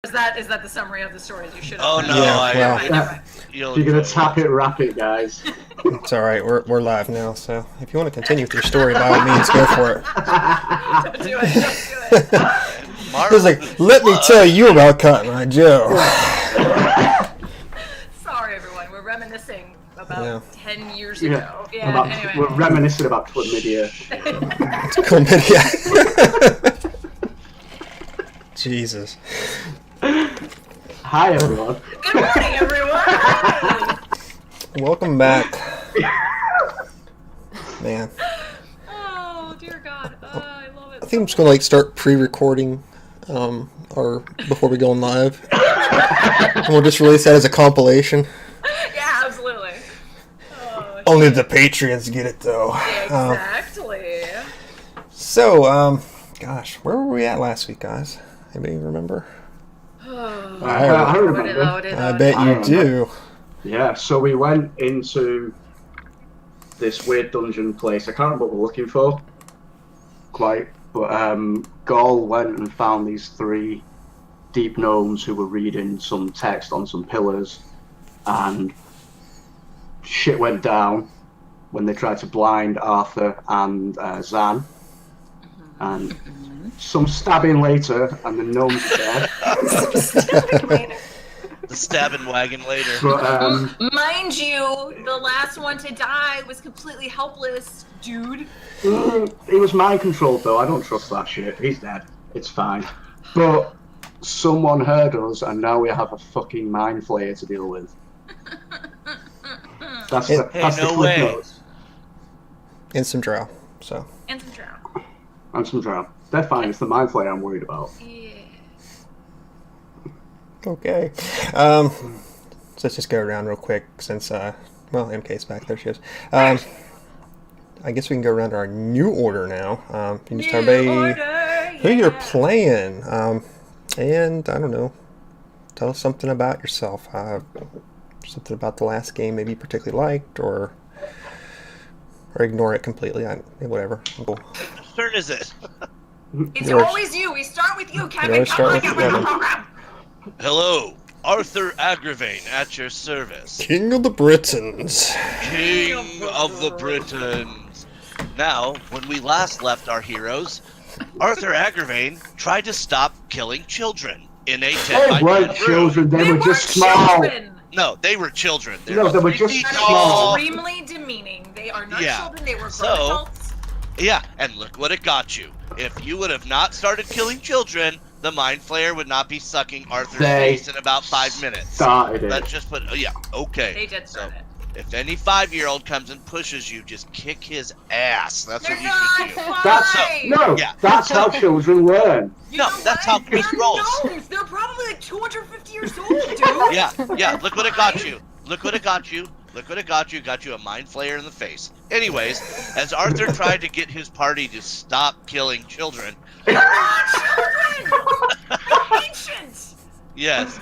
Is that the summary of the stories you should have? Oh no! Yeah, You're gonna tap it, wrap it, guys. It's all right. We're live now, so if you want to continue with your story, by all means, go for it. Don't do it. Don't do it. It's like, let me tell you about Cotton Eye Joe. Sorry, everyone. We're reminiscing about 10 years ago. Anyway. We're reminiscing about chlamydia. Chlamydia. Jesus. Hi, everyone. Good morning, everyone. Welcome back. Man. Oh, dear God. I love it. I think I'm just gonna start pre-recording, or before we go on live, and we'll just release that as a compilation. Yeah, absolutely. Oh, Only the Patreons get it, though. exactly. Gosh, where were we at last week, guys? Anybody remember? I remember. I bet you do. Yeah, so we went into this weird dungeon place. I can't remember what we're looking for, quite. But Gaul went and found these 3 deep gnomes who were reading some text on some pillars, and shit went down when they tried to blind Arthur and Zan. And some stabbing later, and the gnomes are dead. The stabbing wagon later. But, mind you, the last one to die was completely helpless, dude. He was mind controlled, though. I don't trust that shit. He's dead. It's fine. But someone heard us, and now we have a fucking mind flayer to deal with. That's the clip notes. And some drow, so. And some drow. And some drow. They're fine. It's the mind flayer I'm worried about. Yeah. Okay. So let's just go around real quick since, MK's back. There she is. I guess we can go around to our new order now. Can you just tell everybody who you're playing? And, I don't know, tell us something about yourself. Something about the last game maybe you particularly liked, or ignore it completely. Whatever. Cool. Whose turn is it? It's always you. We start with you, Kevin. Come on, get with the program. Hello, Arthur Agravain at your service. King of the Britons. King of the Britons. Now, when we last left our heroes, Arthur Agravain tried to stop killing children in a 10 by 10 They weren't room. children. They were just small. Children. No, they were children. They were just small. Extremely demeaning. They are not Yeah. children. They were grown So- adults. Yeah, and look what it got you. If you would have not started killing children, the Mind Flayer would not be sucking Arthur's face in about 5 minutes. Started it. Let's just put, okay. They did start it. If any 5-year-old comes and pushes you, just kick his ass. That's They're what you not should do. fine. That's how children learn. You No, know that's what? how Chris They're rolls. gnomes. They're probably like 250 years old, dude. Yeah, look what it got you. Look what it got you. Look what it got you. Got you a Mind Flayer in the face. Anyways, as Arthur tried to get his party to stop killing children. They're not children. They're ancient. Yes.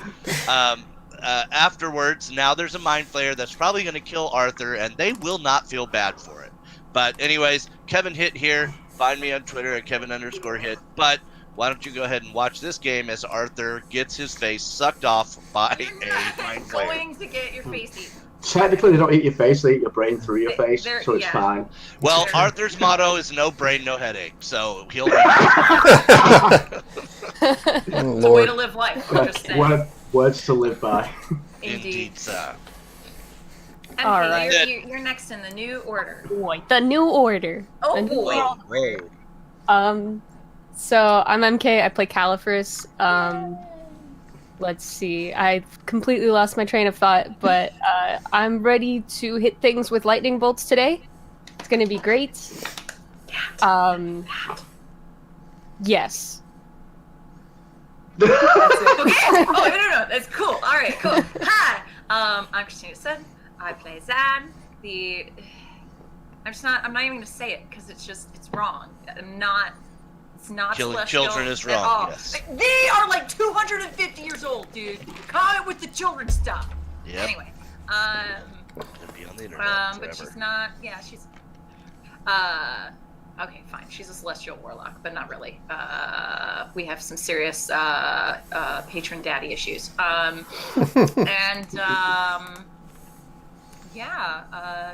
Afterwards, now there's a Mind Flayer that's probably going to kill Arthur, and they will not feel bad for it. But anyways, Kevin Hit here. Find me on Twitter at Kevin_Hit. But why don't you go ahead and watch this game as Arthur gets his face sucked off by a Mind Flayer. Going to get your face eaten. Technically, they don't eat your face. They eat your brain through your face, so it's fine. Well, Arthur's motto is no brain, no headache. So he'll. It's a way to live life. I'm just saying. Words to live by. Indeed, sir. Okay, All right. You're next in the new order. The new order. Oh The new boy. order. So I'm MK. I play Califrus. Let's see. I completely lost my train of thought, but I'm ready to hit things with lightning bolts today. It's gonna be great. Yes. Okay. Oh no, that's cool. All right, cool. Hi. I'm Christina Sutton. I play Zan. I'm not even gonna say it because it's wrong. It's not Killing celestial children is at wrong, all. yes. They are like 250 years old, dude. Comment with the children stuff. Yep. Anyway, It'll be on the internet but forever. she's not. Yeah, she's. Okay, fine. She's a celestial warlock, but not really. We have some serious patron daddy issues.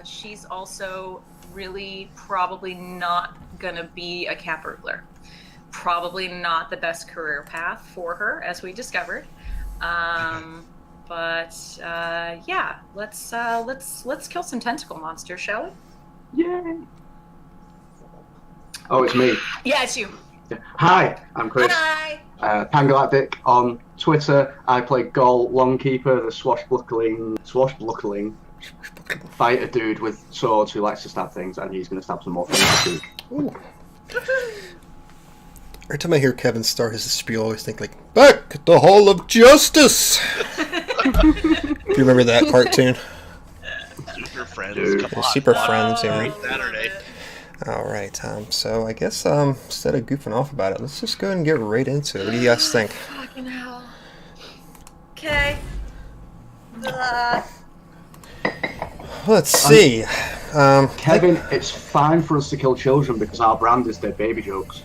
She's also really probably not gonna be a cap hurdler. Probably not the best career path for her, as we discovered. Let's kill some tentacle monsters, shall we? Yay! Oh, it's me. Yeah, it's you. Hi, I'm Chris. Hi. Pangalactic on Twitter. I play Gol Longkeeper, the swashbuckling fighter dude with swords who likes to stab things, and he's going to stab some more things too. Every time I hear Kevin start his spiel, I always think like, back at the Hall of Justice! Do you remember that cartoon? Super Friends. Dude. Come Yeah, on. Super watch Friends, yeah. every Saturday. Alright, so I guess instead of goofing off about it, let's just go and get right into it. What do you guys think? Fucking hell. Okay. Let's see. Kevin, it's fine for us to kill children because our brand is their baby jokes.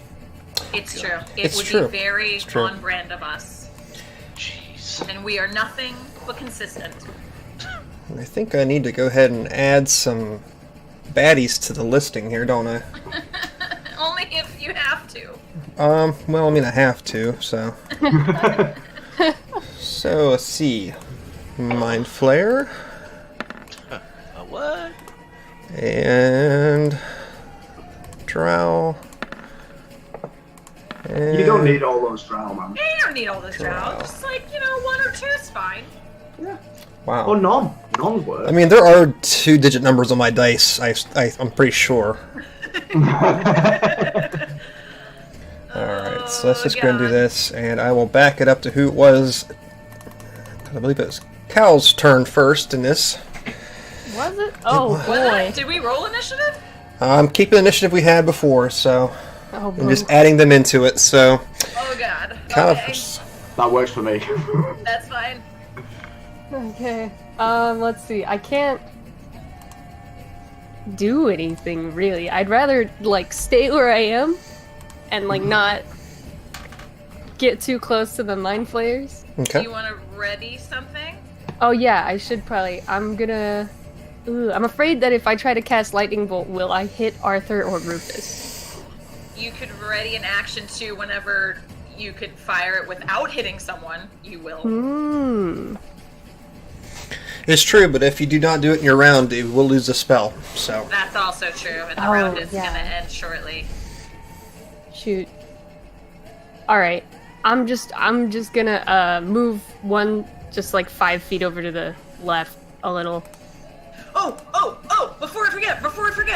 It's true. It It's would true. be very It's true. on brand of us. Jeez. And we are nothing but consistent. I think I need to go ahead and add some baddies to the listing here, don't I? Only if you have to. Well, I mean, I have to, so. So, let's see. Mind Flayer. A what? And. Drow. And You don't need all those drow, man. Yeah, you don't need all this drow. Just like, one or two is fine. Wow. Oh, none. None work. I mean, there are 2-digit numbers on my dice, I'm pretty sure. Alright, so let's just go and do God. this, and I will back it up to who it was. I believe it was Cal's turn first in this. Was it? Oh boy. Did we roll initiative? I'm keeping the initiative we had before, so Oh I'm just boy. adding them into it, so. Oh god. Okay. That works for me. That's fine. Okay. Let's see. I can't do anything really. I'd rather stay where I am and not get too close to the mind flayers. Do Okay. you want to ready something? Oh yeah, I should probably. I'm afraid that if I try to cast lightning bolt, will I hit Arthur or Rufus? You could ready an action too whenever you could fire it without hitting someone. You will. Hmm. It's true, but if you do not do it in your round, you will lose the spell, so. That's also true, and the Oh, round is yeah. gonna end shortly. Shoot. All right. I'm just gonna move one just 5 feet over to the left a little. Oh! Before I forget,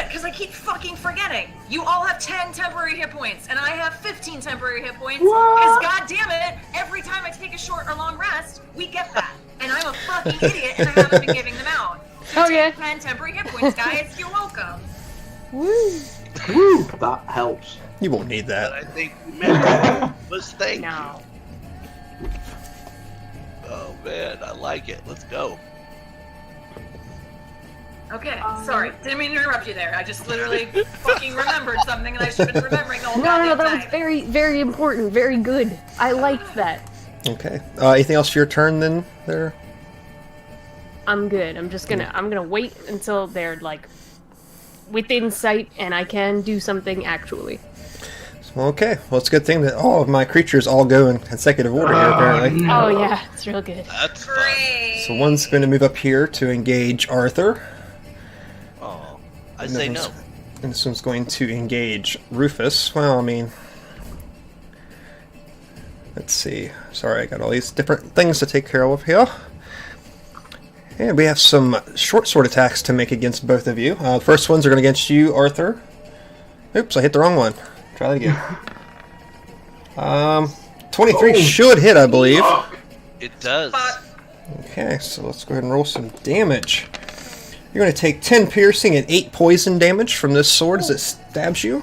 because I keep fucking forgetting. You all have 10 temporary hit points, and I have 15 temporary hit points. Because god damn it, every time I take a short or long rest, we get that. And I'm a fucking idiot, and I haven't been giving them out. So Okay. take 10 temporary hit points, guys. You're welcome. Woo. Woo! That helps. You won't need But that. I think we meant was thank No. you. Oh man, I like it. Let's go. Okay, sorry. Didn't mean to interrupt you there. I just literally fucking remembered something, and I should have been remembering the whole No, goddamn that was time. very, very important. Very good. I liked that. Okay. Anything else for your turn then, there? I'm good. I'm gonna wait until they're within sight and I can do something actually. Okay. Well, it's a good thing that all of my creatures all go in consecutive order here, apparently. No. Oh yeah, it's real good. That's fun. Great. So one's going to move up here to engage Arthur. Oh, I And say this no. one's- And this one's going to engage Rufus. Well, I mean... Let's see. Sorry, I got all these different things to take care of here. And we have some short sword attacks to make against both of you. The first ones are going against you, Arthur. Oops, I hit the wrong one. Try that again. 23 Oh. should hit, I believe. It does. Fuck. Okay, so let's go ahead and roll some damage. You're going to take 10 piercing and 8 poison damage from this sword as it stabs you.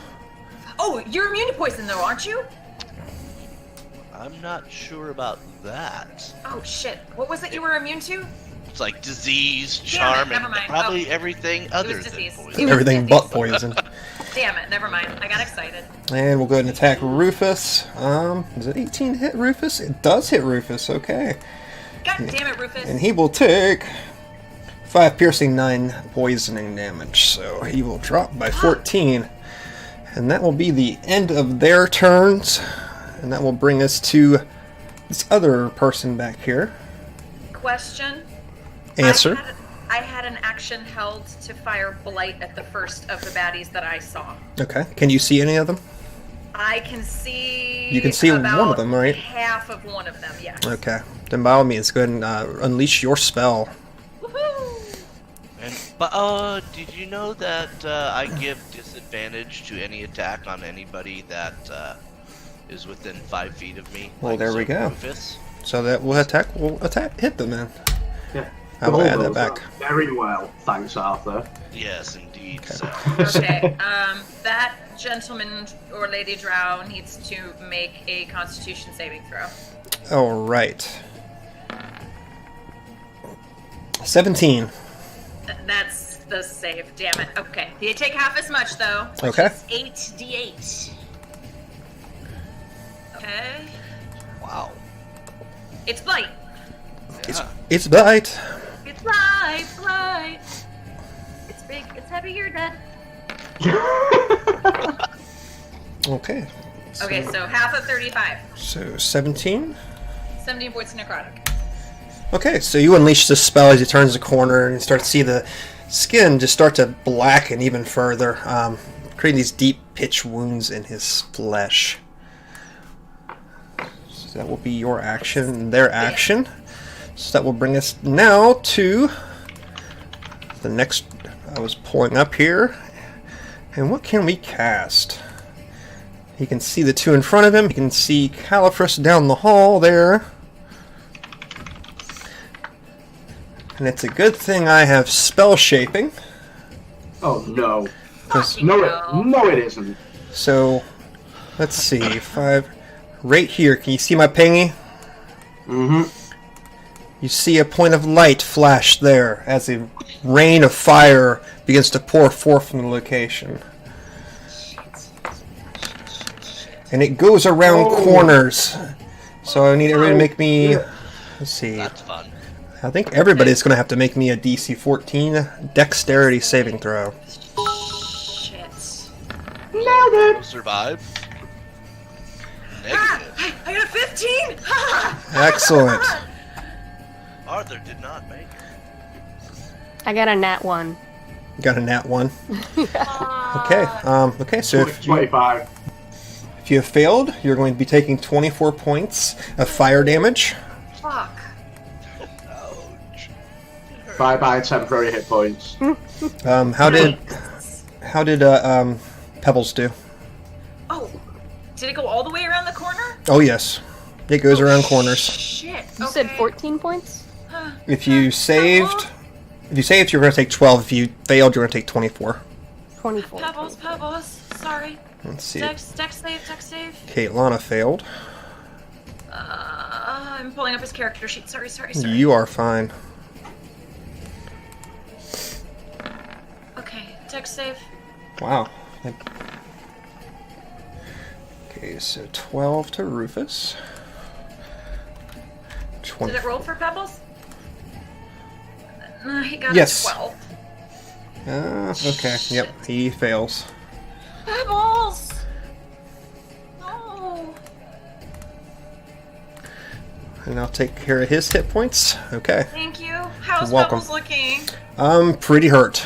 Oh, you're immune to poison though, aren't you? I'm not sure about that. Oh shit. What was it you were immune to? It's like disease, Damn it, charm, never and mind. probably Oh. everything other than disease. poison. Everything but poison. Damn it, never mind. I got excited. And we'll go ahead and attack Rufus. Does it 18 hit Rufus? It does hit Rufus, okay. God damn it, Rufus. And he will take 5 piercing, 9 poisoning damage. So he will drop by 14. And that will be the end of their turns. And that will bring us to this other person back here. Question. Answer. I had an action held to fire Blight at the first of the baddies that I saw. Okay. Can you see any of them? I can see. You can see one about of them, right? Half of one of them, yes. Okay. Then by all means, go ahead and unleash your spell. Woohoo! And did you know that I give disadvantage to any attack on anybody that is within 5 feet of me? Well, like there we go. Rufus? So that will hit them then. Yeah. I will add that Those back. are Very well, thanks, Arthur. Yes, indeed. Okay. So, Okay, that gentleman or lady drow needs to make a Constitution saving throw. All right. 17. That's the save. Damn it. Okay, you take half as much though. Which Okay. is 8d8. Okay. wow. It's Blight. Yeah. It's bite. It's Blight. Blight. It's big. It's heavy. You're dead. Okay. Okay, so half of 35. So 17. 17 points of necrotic. Okay, so you unleash the spell as he turns the corner and start to see the skin just start to blacken even further, creating these deep pitch wounds in his flesh. So that will be your action and their action. So that will bring us now to the next I was pulling up here. And what can we cast? He can see the two in front of him. He can see Califrus down the hall there. And it's a good thing I have spell shaping. Oh no. Fucking No, hell. no, it isn't. So, let's see. 5. Right here. Can you see my pingy? Mm-hmm. You see a point of light flash there as a rain of fire begins to pour forth from the location. And it goes around corners. So I need everybody to make me... Let's see. That's fun. I think everybody's going to have to make me a DC 14 dexterity saving throw. Shit. Will survive. Ah, Negative. I got a 15! Ha! Excellent. Arthur did not make it. I got a nat 1. Got a nat 1. Okay. Okay, so if 25. you have failed, you're going to be taking 24 points of fire damage. Fuck. Ouch. Bye-bye temporary hit points. How did Pebbles do? Oh, did it go all the way around the corner? Oh yes, it goes around corners. Shit. You said 14 points? If you saved, you're going to take 12. If you failed, you're going to take 24. 24. Pebbles. Sorry. Let's see. Dex save. Okay, Lana failed. I'm pulling up his character sheet. Sorry. You are fine. Okay, Dex save. Wow. Okay, so 12 to Rufus. 20. Did it roll for Pebbles? He got Yes. a 12. Okay. Yep, he fails. Pebbles! No. And I'll take care of his hit points. Okay. Thank you. How's You're welcome. Pebbles looking? Pretty hurt.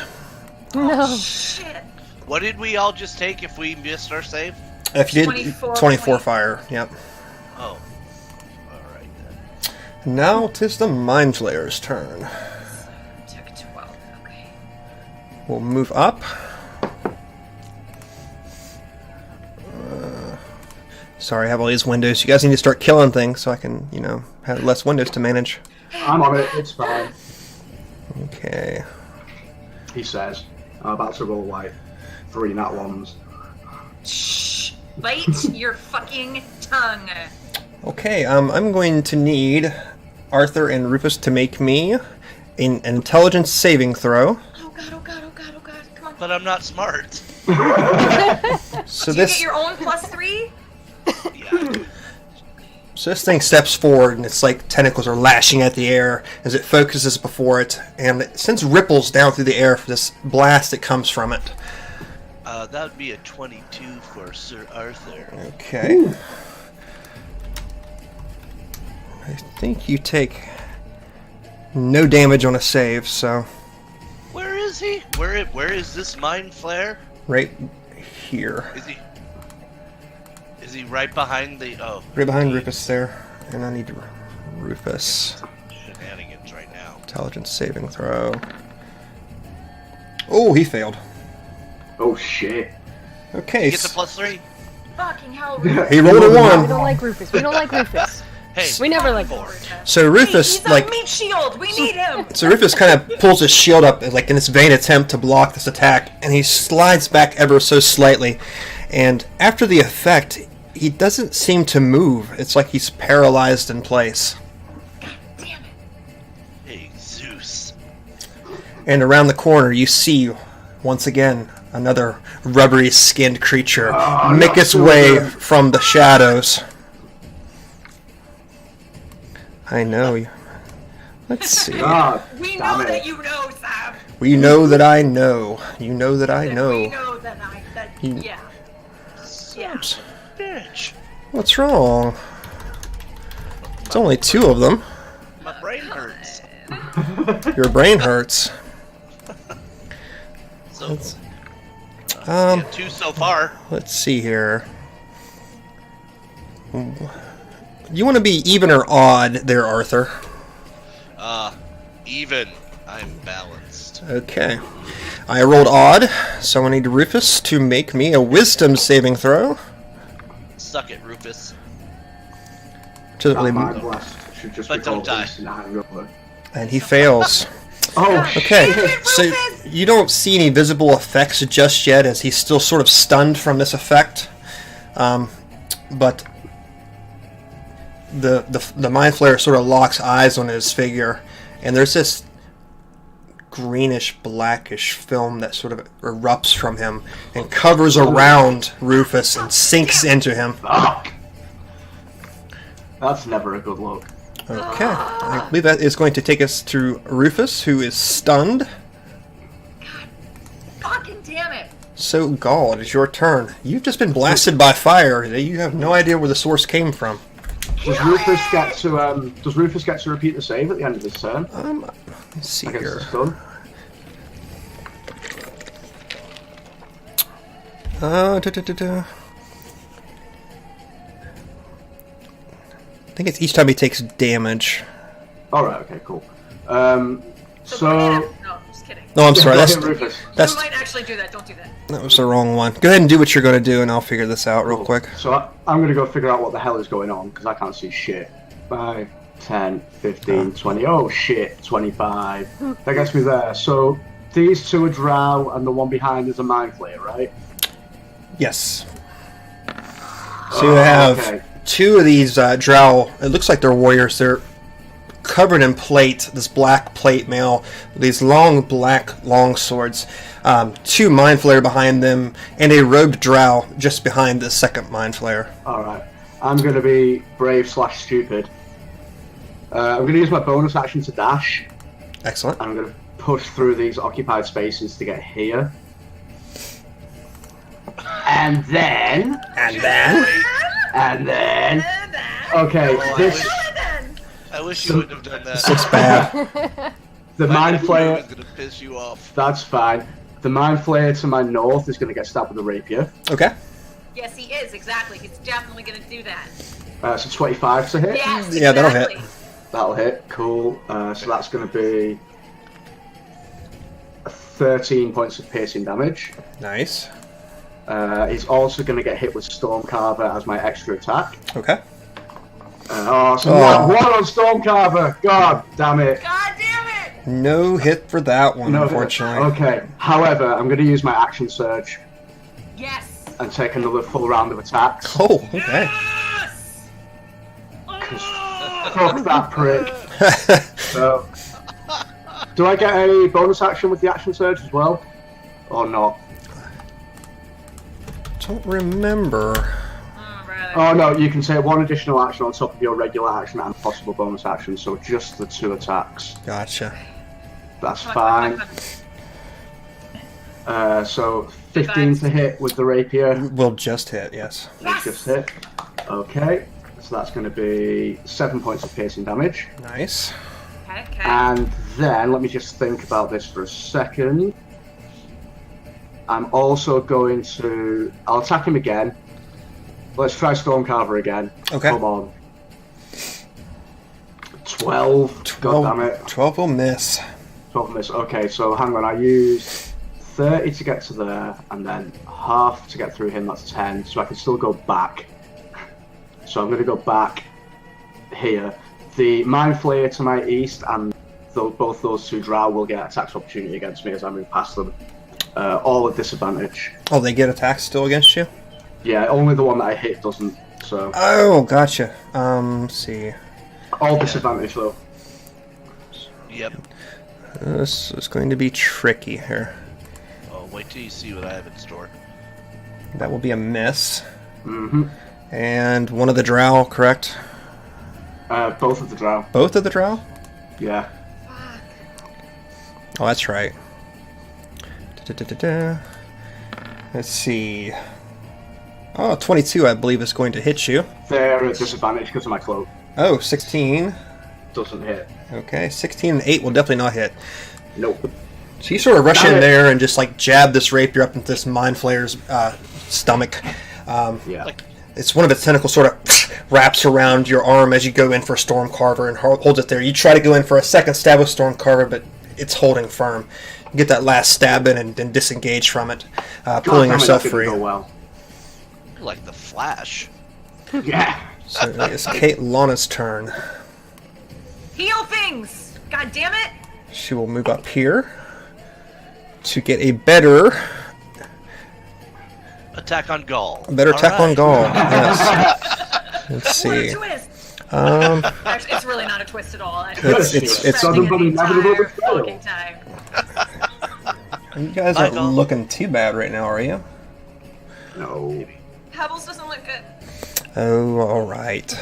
No. Shit. What did we all just take if we missed our save? If you did 24 24 point. fire, yep. Oh. Alright then. Now 'tis the Mind Flayer's turn. Took 12. Okay. We'll move up. Sorry, I have all these windows. You guys need to start killing things so I can, have less windows to manage. I'm on it, it's fine. Okay. He says. I'm about to roll like 3 nat ones. Shh. Bite your fucking tongue. Okay, I'm going to need Arthur and Rufus to make me an intelligence saving throw. Oh god. Come on. But I'm not smart. So Do you this get your own +3? Yeah. So this thing steps forward, and it's like tentacles are lashing at the air as it focuses before it, and it sends ripples down through the air for this blast that comes from it. That would be a 22 for Sir Arthur. Okay. I think you take no damage on a save, so Where is he? Where is this mind flare? right here. Is he right behind the? Oh, Right behind Rufus there, and I need Rufus. shenanigans right now. Intelligence saving throw. Oh, he failed. Oh shit. Okay. He gets a +3. Fucking hell. He rolled a We 1. don't like Rufus. We don't like Rufus. Hey, We never like four. Rufus. So Rufus, He's a like, meat shield. We need him. so Rufus kind of pulls his shield up, like in this vain attempt to block this attack, and he slides back ever so slightly. And after the effect, he doesn't seem to move. It's like he's paralyzed in place. Damn it. Hey, Zeus. And around the corner, you see once again another rubbery-skinned creature make its way from the shadows. I know. Let's see. God We damn know it. that you know, Sam. We know that I know. You know that I We know. know that You- yeah. Yeah. Bitch. What's wrong? It's only 2 of them. My brain hurts. Your brain hurts. So, Um, 2 so far. let's see here. You want to be even or odd there, Arthur? Even. I'm balanced. Okay. I rolled odd, so I need Rufus to make me a wisdom saving throw. Suck it, Rufus. Doesn't That really mind move. blast should just But be don't called die. instant hangover. And he fails. Oh Okay, shit. so you don't see any visible effects just yet, as he's still sort of stunned from this effect. But the mind flare sort of locks eyes on his figure, and there's this greenish blackish film that sort of erupts from him and covers around Rufus and sinks into him. Fuck. That's never a good look. Okay, I believe that is going to take us to Rufus, who is stunned. Fucking damn it. So, Gaul, it is your turn. You've just been blasted by fire. You have no idea where the source came from. Does Rufus get to repeat the save at the end of his turn Let's see against the here. stun? I think it's each time he takes damage. Alright, okay, cool. So, So no, just kidding. No, I'm sorry. Go That's ahead, Rufus. that's You might actually do that. Don't do that. that was the wrong one. Go ahead and do what you're going to do, and I'll figure this out real Cool. quick. So I'm going to go figure out what the hell is going on, because I can't see shit. 5, 10, 15, 20. Oh shit, 25. That gets me there. So these 2 are drow, and the one behind is a mind flayer, right? Yes. So you have okay. 2 of these drow. It looks like they're warriors. They're covered in plate, this black plate mail, these long black long swords. 2 mind flayer behind them, and a robed drow just behind the second mind flayer. Alright. I'm going to be brave/stupid. I'm going to use my bonus action to dash. Excellent. I'm going to push through these occupied spaces to get here. And then... Okay, this... I wish you wouldn't have done that. This looks bad. The My mind nephew flayer... is gonna piss you off. That's fine. The mind flayer to my north is going to get stabbed with a rapier. Okay. Yes, he is, exactly. He's definitely gonna do that. So 25 to hit. Yes, Yeah, that'll hit. exactly. That'll hit. Cool. So that's going to be 13 points of piercing damage. Nice. He's also going to get hit with Stormcarver as my extra attack. Okay. So one on Stormcarver. God damn it. God damn it! No hit for that one, No, unfortunately. Okay. However, I'm going to use my action surge Yes. and take another full round of attacks. Oh, okay. Yes. Fuck that prick. So, do I get a bonus action with the action surge as well? Or not? don't remember. Oh, brother. Oh no, you can take one additional action on top of your regular action and possible bonus action, so just the 2 attacks. Gotcha. That's Come on, fine. come on. So 15 to hit with the rapier. Will just hit, yes. Yes! Just hit. Okay, so that's going to be 7 points of piercing damage. Nice. Okay, okay. And then, let me just think about this for a second. I'm also going to... I'll attack him again. Let's try Stormcarver again. Okay. Come on. 12. God damn it. 12 will miss. 12 miss. Okay, so hang on. I used 30 to get to there, and then half to get through him. That's 10. So I can still go back. So I'm going to go back here. The Mind Flayer to my east and both those 2 drow will get attacks opportunity against me as I move past them. All at disadvantage. Oh, they get attacks still against you? Yeah, only the one that I hit doesn't. So Oh, gotcha. Let's see. all disadvantage though. Yep. This is going to be tricky here. Oh, wait till you see what I have in store. That will be a miss. Mm-hmm. And one of the drow, correct? Both of the drow. Both of the drow? Yeah. Oh, that's right. Da-da-da-da-da. Let's see. Oh, 22, I believe, is going to hit you. They're at disadvantage because of my cloak. Oh, 16. Doesn't hit. Okay, 16 and 8 will definitely not hit. Nope. So you sort of rush Got in it. there and just like jab this rapier up into this Mind Flayer's stomach. Yeah. It's one of its tentacles sort of wraps around your arm as you go in for Stormcarver and holds it there. You try to go in for a second stab with Stormcarver, but it's holding firm. You get that last stab in and then disengage from it, pulling God damn it, yourself that didn't free. go well. You're like the Flash. Yeah. So it's Kate Lana's turn. Heal things! God damn it! She will move up here to get a better Attack on Gaul. attack All on right. Gaul. Yes. Let's What a see. twist! Actually, it's really not a twist at all. It's Southern spending an Body never entire will fucking time. You guys Bye, aren't Gaul. looking too bad right now, are you? No. Pebbles doesn't look good. Oh, all right.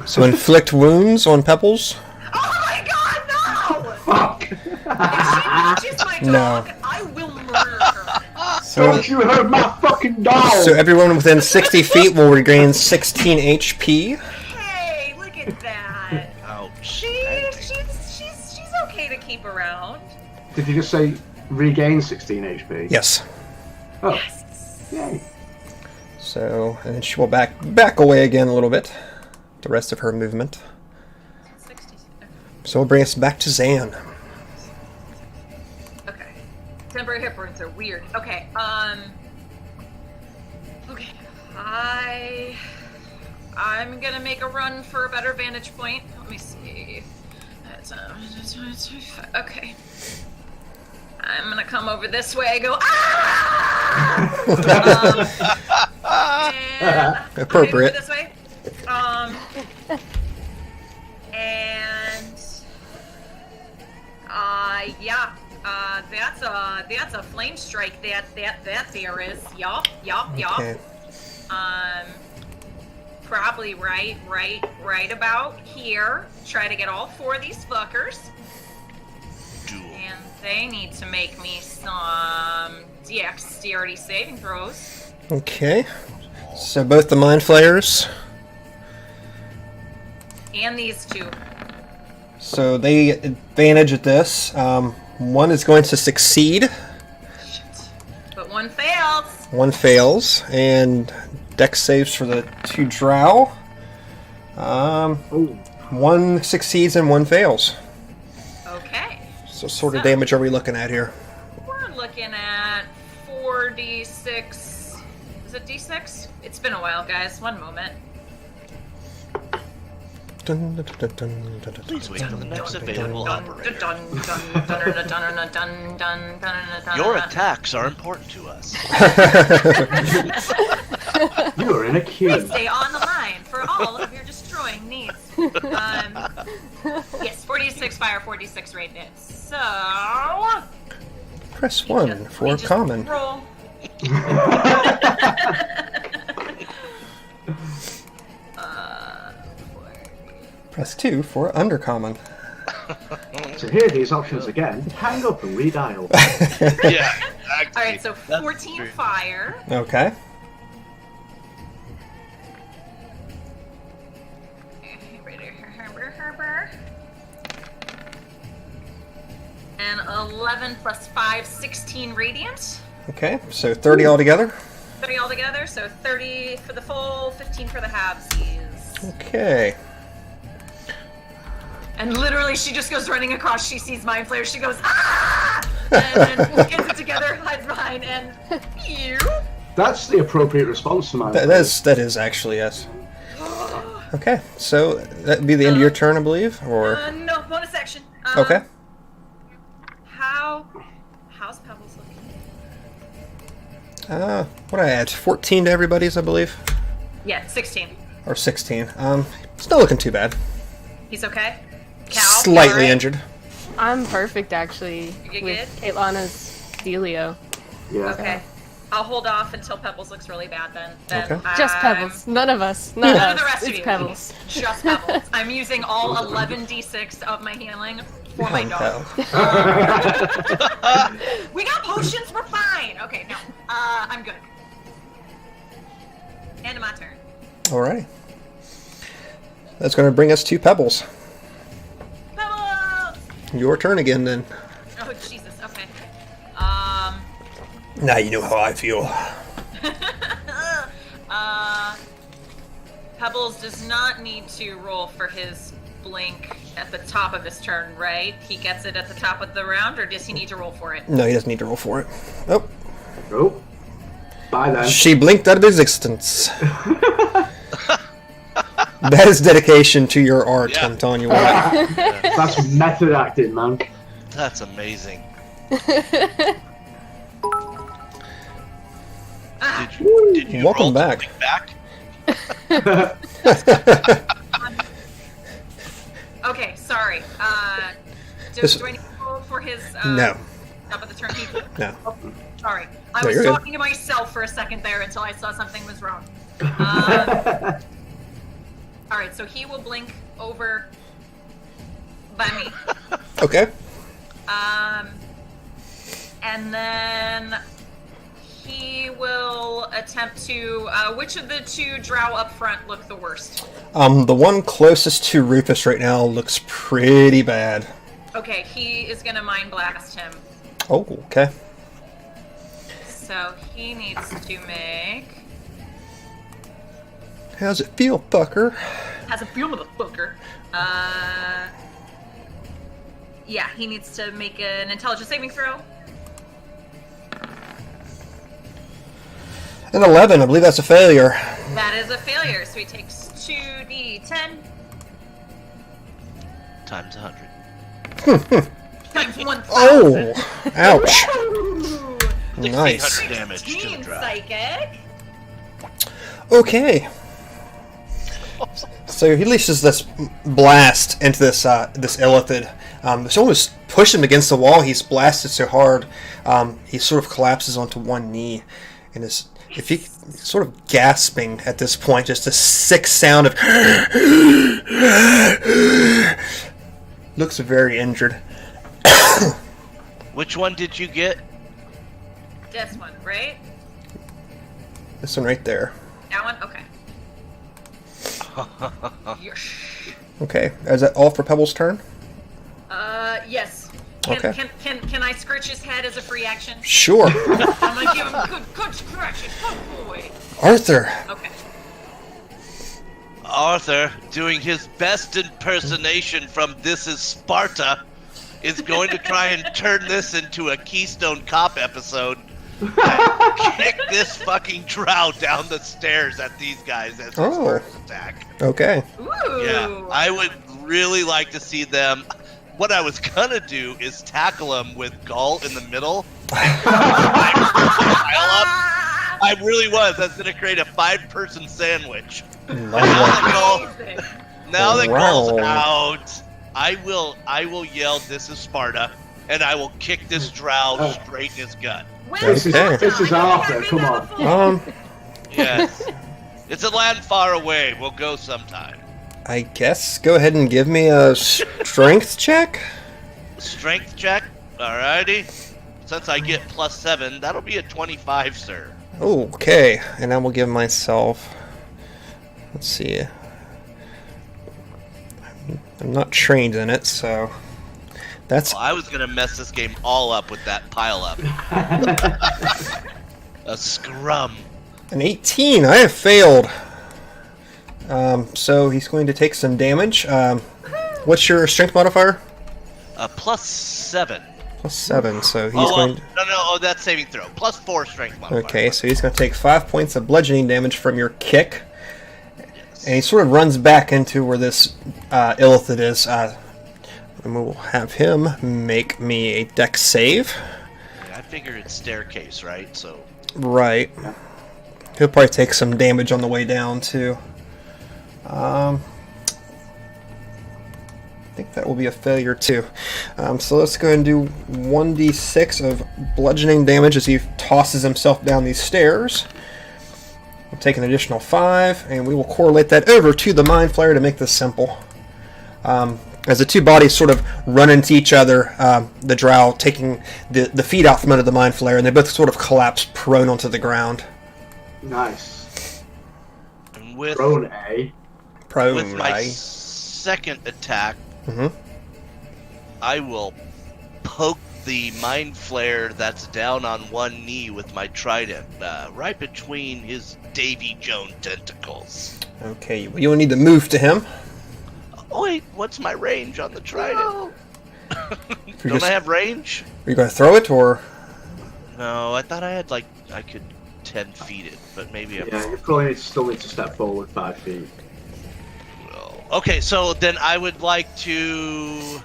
So inflict wounds on Pebbles. Oh my god, no! Fuck. If she touches my No. dog, I will murder her. So, Don't you hurt my fucking dog! so everyone within 60 feet will regain 16 HP. Hey, look at that. Ouch. She's okay to keep around. Did you just say regain 16 HP? Yes. Oh. Yay. So, and then she will back away again a little bit. The rest of her movement. 60. So we'll bring us back to Zan. Okay. Temporary hit points are weird. Okay, okay. I'm gonna make a run for a better vantage point. Let me see. That's okay. I'm gonna come over this way. Go and Appropriate. This way. And yeah. That's a flame strike. That there is. Yup. Okay. Probably right about here. Try to get all 4 of these fuckers. Duel. And they need to make me some dexterity saving throws. Okay. So both the Mind Flayers. And these 2. So they advantage at this. One is going to succeed. Shit. But one fails. One fails. And dex saves for the 2 drow. One succeeds and one fails. Okay. So sort of damage are we looking at here? We're looking at 4d6. Is it d6? It's been a while, guys. One moment. Dun, dun, dun, dun, dun, dun, Please wait till the next dun, available dun, operator. Your Your attacks are important to us. You're in a queue. Stay on the line for all of your destroying needs. Yes, 46 fire, 46 radiant. So Press let 1 me for just common. Roll. Press 2 for undercommon. To hear these options again, hang up and redial. Yeah, exactly. Alright, so 14 That's fire. Okay. And 11 plus 5, 16 radiant. Okay, so 30 altogether. 30 altogether, so 30 for the full, 15 for the halvesies. Okay. And literally, she just goes running across. She sees Mind Flayer. She goes, ah! And then gets it together, hides behind, and you. That's the appropriate response to my. That is actually, yes. Okay, so that'd be the end of your turn, I believe, or No, bonus action. okay. How's Pebbles looking? What I add? 14 to everybody's, I believe, Yeah, 16. or 16. It's not looking too bad. He's okay? Cal, Slightly alright? injured. I'm perfect actually You with good? Kaitlana's dealio. Yeah. Okay. I'll hold off until Pebbles looks really bad then. Okay. Just I'm- Pebbles. None of us. None None of of the us. rest of It's you. Pebbles. Just Pebbles. I'm using all 11d6 of my healing for my dog. Hell. We got potions, we're fine! Okay, no. I'm good. End of my turn. Alrighty. That's going to bring us to Pebbles. Pebbles! Your turn again, then. Oh, Jesus, okay. Now you know how I feel. Pebbles does not need to roll for his blink at the top of his turn, right? He gets it at the top of the round, or does he need to roll for it? No, he doesn't need to roll for it. Oh, Oh. Bye then. she blinked out of existence. That is dedication to your art, Yeah. I'm telling you what. That's method acting, man. That's amazing. Did you Welcome roll the back. blink back? Okay, sorry. Do This- I need to roll for his No. top of the turn? No. Oh, sorry. I No, was you're good. talking to myself for a second there until I saw something was wrong. Alright, so he will blink over by me. Okay. And then he will attempt to. Which of the two drow up front look the worst? The one closest to Rufus right now looks pretty bad. Okay, he is gonna mind blast him. Oh, okay. So he needs to make. How's it feel, fucker? Has a feel, motherfucker. Yeah, he needs to make an intelligence saving throw. An 11, I believe that's a failure. That is a failure, so he takes 2d10 Times 100. times 1,000. Oh! Ouch. Nice. 1600 damage to the 16 drow. psychic. Okay. So he unleashes this blast into this this illithid. Someone was pushing him against the wall. He's blasted so hard, he sort of collapses onto one knee, and is sort of gasping at this point. Just a sick sound of. Looks very injured. Which one did you get? This one, right? This one right there. That one? Okay. Yes. Okay, is that all for Pebble's turn? Yes. Okay. Can I scratch his head as a free action? Sure. I'm gonna give him good scratching. Good boy. Arthur. Okay. Arthur, doing his best impersonation from This Is Sparta, is going to try and turn this into a Keystone Cop episode. And kick this fucking drow down the stairs at these guys as his Oh. first attack. Okay. Ooh. Yeah, I would really like to see them. What I was gonna do is tackle him with Gull in the middle. I really was. That's gonna create a 5-person sandwich. Now that Gull's Wow. out, I will yell, "This is Sparta," and I will kick this drow straight in his gut. This is Okay. this is Arthur. Come on. Yes. It's a land far away. We'll go sometime. I guess go ahead and give me a strength check. Strength check. Alrighty. Since I get +7, that'll be a 25, sir. Okay, and I will give myself. Let's see. I'm not trained in it, so that's Well, I was gonna mess this game all up with that pile up. A scrum. an 18. I have failed. So he's going to take some damage. What's your strength modifier? +7. +7. So he's Oh, well, going. no, oh, that's saving throw. +4 strength modifier. Okay, so he's going to take 5 points of bludgeoning damage from your kick, and he sort of runs back into where this Illithid is. And we will have him make me a dex save. I figure it's staircase, right? So Right. He'll probably take some damage on the way down too. I think that will be a failure too. So let's go ahead and do 1d6 of bludgeoning damage as he tosses himself down these stairs. We'll take an additional 5, and we will correlate that over to the Mind Flayer to make this simple. As the two bodies sort of run into each other, the Drow taking the feet out from under the Mind Flayer, and they both sort of collapse prone onto the ground. Nice. and with Prone, eh? Prone, with my right? second attack, Mm-hmm. I will poke the Mind Flayer that's down on one knee with my trident, right between his Davy Jones tentacles. Okay, well, you'll need to move to him. Oh wait, what's my range on the trident? No. Don't I have range? Are you going to throw it, or? No, I thought I had I could 10 feet it, but maybe I'm Yeah, wrong. you probably still need to step forward 5 feet. Okay, so then I would like to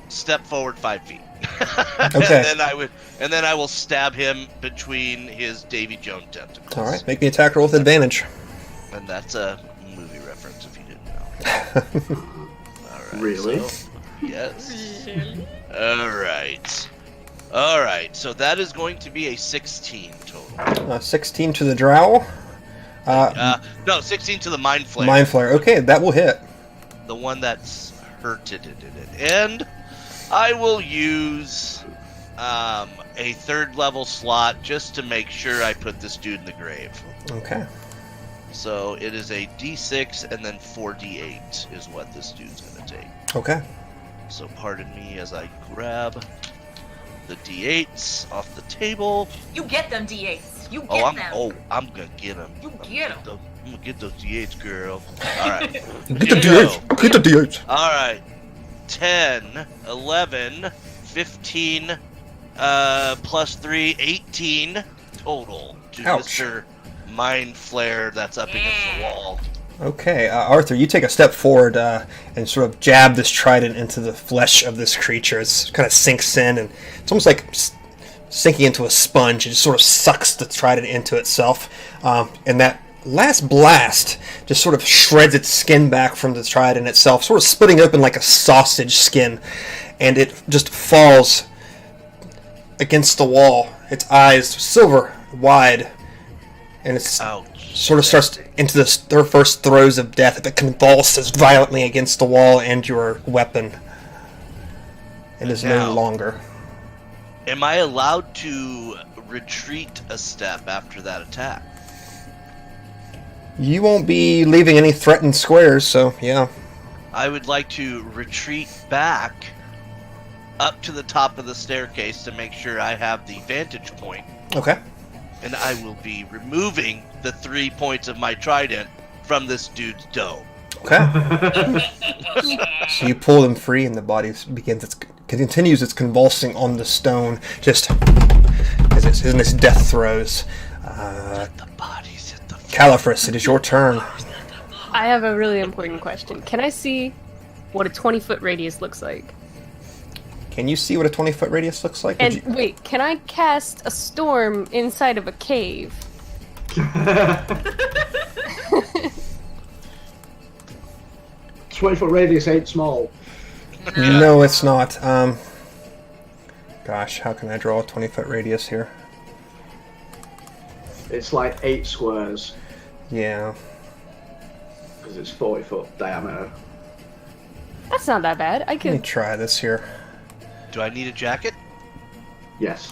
step forward 5 feet. Okay. and then I will stab him between his Davy Jones tentacles. All right, make me attack roll with advantage. And that's a movie reference if you didn't know. All right. Really? So, yes. All right. So that is going to be a 16 total. 16 to the Drow. No, 16 to the Mind Flayer. Mind Flayer. Okay, that will hit. The one that's hurted it. And I will use a 3rd level slot just to make sure I put this dude in the grave. Okay. So it is a d6 and then 4d8 is what this dude's going to take. Okay. So pardon me as I grab the d8s off the table. You get them D8s. You get them. I'm gonna get them. You get 'em. I'm gonna get those d8s, girl. All right. Get Here the we go. DH. Get the DH. All right. 10, 11, 15, plus 3, 18 total to Ouch. Mr. Mind Flayer that's up against the wall. Okay, Arthur, you take a step forward and sort of jab this trident into the flesh of this creature. It kind of sinks in, and it's almost like sinking into a sponge. It just sort of sucks the trident into itself. And that last blast just sort of shreds its skin back from the trident itself, sort of splitting open like a sausage skin. And it just falls against the wall. Its eyes silver wide. And it's Ouch. sort of starts into their first throes of death. It convulses violently against the wall and your weapon. It is Now- no longer. Am I allowed to retreat a step after that attack? You won't be leaving any threatened squares, so yeah. I would like to retreat back up to the top of the staircase to make sure I have the vantage point, Okay. and I will be removing the 3 points of my trident from this dude's dome. Okay. So you pull them free, and the body continues its convulsing on the stone, just as it's in its death throes. The bodies hit the Califris, it is your turn. I have a really important question. Can I see what a 20-foot radius looks like? Can you see what a 20-foot radius looks like? And wait, can I cast a storm inside of a cave? 20-foot radius ain't small. No, it's not. Go Gosh, how can I draw a 20-foot radius here? It's like 8 squares Yeah. because it's 40-foot diameter. That's not that bad. I Let me could. try this here. Do I need a jacket? Yes.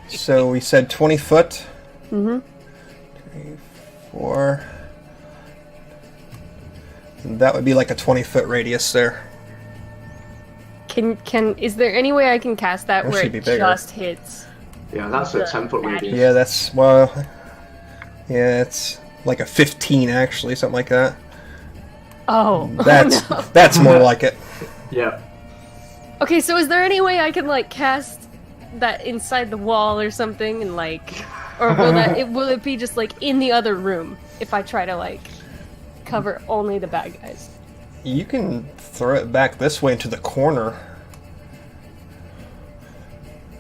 So we said 20 foot. Mm-hmm. 3, 4. That would be like a 20-foot radius there. Is there any way I can cast that That where should be it bigger. just hits? Yeah, that's a 10-foot radius. Yeah, that's, well, yeah, it's like a 15 actually, something like that. Oh. That's Oh, no. that's more like it. Yeah. Okay, so is there any way I can like cast that inside the wall or something, and like, or will it be just like in the other room if I try to like cover only the bad guys? You can throw it back this way into the corner.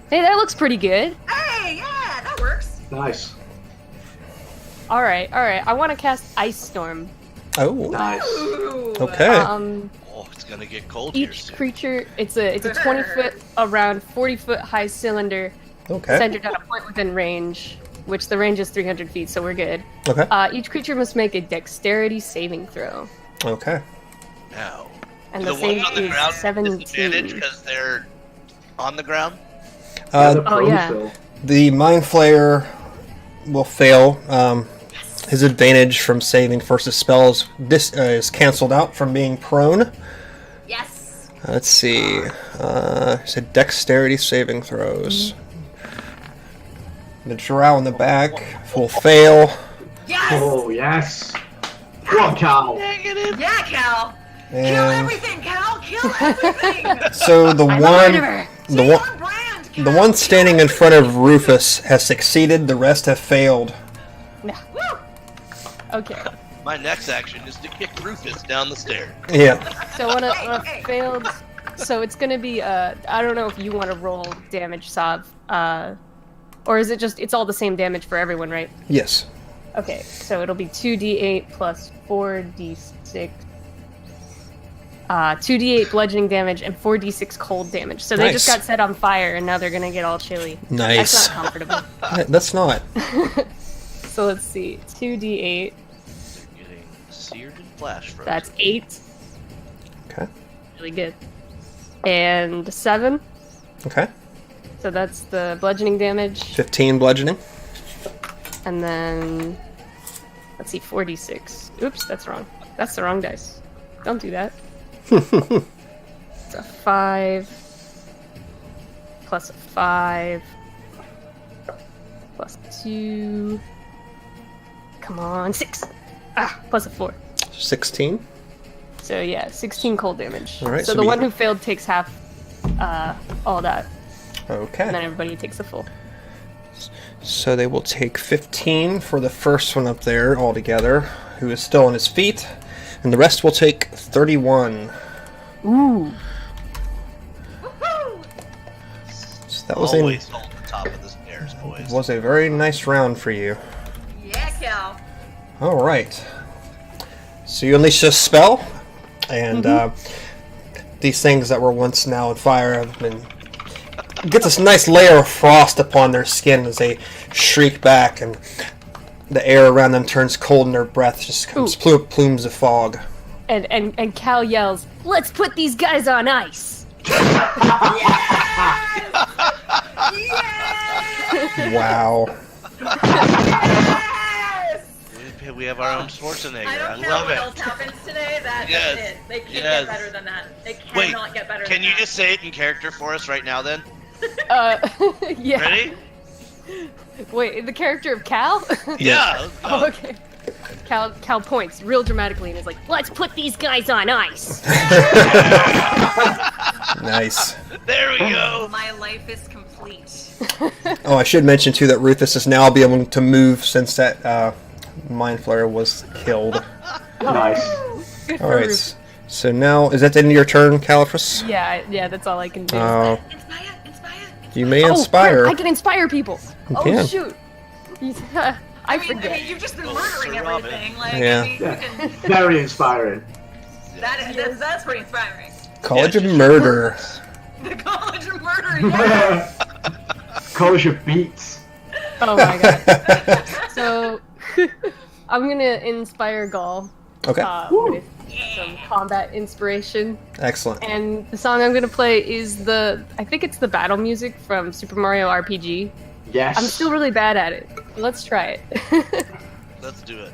Hey, that looks pretty good. Hey, yeah, that works. Nice. All right. I want to cast Ice Storm. Oh, Nice. Ooh. okay. Oh, it's gonna get cold here Each soon. creature, it's a 20-foot, around 40-foot high cylinder Okay. centered on a point within range, which the range is 300 feet, so we're good. Okay. Each creature must make a dexterity saving throw, Okay. Now, and the the ones save on the is ground 17. disadvantage because they're on the ground. Yeah, the Uh, prone yeah. fill. the Mind Flayer will fail. His advantage from saving versus spells is canceled out from being prone. Yes. Let's see. Said dexterity saving throws. The drow in the back will fail. Yes. Oh, yes. Go on, Cal. Yeah, Cal. Kill And everything, Cal. Kill everything. so the I'm a one, murderer. the Stay one, on brand, Cal. the one standing in front of Rufus has succeeded. The rest have failed. Woo. Okay, My next action is to kick Rufus down the stairs. Yeah. so on a Hey. failed, so it's gonna be I don't know if you want to roll damage, Sav, or is it just it's all the same damage for everyone, right? Yes. Okay, so it'll be 2d8 plus 4d6. 2d8 bludgeoning damage and 4d6 cold damage. So they just Nice. got set on fire and now they're gonna get all chilly. Nice. That's not comfortable. That's not. So let's see. 2d8. They're getting seared and flash frozen. That's 8. Okay. Really good. And 7. Okay. So that's the bludgeoning damage. 15 bludgeoning. And then let's see, 4d6. Oops, that's wrong. That's the wrong dice. Don't do that. It's a 5 plus a 5 plus 2. Come on, 6. Plus a 4. 16. So yeah, 16 cold damage. All right, so so the we- one who failed takes half all that, and then Okay. everybody takes the full. So they will take 15 for the first one up there altogether, who is still on his feet, and the rest will take 31. Ooh. Woohoo. So that was Always hold the top of the stairs, boys. was a very nice round for you. Yeah, Cal. All right. So you unleash this spell, and these things that were once now on fire have been get this nice layer of frost upon their skin as they shriek back, and the air around them turns cold, and their breath just comes plumes of fog. And Cal yells, "Let's put these guys on ice!" Yes. Wow. Yes. We have our own Schwarzenegger. I I don't care love what it. else happens today. That's Yes. it. They can't Yes. get better than that. They Wait, cannot get better. Can than you that. just say it in character for us right now, then? Yeah. Ready? Wait, the character of Cal? Yeah. let's go. Oh, okay. Cal points real dramatically and is like, "Let's put these guys on ice." Nice. There we go. My life is complete. Oh, I should mention too that Rufus is now be able to move since that Mind Flayer was killed. Nice. Good All for right. Rufus. So now is that the end of your turn, Califrus? Yeah, that's all I can do. Inspire. You may Oh, inspire. crap, I can inspire people. You Oh can. shoot. I forget. you've just been murdering Sir Robin. everything. Like, Yeah. I mean, you Yeah. can, Very inspiring. that's pretty inspiring. College Yeah, of just Murder. The College of Murder yes. Cause your beats. Oh my god. So I'm gonna inspire Gaul Okay. with some combat inspiration. Excellent. And the song I'm gonna play is I think it's the battle music from Super Mario RPG. Yes. I'm still really bad at it. Let's try it. Let's do it.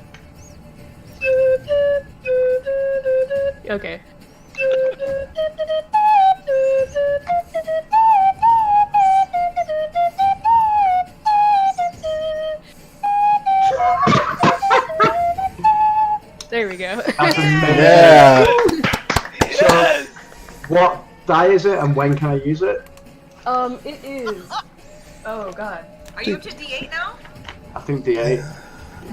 Okay. There we go. That's amazing. Yeah. So, what die is it, and when can I use it? It is. Oh god. Are you up to D8 now? I think D8,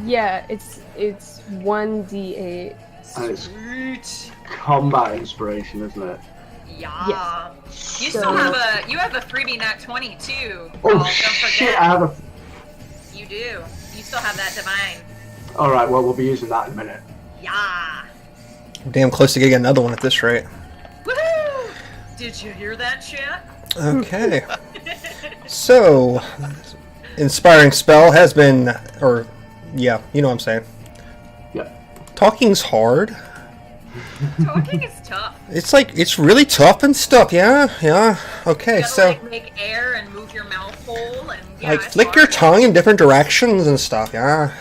Yeah, it's 1d8. and it's Sweet. combat inspiration, isn't it? Yeah. You So- still have a 3B nat 20 too. Oh Don't shit! forget. I have a. You do. You still have that divine. All right. Well, we'll be using that in a minute. Yeah. Damn close to getting another one at this rate. Woohoo! Did you hear that, chat? Okay. So, inspiring spell has been, or yeah, you know what I'm saying. Yeah. Talking's hard. Talking is tough. It's really tough and stuff. Yeah. Okay, You gotta so like make air and move your mouth hole and yeah, like it's flick your hard. tongue in different directions and stuff. Yeah.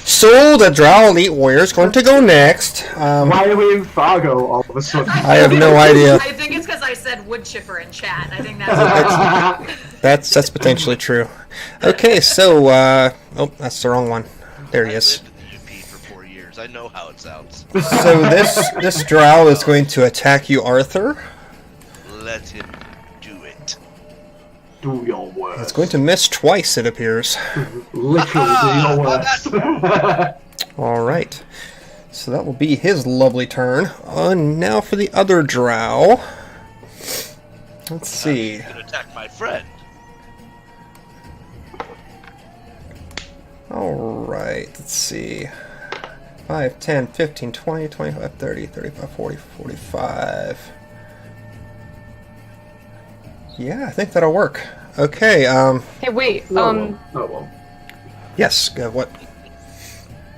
So the Drow Elite Warrior is going to go next. Why are we in Fargo all of a sudden? I have no idea. I think it's because I said wood chipper in chat. I think that's That's potentially true. Okay, so oh, that's the wrong one. There he I is. lived in the UP for 4 years. I know how it sounds. So this Drow is going to attack you, Arthur. Let him do it. Do your worst. It's going to miss twice, it appears. Literally do your worst. All right. So that will be his lovely turn. Now for the other Drow. Let's see. He's gonna attack my friend. All right. Let's see. 5, 10, 15, 20, 25, 30, 35, 40, 45. Yeah, I think that'll work. Okay. Hey, wait. Oh well. Yes. What?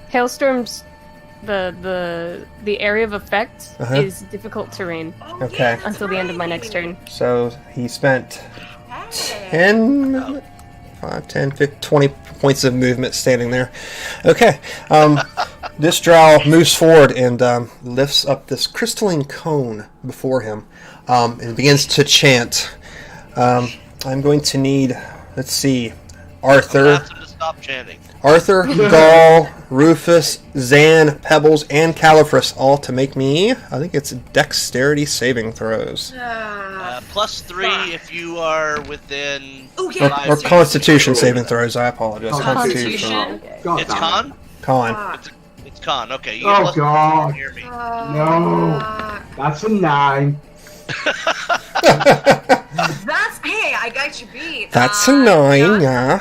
Hailstorms. The area of effect Uh-huh. is difficult terrain Okay. until the end of my next turn. So he spent Hey. 10, 5, 10, 15, 20 points of movement standing there. Okay. This Drow moves forward and lifts up this crystalline cone before him and begins to chant. I'm going to need, let's see, Arthur. Ask him to stop chanting. Arthur, Gaul, Rufus, Zan, Pebbles, and Califrus all to make me, I think it's dexterity saving throws. +3 if you are within. Oh yeah. Or Constitution saving throws, I apologize. Constitution. Okay. God It's damn it. con. Con. It's con. Okay. You Oh, get +3 God. Hear me. No. That's a 9. That's hey, I got you beat. That's a 9, yeah.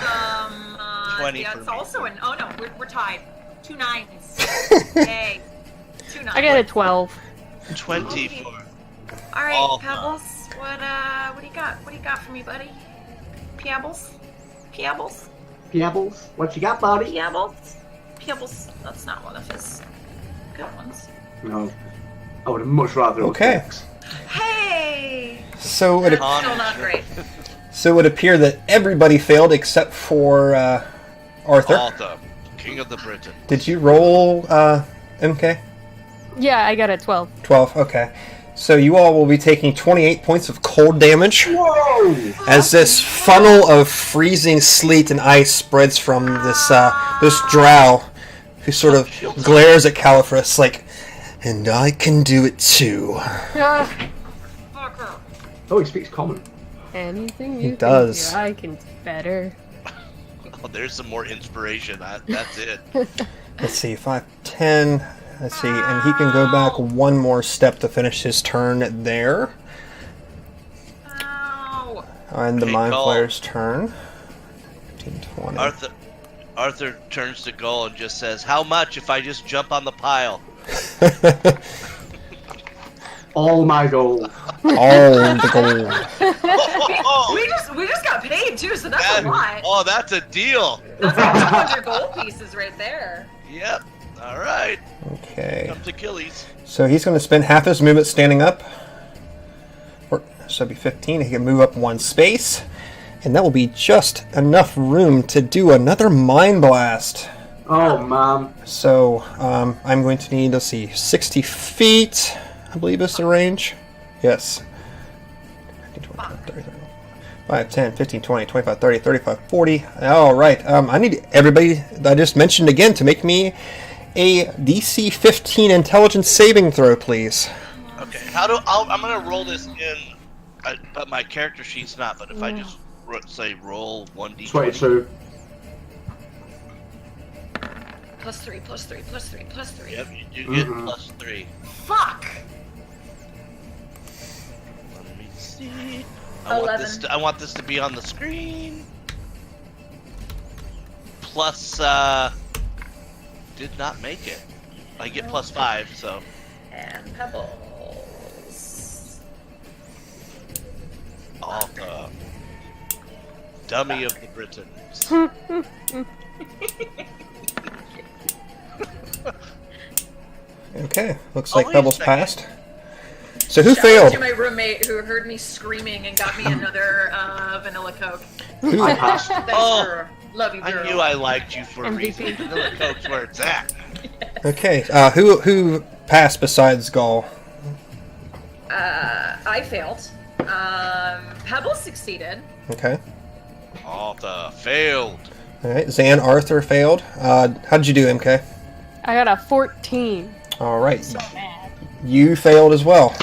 20 yeah, for it's me. also an. Oh no, we're tied. 2 9s. Hey, 2 9s. I got a 12. 24. All right, All Pebbles. What do you got? What do you got for me, buddy? Pebbles. Pebbles. Pebbles, what you got, buddy? Pebbles. Pebbles. That's not one of his good ones. No. I would have much rather. Okay. Hey. So it, Con. Still not great. so it would appear that everybody failed except for Arthur. Arthur, King of the Britain. Did you roll MK? Yeah, I got a 12. 12, okay. So you all will be taking 28 points of cold damage Whoa! as this funnel of freezing sleet and ice spreads from this Drow, who sort of glares at Califrus like, and I can do it too. Fucker. Oh, he speaks common. Anything He you does. can do, I can do better. Oh, there's some more inspiration. That's it. Let's see, 5, 10. Let's see, and he can go back one more step to finish his turn there. Ow. And the Okay, Mind Gaul. Flayer's turn. 15, 20. Arthur turns to Gull and just says, "How much if I just jump on the pile?" All my gold. All the gold. We just got paid too, so that's a lot. Oh, that's a deal. That's like 200 gold pieces right there. Yep. All right. Okay. Come to Achilles. So he's going to spend half his movement standing up. So that'd be 15. He can move up one space. And that will be just enough room to do another Mind Blast. Oh, man. So I'm going to need, let's see, 60 feet, I believe is the range. Yes. 5, 10, 15, 20, 25, 30, 35, 40. All right. I need everybody that I just mentioned again to make me a DC 15 intelligence saving throw, please. Okay. I'm gonna roll this in, but my character sheet's not. But if I just say roll 1d20. 22. +3, +3, +3, +3. Yep, you do get +3. Fuck! Let me see. 11. I want this to be on the screen. Plus, did not make it. I get +5, so. And pebbles. Oh, the dummy of the Britons. Okay, looks Oh, like wait a Pebbles second. passed. So who Shout out failed? to my roommate who heard me screaming and got me another vanilla Coke. I passed. Thanks, Oh, girl. Love you, I girl. knew I liked you for a MVP. reason. Vanilla Coke's where it's at. Okay, who passed besides Gaul? I failed. Pebbles succeeded. Okay. Alta failed. All right, Zan Arthur failed. How did you do, MK? I got a 14. All right, So mad. you failed as well.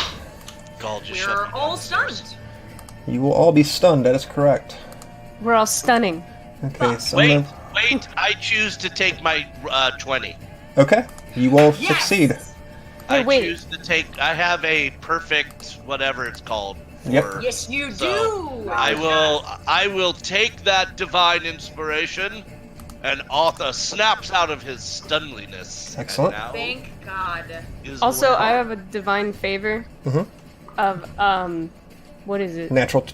Gall just shut We're me all down. stunned. You will all be stunned. That is correct. We're all stunning. Okay, so Wait, I choose to take my 20. okay, you will Yes! succeed. I wait. choose to take. I have a perfect whatever it's called. Yep. for- Yes, you So, do. I will take that divine inspiration, and Arthur snaps out of his stunliness. and Excellent. now Thank God. is Also, where- I have a divine favor Mhm. of what is it? Natural.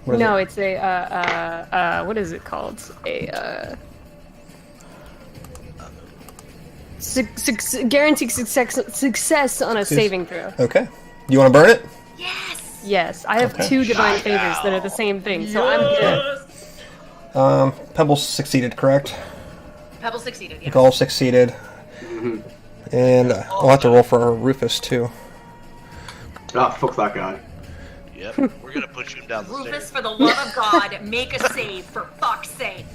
What is No, it? it's a what is it called? Guaranteed success on a saving throw. Okay. You want to burn it? Yes. Yes, I have Okay. 2 divine favors that are the same thing, so I'm good. Pebbles succeeded, correct? Pebbles succeeded. Yeah. Gaul succeeded. And I'll have to roll for Rufus too. Ah, fuck that guy. Yep, we're gonna push him down the Rufus, stairs. for the love of God, make a save for fuck's sake.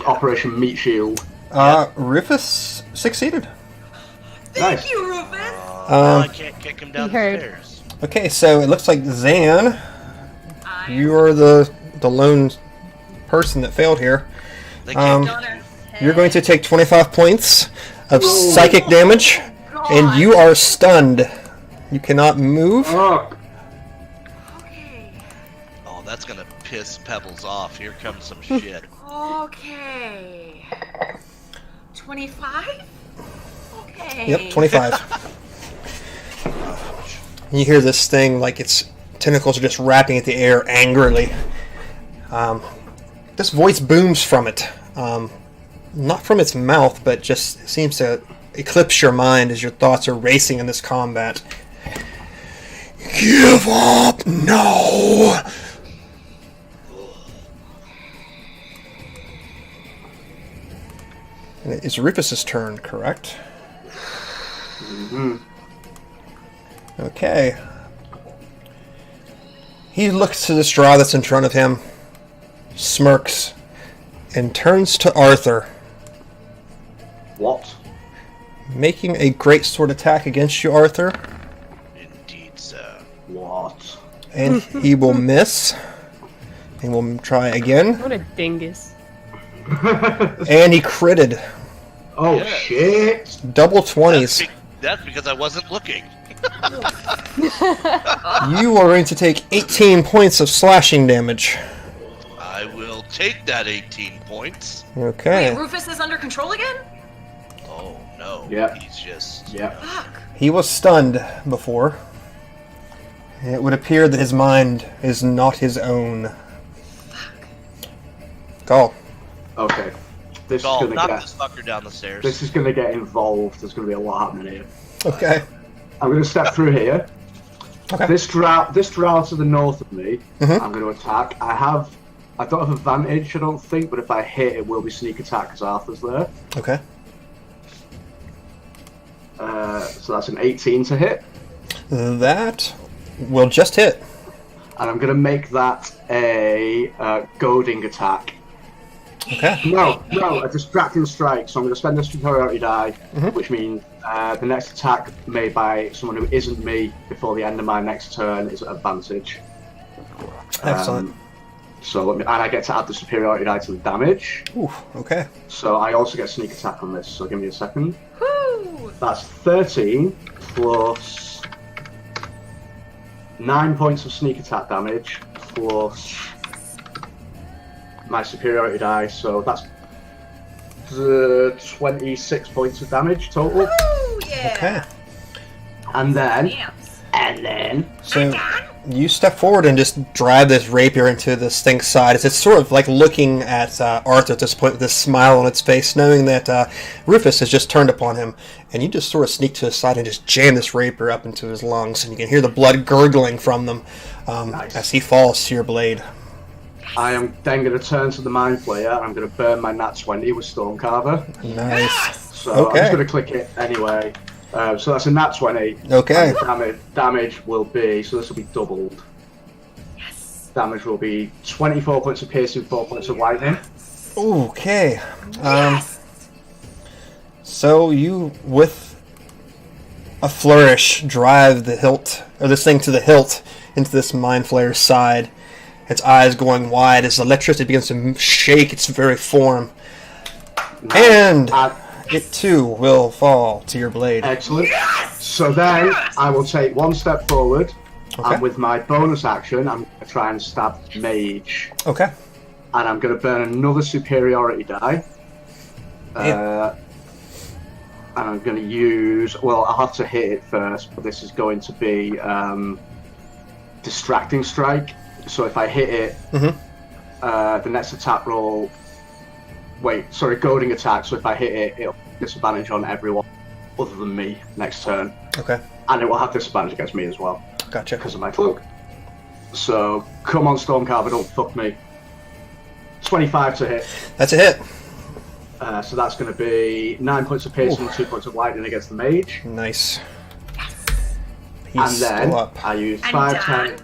Operation Meat Shield. Rufus succeeded. Thank Nice. you, Rufus. Now I can't kick him down He heard. the stairs. Okay, so it looks like Zan, I you are the lone person that failed here. They can't am Donner. You're going to take 25 points of psychic damage, and God. you are stunned. You cannot move. Fuck. Okay. Oh, that's gonna piss Pebbles off. Here comes some shit. Okay. 25? Okay. Yep, 25. You hear this thing like its tentacles are just wrapping at the air angrily. This voice booms from it. Not from its mouth, but just seems to eclipse your mind as your thoughts are racing in this combat. Give up now! And it's Rufus's turn, correct? Okay. He looks to the straw that's in front of him, smirks, and turns to Arthur, What? making a great sword attack against you, Arthur. Indeed, sir. What? And he will miss. And we'll try again. What a dingus. And he critted. Oh Yes. shit! Double 20s. That's because I wasn't looking. You are going to take 18 points of slashing damage. I will take that 18 points. Okay. Wait, Rufus is under control again? Oh no. Yep. He's just. Yep. Fuck. He was stunned before. It would appear that his mind is not his own. Go. Okay. This Gall, is gonna knock get. this fucker down the stairs. This is gonna get involved. There's gonna be a lot happening here. Okay. I'm gonna step through here. Okay. This drow to the north of me. Mhm. I'm gonna attack. I don't have advantage, I don't think, but if I hit, it will be sneak attack because Arthur's there. Okay. So that's an 18 to hit, That will just hit. and I'm gonna make that a goading attack. Okay. No, a distracting strike. So I'm gonna spend this superiority die, which means the next attack made by someone who isn't me before the end of my next turn is at advantage. Excellent. And I get to add the superiority die to the damage. Ooh, okay. So I also get sneak attack on this. So give me a second. Woo! That's 13 plus 9 points of sneak attack damage plus my superiority die. So that's 26 points of damage total. Woo! Yeah. Okay. And then, Yams. So you step forward and just drive this rapier into this thing's side. It's sort of like looking at Arthur at this point with this smile on its face, knowing that Rufus has just turned upon him. And you just sort of sneak to his side and just jam this rapier up into his lungs. And you can hear the blood gurgling from them Nice. as he falls to your blade. I am then going to turn to the Mind Flayer. I'm going to burn my Nat 20 with Stormcarver. Nice. So I'm Okay. just going to click it anyway. So that's a Nat 20. Okay. And the damage will be, so this will be doubled. Yes. Damage will be 24 points of piercing, 4 points of lightning. Okay. Yes. So you, with a flourish, drive the hilt, or this thing to the hilt, into this Mind Flayer's side. Its eyes going wide as electricity begins to shake its very form. And it too will fall to your blade. Excellent. So then I will take one step forward, Okay. and with my bonus action, I'm going to try and stab Mage. Okay. And I'm going to burn another superiority die. And I'm going to use, well, I'll have to hit it first, but this is going to be Distracting Strike. So if I hit it, the next attack roll, goading attack, so if I hit it, it'll have disadvantage on everyone other than me next turn. Okay. And it will have disadvantage against me as well, Gotcha. because of my cloak. So, come on Stormcarver, don't fuck me. 25 to hit. That's a hit. So that's going to be 9 points of piercing, 2 points of lightning against the mage. Nice. He's And then still up. I use And 5, done. 10,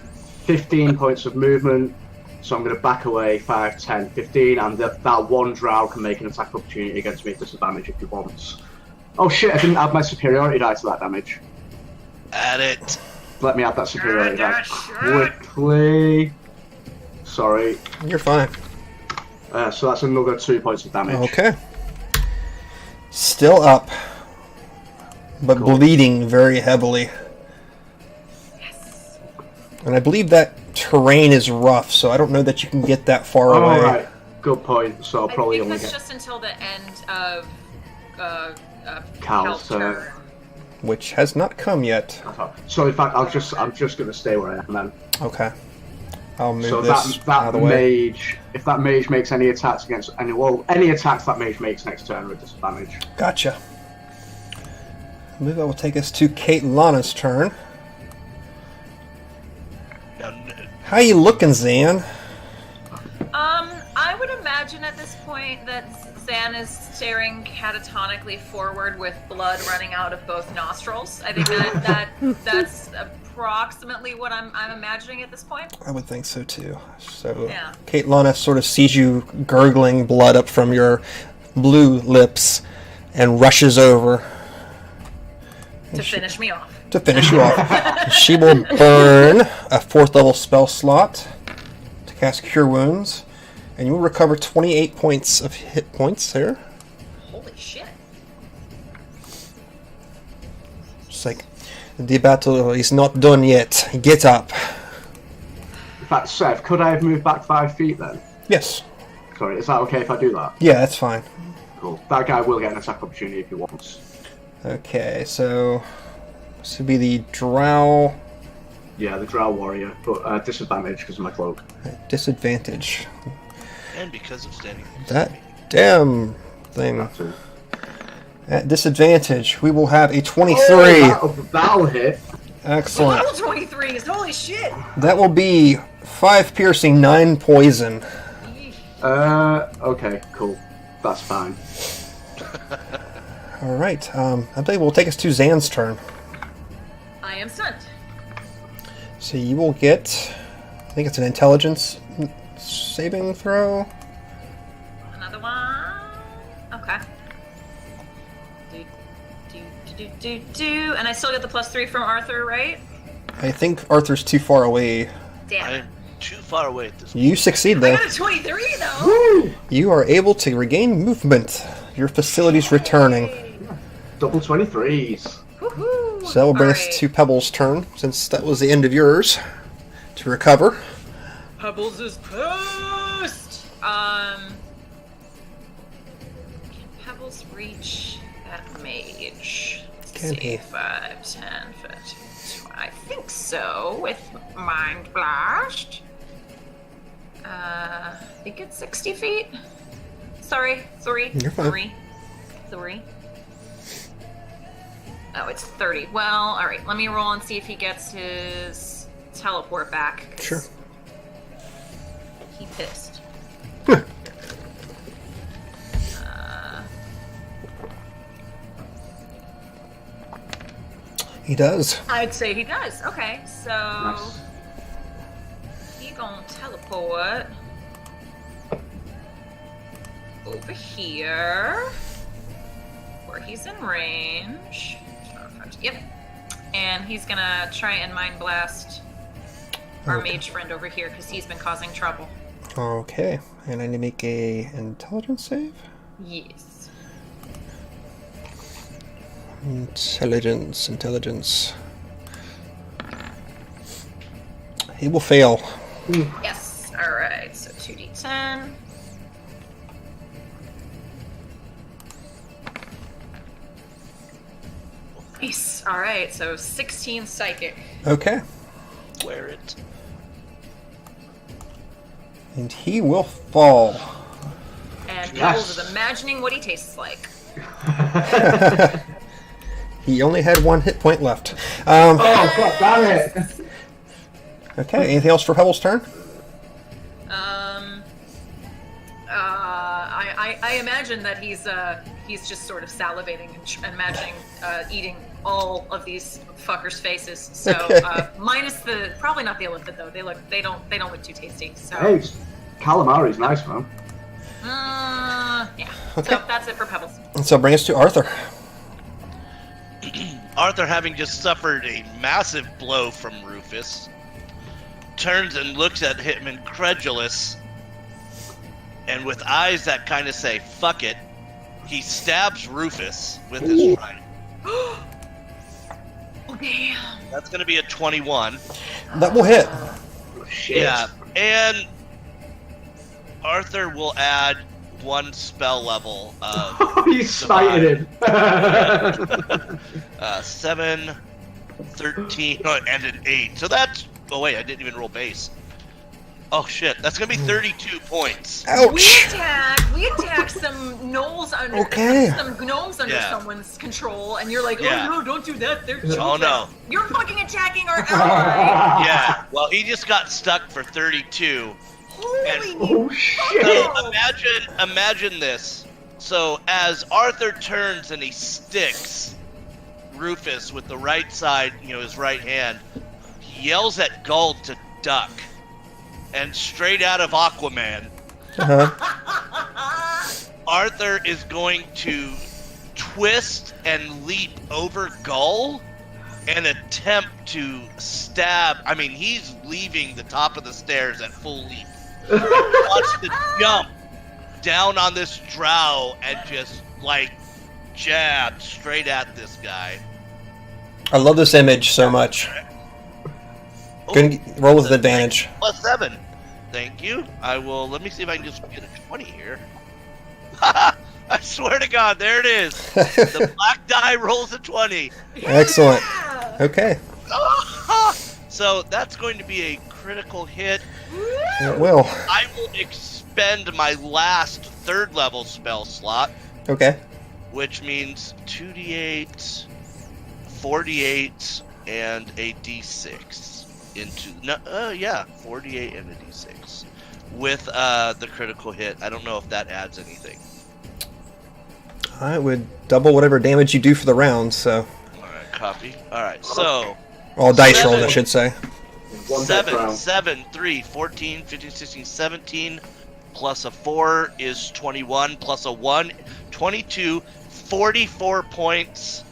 15 points of movement. So I'm going to back away 5, 10, 15, and that one drow can make an attack opportunity against me at disadvantage if he wants. Oh shit, I didn't add my superiority die to that damage. Add it. Let me add that superiority die Sure. quickly. Sorry. You're fine. So that's another 2 points of damage. Okay. Still up, but Cool. bleeding very heavily. And I believe that terrain is rough, so I don't know that you can get that far away. Alright, good point. So I'll I probably think only that's get just until the end of Cal's Cal's turn. turn. Which has not come yet. So in fact, I'm just going to stay where I am then. Okay. I'll move So this that out of the way. mage, if that mage makes any attacks against any attacks that mage makes next turn are at disadvantage. Gotcha. I believe that will take us to Kate Lana's turn. How you looking, Zan? I would imagine at this point that Zan is staring catatonically forward with blood running out of both nostrils. I think that's approximately what I'm imagining at this point. I would think so too. So Yeah. Kate Lana sort of sees you gurgling blood up from your blue lips and rushes over To finish me off. to finish you off. She will burn a 4th level spell slot to cast Cure Wounds, and you will recover 28 points of hit points there. Holy shit. Just like, the battle is not done yet. Get up. In fact, Seth, could I have moved back 5 feet then? Yes. Sorry, is that okay if I do that? Yeah, that's fine. Cool. That guy will get an attack opportunity if he wants. Okay, so this would be the drow Yeah, the Drow Warrior, but disadvantage because of my cloak. Disadvantage. And because of standing. That damn thing. That too. At disadvantage, we will have a 23. That'll hit. Excellent. Level 23s, holy shit! That will be 5 piercing, 9 poison. Okay, cool. That's fine. Alright, I believe we'll take us to Zan's turn. I am stunned. So you will get, I think it's an intelligence saving throw. Another one. Okay. Do. And I still get the +3 from Arthur, right? I think Arthur's too far away. Damn it. I'm too far away at this point. You succeed I though. got a 23 though! Woo! You are able to regain movement. Your facility's returning. Double 23s. Woohoo! So that will bring us Alright. to Pebbles' turn, since that was the end of yours, to recover. Pebbles is pissed! Can Pebbles reach that mage? Let's Can see, he? 5, 10, 15. I think so, with Mind Blast. I think it's 60 feet. Sorry, 3. You're fine. 3. Oh, it's 30. Well, alright, let me roll and see if he gets his teleport back. 'cause Sure. He pissed. He does. I'd say he does. Okay, so Nice. he gonna teleport over here, where he's in range. Yep. And he's gonna try and mind blast our Okay. mage friend over here because he's been causing trouble. Okay, and I need to make a intelligence save? Yes. Intelligence. He will fail. Yes. All right. So 2d10. Nice. All right. So 16 psychic. Okay. Wear it. And he will fall. And Yes. Pebbles is imagining what he tastes like. He only had 1 hit point left. Oh, god damn it! Okay, anything else for Pebbles' turn? I imagine that he's just sort of salivating and imagining eating all of these fuckers' faces. So Okay. minus the probably not the elephant though. They don't look too tasty. So Hey, calamari's nice, man. yeah. Okay. So that's it for Pebbles. And so bring us to Arthur. Arthur, having just suffered a massive blow from Rufus, turns and looks at him incredulous, and with eyes that kind of say, fuck it, he stabs Rufus with his trident. Oh damn. That's going to be a 21. That will hit. Shit. Yeah, and Arthur will add 1 spell level of You spited him. 7, 13, and an 8. So that's... Oh wait, I didn't even roll base. Oh shit, that's gonna be 32 points. Ouch! We attacked some gnolls under Okay. some gnomes under Yeah. someone's control, and you're like, Yeah. oh no, don't do that. They're children. Oh no. You're fucking attacking our ally. Yeah, well he just got stuck for 32. Holy Oh So shit! imagine this. So as Arthur turns and he sticks Rufus with the right side, his right hand, he yells at Guld to duck. And straight out of Aquaman, Uh-huh. Arthur is going to twist and leap over Gull and attempt to stab. I mean, he's leaving the top of the stairs at full leap. He wants to jump down on this drow and just, jab straight at this guy. I love this image so much. Oh, Gonna roll with advantage. +7. Thank you. I will. Let me see if I can just get a 20 here. I swear to God, there it is. The black die rolls a 20. Excellent. Yeah. Okay. So that's going to be a critical hit. It will. I will expend my last 3rd level spell slot, Okay. which means 2d8, 4d8, and a d6 into 4d8 and a d6 with the critical hit. I don't know if that adds anything. I would double whatever damage you do for the round, so. Alright, copy. Alright, so All dice Seven. rolls, I should say. One death 7, round. 7, 3, 14, 15, 16, 17, plus a 4 is 21, plus a 1, 22, 44 points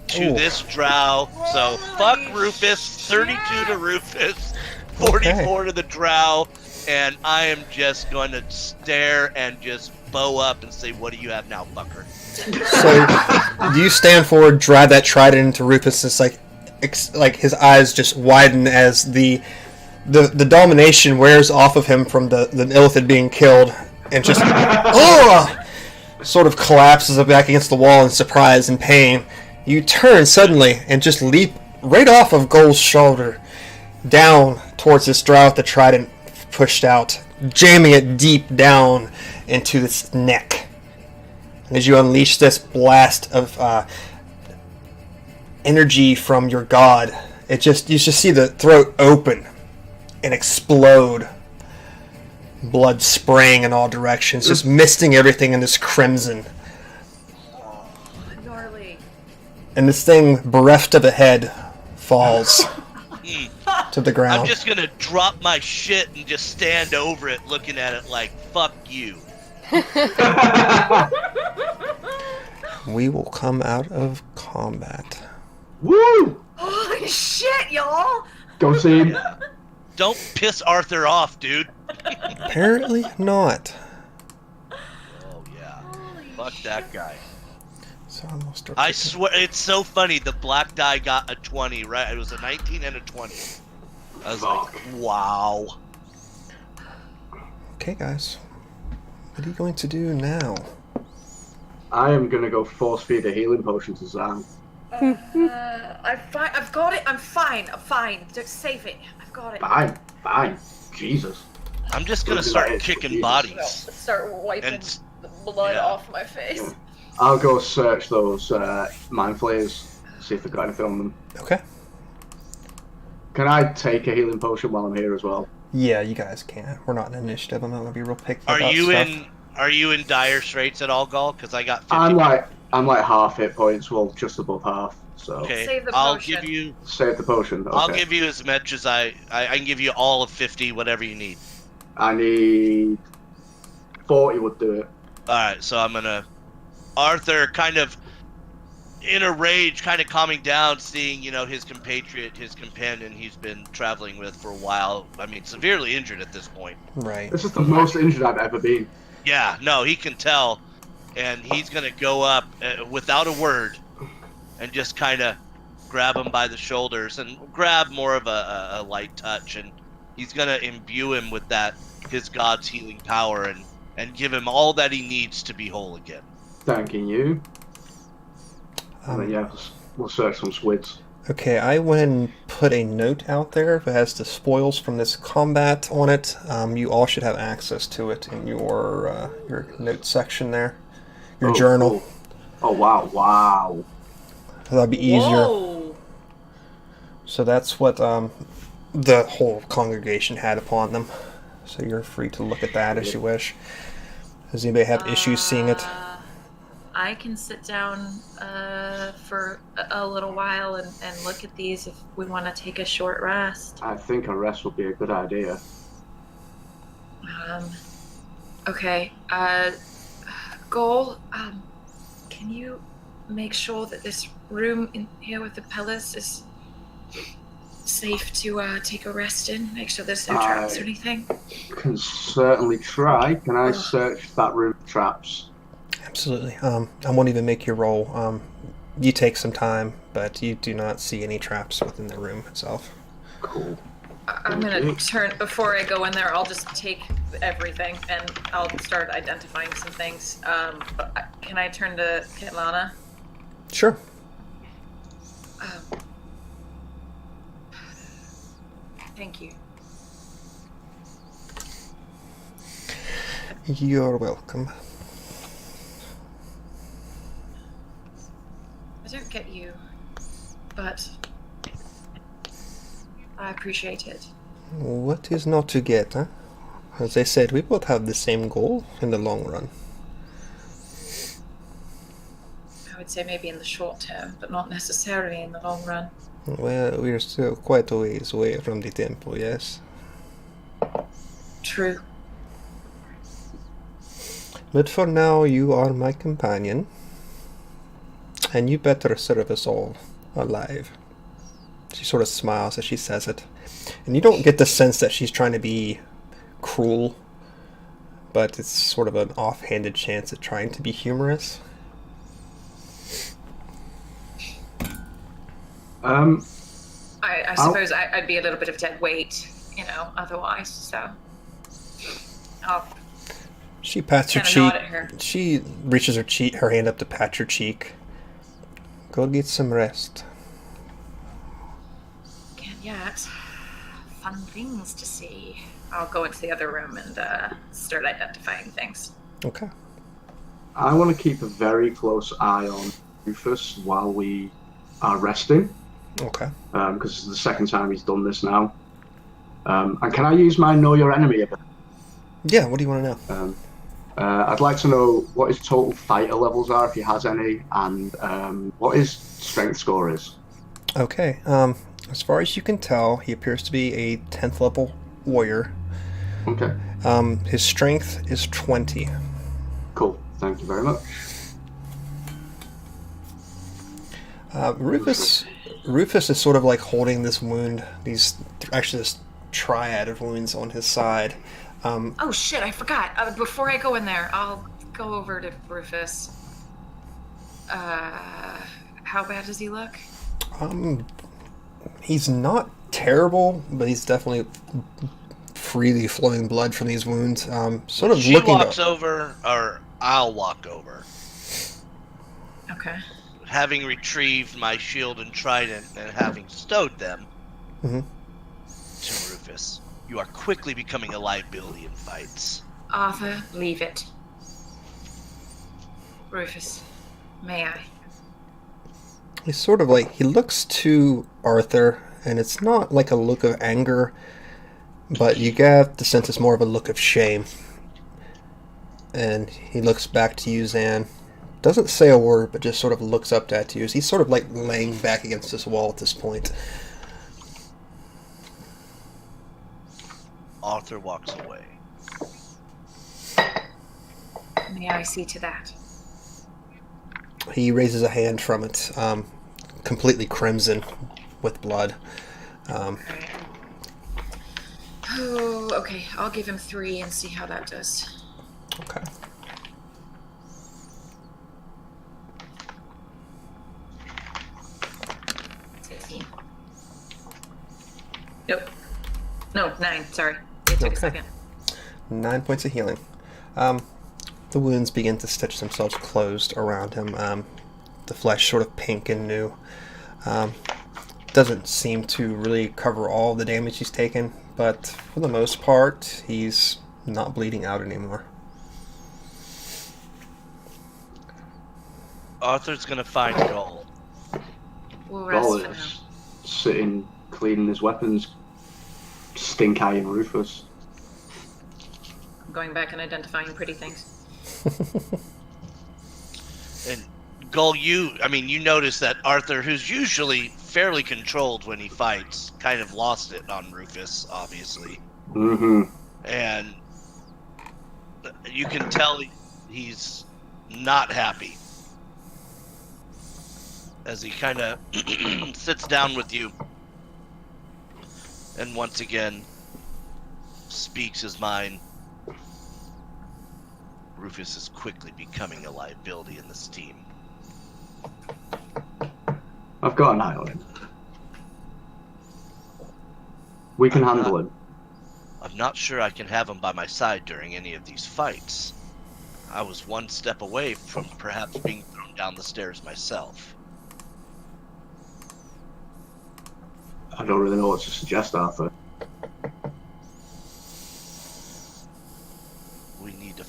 to Ooh. this drow. So fuck Rufus, 32 to Rufus, 44 to the drow, and I am just going to stare and just bow up and say, what do you have now, fucker? So, you stand forward, drive that trident into Rufus. It's like his eyes just widen as the domination wears off of him from the Illithid being killed, and just sort of collapses back against the wall in surprise and pain. You turn suddenly and just leap right off of Goal's shoulder down towards this drow with the trident pushed out, jamming it deep down into its neck. And as you unleash this blast of energy from your god, you just see the throat open and explode, blood spraying in all directions, just misting everything in this crimson. Gnarly. And this thing, bereft of a head, falls to the ground. I'm just gonna drop my shit and just stand over it looking at it like, fuck you. We will come out of combat. Woo! Holy shit, y'all! Go team. Don't piss Arthur off, dude. Apparently not. Oh yeah. Fuck that guy. So almost I swear, it's so funny. The black die got a 20, right? It was a 19 and a 20. I was like, wow. Okay, guys. What are you going to do now? I am gonna go force feed a healing potion to Zan. I'm fine. I've got it. I'm fine. Just save it. I've got it. Fine. Jesus. I'm just gonna start kicking bodies. Start wiping And- the blood yeah. off my face. I'll go search those mind flayers, see if they've got anything on them. Okay. Can I take a healing potion while I'm here as well? Yeah, you guys can. We're not in initiative. I'm not gonna be real picky Are about you stuff. Are you in dire straits at all, Gall? Because I got 50. I'm like half hit points, well, just above half. So Okay, Save the I'll potion. give you. save the potion. Okay. I'll give you as much as I can give you all of 50, whatever you need. I need 40 would do it. All right, so I'm gonna. Arthur, kind of in a rage, kind of calming down, seeing his compatriot, his companion he's been traveling with for a while. I mean, severely injured at this point. Right. This is the most injured I've ever been. Yeah, no, he can tell, and he's gonna go up without a word, and just kind of grab him by the shoulders and grab more of a light touch, and he's gonna imbue him with his god's healing power and give him all that he needs to be whole again. Thanking you. And then, yeah, we'll search some squids. Okay, I went and put a note out there that has the spoils from this combat on it. You all should have access to it in your note section there, your journal. Cool. Oh wow! That'll be easier. Whoa. So that's what the whole congregation had upon them. So you're free to look at that as you wish. Does anybody have issues seeing it? I can sit down for a little while and look at these if we want to take a short rest. I think a rest would be a good idea. Okay. Goal, can you make sure that this room in here with the palace is safe to take a rest in? Make sure there's no traps or anything? Can certainly try. Can I search that room for traps? Absolutely. I won't even make your roll. You take some time, but you do not see any traps within the room itself. Cool. I'm gonna turn, before I go in there, I'll just take everything and I'll start identifying some things. Can I turn to Kitlana? Sure. Thank you. You're welcome. I don't get you, but I appreciate it. What is not to get, huh? As I said, we both have the same goal in the long run. I would say maybe in the short term, but not necessarily in the long run. Well, we're still quite a ways away from the temple, yes? True. But for now, you are my companion. And you better serve us all alive. She sort of smiles as she says it. And you don't get the sense that she's trying to be cruel, but it's sort of an offhanded chance at trying to be humorous. I suppose I'd be a little bit of dead weight, otherwise, so. She pats her Kinda cheek. nod at her. She reaches her hand up to pat your cheek. Go get some rest. Can't yet. Fun things to see. I'll go into the other room and start identifying things. Okay. I want to keep a very close eye on Rufus while we are resting. Okay. Because it's the second time he's done this now. And can I use my Know Your Enemy a bit? Yeah, what do you want to know? I'd like to know what his total fighter levels are, if he has any, and what his strength score is. Okay. As far as you can tell, he appears to be a 10th level warrior. Okay. His strength is 20. Cool. Thank you very much. Rufus is sort of like holding this wound. This triad of wounds on his side. Oh shit, I forgot. Before I go in there, I'll go over to Rufus. How bad does he look? He's not terrible, but he's definitely freely flowing blood from these wounds. Sort of She looking walks over, or I'll walk over. Okay. Having retrieved my shield and trident and having stowed them Mhm. to Rufus. You are quickly becoming a liability in fights. Arthur, leave it. Rufus, may I? He's sort of like, he looks to Arthur, and it's not like a look of anger, but you get the sense it's more of a look of shame. And he looks back to you, Zan. Doesn't say a word, but just sort of looks up at you. He's sort of like laying back against this wall at this point. Arthur walks away. May I see to that? He raises a hand from it, completely crimson with blood. Alright. Oh, okay. I'll give him 3 and see how that does. Okay. Nope. No, 9. Sorry. It took a second. 9 points of healing. The wounds begin to stitch themselves closed around him. The flesh sort of pink and new. Doesn't seem to really cover all the damage he's taken, but for the most part, he's not bleeding out anymore. Arthur's gonna find Gull. We'll rest Goal for now. is sitting, cleaning his weapons, stink-eyeing Rufus. I'm going back and identifying pretty things. And Gull, you notice that Arthur, who's usually fairly controlled when he fights, kind of lost it on Rufus, obviously. Mm-hmm. And you can tell he's not happy as he kind of sits down with you and once again speaks his mind. Rufus is quickly becoming a liability in this team. I've got an eye on him. We can handle him. I'm not sure I can have him by my side during any of these fights. I was one step away from perhaps being thrown down the stairs myself. I don't really know what to suggest, Arthur.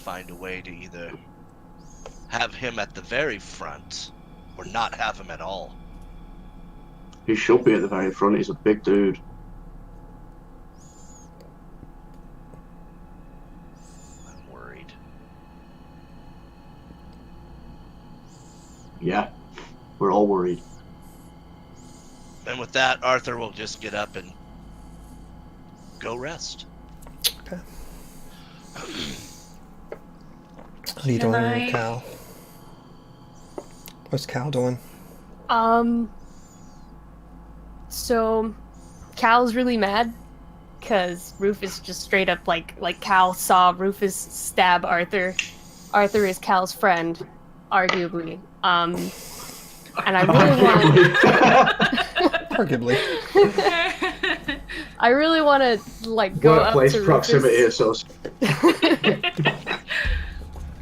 find a way to either have him at the very front or not have him at all. He should be at the very front. He's a big dude. I'm worried. Yeah, we're all worried. And with that, Arthur will just get up and go rest. Okay. What are you doing Can here, I- Cal? What's Cal doing? So Cal's really mad because Rufus just straight up like Cal saw Rufus stab Arthur. Arthur is Cal's friend, arguably. And I really want Arguably. I really want to like go Workplace up to proximity Rufus, association.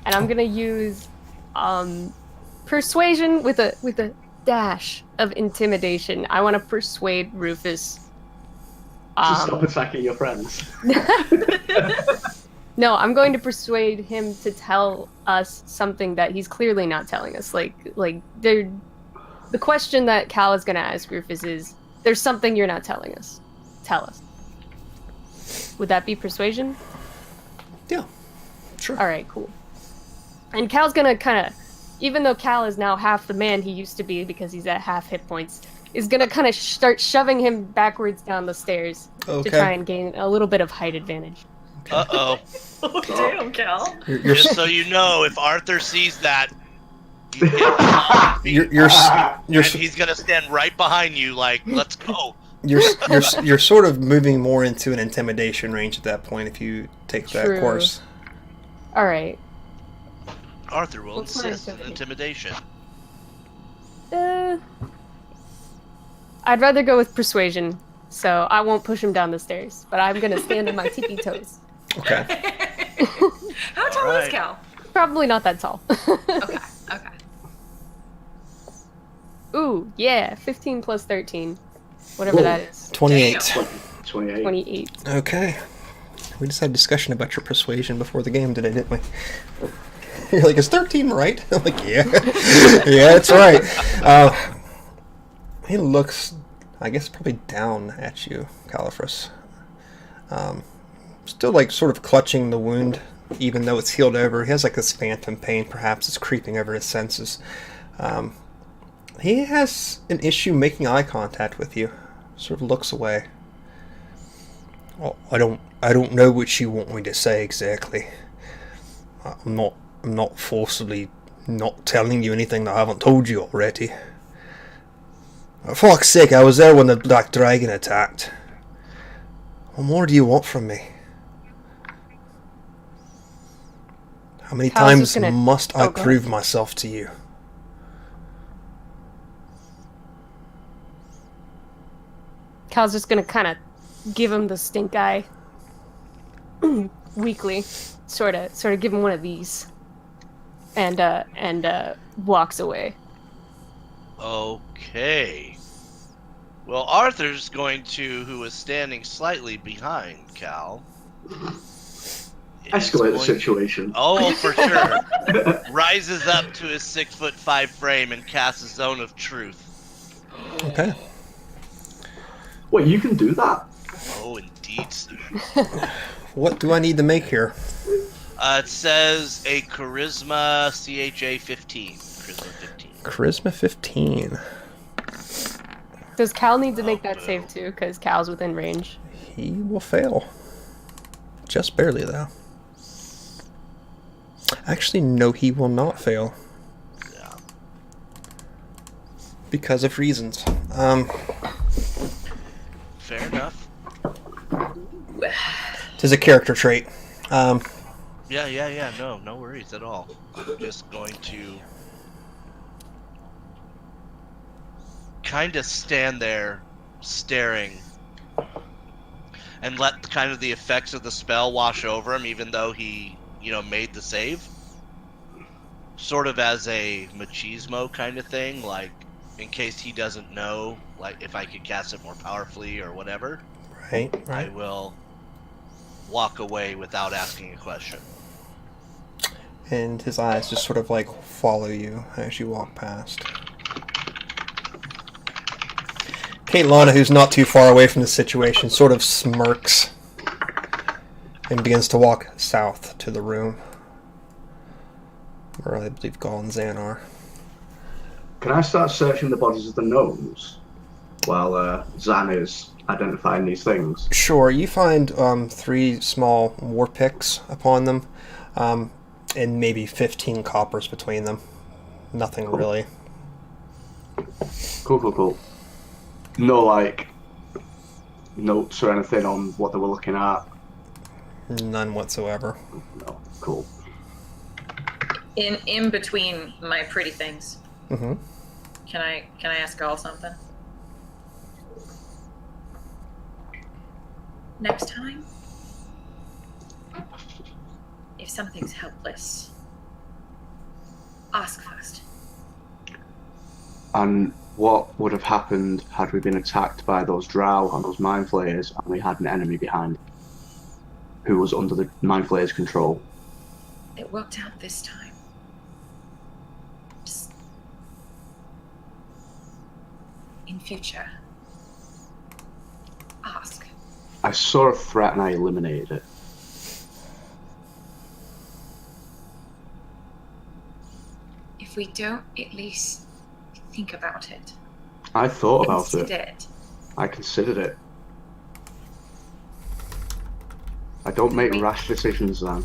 and I'm gonna use persuasion with a dash of intimidation. I want to persuade Rufus. To stop attacking your friends. No, I'm going to persuade him to tell us something that he's clearly not telling us. The question that Cal is going to ask Rufus is, there's something you're not telling us. Tell us. Would that be persuasion? Yeah, sure. All right, cool. And Cal's going to kind of, even though Cal is now half the man he used to be because he's at half hit points, is going to kind of start shoving him backwards down the stairs to try and gain a little bit of height advantage. Uh-oh. Oh, damn, Cal. You're Just so you know, if Arthur sees that, you're he's gonna stand right behind you like, let's go. you're sort of moving more into an intimidation range at that point if you take that True. course. All right. Arthur will What's my insist on intimidation. I'd rather go with persuasion, so I won't push him down the stairs, but I'm gonna stand on my tippy toes. Okay. How tall Alright. is Cal? Probably not that tall. Okay, okay. Ooh, yeah, 15 plus 13. Whatever Whoa. that is. 28. 28. 28. Okay. We just had a discussion about your persuasion before the game today, didn't we? You're like, is 13 right? I'm like, yeah. Yeah, it's right. He looks, I guess, probably down at you, Califrus. Still, like, sort of clutching the wound, even though it's healed over. He has, like, this phantom pain, perhaps, it's creeping over his senses. He has an issue making eye contact with you. Sort of looks away. Oh, I don't know what you want me to say exactly. I'm not forcibly not telling you anything that I haven't told you already. For fuck's sake, I was there when the Black Dragon attacked. What more do you want from me? How many Cal's times just gonna- must I Oh, go prove myself to you? Cal's just gonna kind of give him the stink eye. Weakly. Sort of give him one of these. And walks away. Okay. Well, Arthur's going to, who is standing slightly behind Cal. is Escalate the going- situation. Oh, for sure. Rises up to his 6'5" frame and casts a Zone of Truth. Okay. Wait, you can do that? Oh, indeed, sir. What do I need to make here? It says a Charisma CHA 15. Charisma 15. Charisma 15. Does Cal need to make that boo. save too? Because Cal's within range. He will fail. Just barely, though. Actually, no, he will not fail. Yeah. Because of reasons. Fair enough. It is a character trait. Yeah. No worries at all. I'm just going to kind of stand there staring and let kind of the effects of the spell wash over him, even though he, made the save. Sort of as a machismo kind of thing, like in case he doesn't know, like if I could cast it more powerfully or whatever, Right. I will walk away without asking a question. and his eyes just sort of like follow you as you walk past. Kate Lana, who's not too far away from the situation, sort of smirks and begins to walk south to the room where I believe Gaul and Zan are. Can I start searching the bodies of the gnomes while Zan is identifying these things? Sure, you find 3 small war picks upon them, and maybe 15 coppers between them. Nothing Cool. really. Cool. No, like, notes or anything on what they were looking at? None whatsoever. No. Cool. In between my pretty things, Mm-hmm. can I ask Gaul something? Next time, if something's helpless, ask first. And what would have happened had we been attacked by those drow and those mind flayers and we had an enemy behind who was under the mind flayers' control? It worked out this time. Just in future, ask. I saw a threat and I eliminated it. If we don't at least think about it. I thought about it. Consider it. I considered it. I don't make rash decisions, then.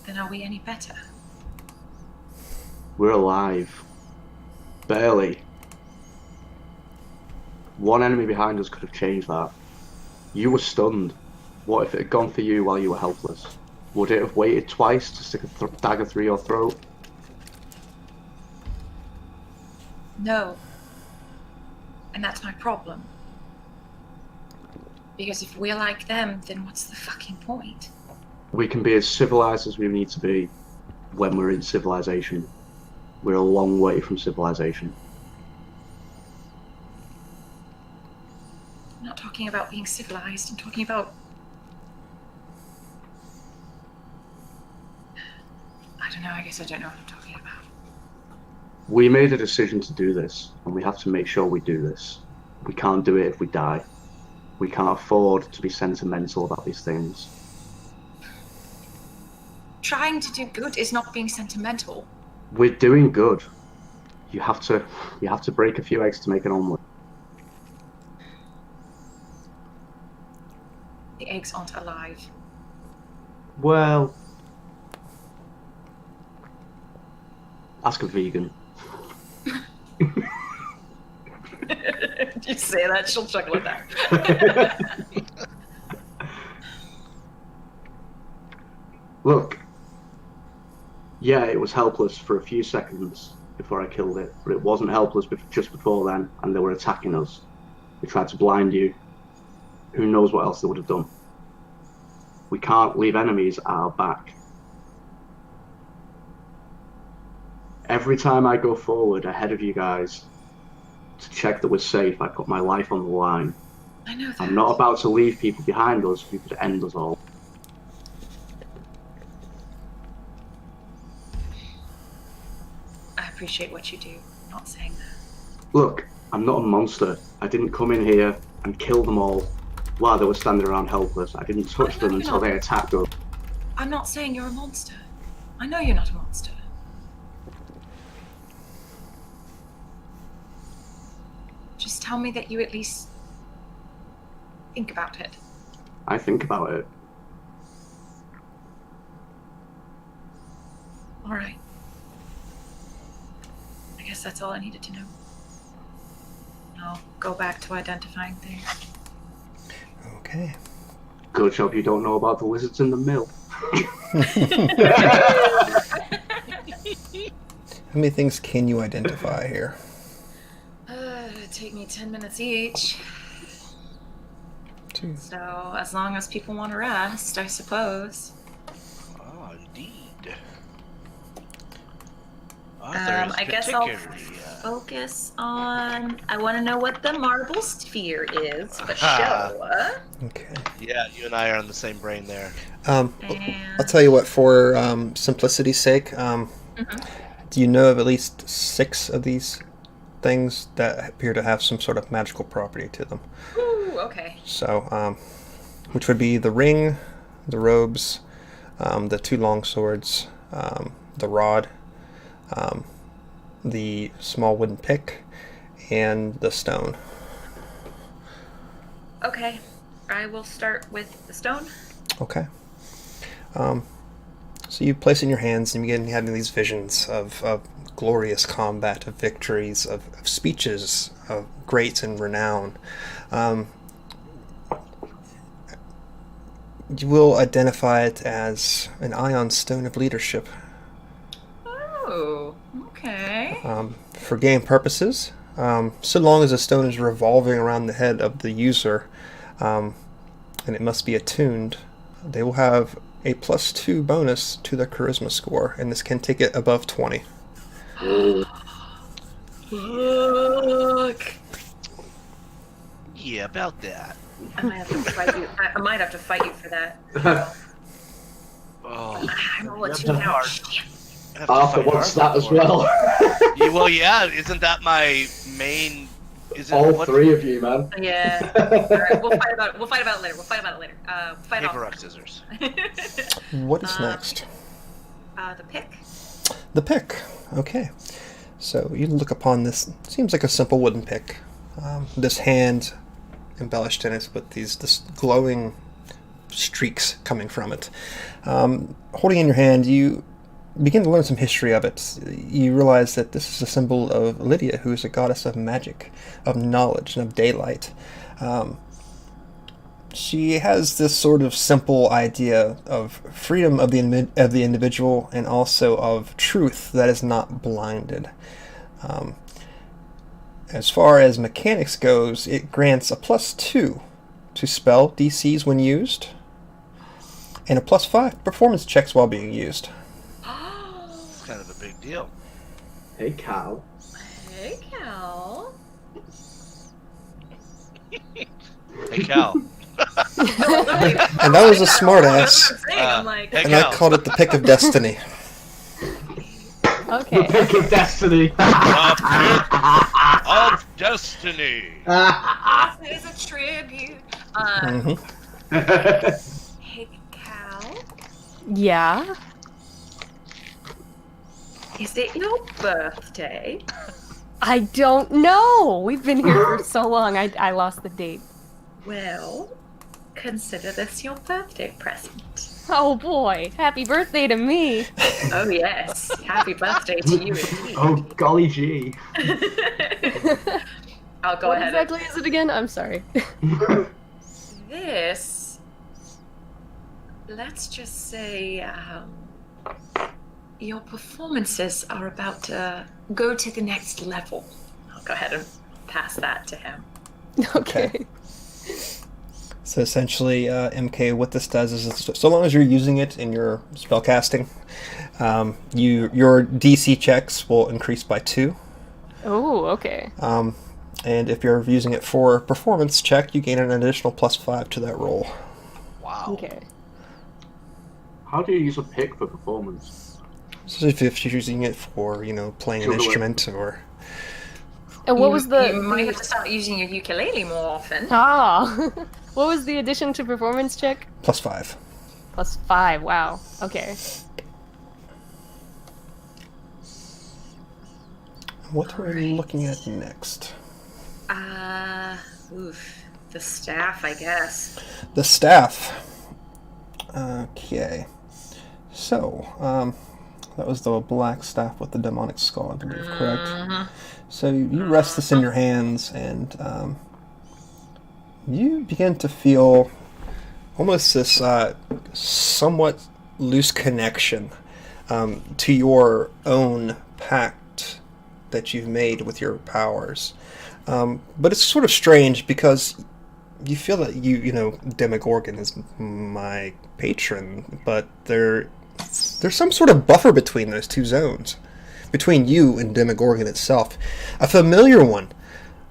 Then are we any better? We're alive. Barely. One enemy behind us could have changed that. You were stunned. What if it had gone for you while you were helpless? Would it have waited twice to stick a dagger through your throat? No. And that's my problem. Because if we're like them, then what's the fucking point? We can be as civilized as we need to be when we're in civilization. We're a long way from civilization. I'm not talking about being civilized, I'm talking about... I don't know, I guess I don't know what I'm talking about. We made a decision to do this, and we have to make sure we do this. We can't do it if we die. We can't afford to be sentimental about these things. Trying to do good is not being sentimental. We're doing good. You have to break a few eggs to make an omelette. The eggs aren't alive. Well, ask a vegan. You say that, she'll chuckle at that. Look, yeah, it was helpless for a few seconds before I killed it, but it wasn't helpless just before then, and they were attacking us. They tried to blind you. Who knows what else they would have done? We can't leave enemies at our back. Every time I go forward ahead of you guys to check that we're safe, I put my life on the line. I know that. I'm not about to leave people behind us who could end us all. I appreciate what you do. I'm not saying that. Look, I'm not a monster. I didn't come in here and kill them all while they were standing around helpless. I didn't touch them until they attacked us. I'm not saying you're a monster. I know you're not a monster. Just tell me that you at least think about it. I think about it. All right. I guess that's all I needed to know. I'll go back to identifying things. Okay. Good job you don't know about the lizards in the mill. How many things can you identify here? It'd take me 10 minutes each. 2. So, as long as people want to rest, I suppose. Oh, indeed. Arthur is I guess I'll particularly, focus on. I want to know what the marble sphere is, for sure. Okay. Yeah, you and I are on the same brain there. I'll And tell you what, for simplicity's sake, do you know of at least 6 of these things that appear to have some sort of magical property to them? ooh, okay. So, which would be the ring, the robes, the 2 long swords, the rod, the small wooden pick, and the stone. Okay. I will start with the stone. Okay. So you place it in your hands and you begin having these visions of glorious combat, of victories, of speeches of great and renown. You will identify it as an ion stone of leadership. Oh, okay. For game purposes, so long as the stone is revolving around the head of the user, and it must be attuned, they will have a +2 bonus to their charisma score, and this can take it above 20. Look. Yeah, about that. I might have to fight you. I might have to fight you for that. Oh, I'm gonna let You you have to know. hard. Shit. I have to Arthur fight wants Arthur that as for it. well. Yeah, well, yeah, isn't that my main? Is it All what- 3 of you, man. Yeah. All right, we'll fight about it. We'll fight about it later. We'll fight about it later. Fight Paper, off. rock, scissors. What is next? The pick. The pick. Okay. So you look upon this. Seems like a simple wooden pick. This hand embellished in it with this glowing streaks coming from it. Holding in your hand, you begin to learn some history of it. You realize that this is a symbol of Lydia, who is a goddess of magic, of knowledge, and of daylight. She has this sort of simple idea of freedom of the individual, and also of truth that is not blinded. As far as mechanics goes, it grants a +2 to spell DCs when used, and a +5 performance checks while being used. It's kind of a big deal. Hey, Cal. Hey, Cal. Hey, Cal. And that was a smart ass. That's what I'm saying. I'm like, hey, And I Cal. called it the Pick of Destiny. Okay. Pick of Destiny. Of destiny. this is a tribute. Mhm. Hey, Cal. Yeah. Is it your birthday? I don't know. We've been here for so long. I lost the date. Well, consider this your birthday present. Oh boy. Happy birthday to me. Oh yes, happy birthday to you indeed. Oh, golly gee. I'll go What ahead. exactly is it again? I'm sorry. This, let's just say, your performances are about to go to the next level. I'll go ahead and pass that to him. Okay. So essentially, MK, what this does is, so long as you're using it in your spellcasting, your DC checks will increase by 2. Oh, okay. And if you're using it for a performance check, you gain an additional +5 to that roll. Wow. Okay. How do you use a pick for performance? So if you're using it for, playing an Juggling. instrument or... And what was the... You might have to start using your ukulele more often. Ah! What was the addition to performance check? +5. +5, wow. Okay. What are we looking at next? The staff, I guess. The staff. Okay. So, that was the black staff with the demonic skull, I believe, correct? So you rest this in your hands, and you begin to feel almost this somewhat loose connection to your own pact that you've made with your powers. But it's sort of strange because you feel that Demogorgon is my patron, but there's some sort of buffer between those two zones. between you and Demogorgon itself. A familiar one.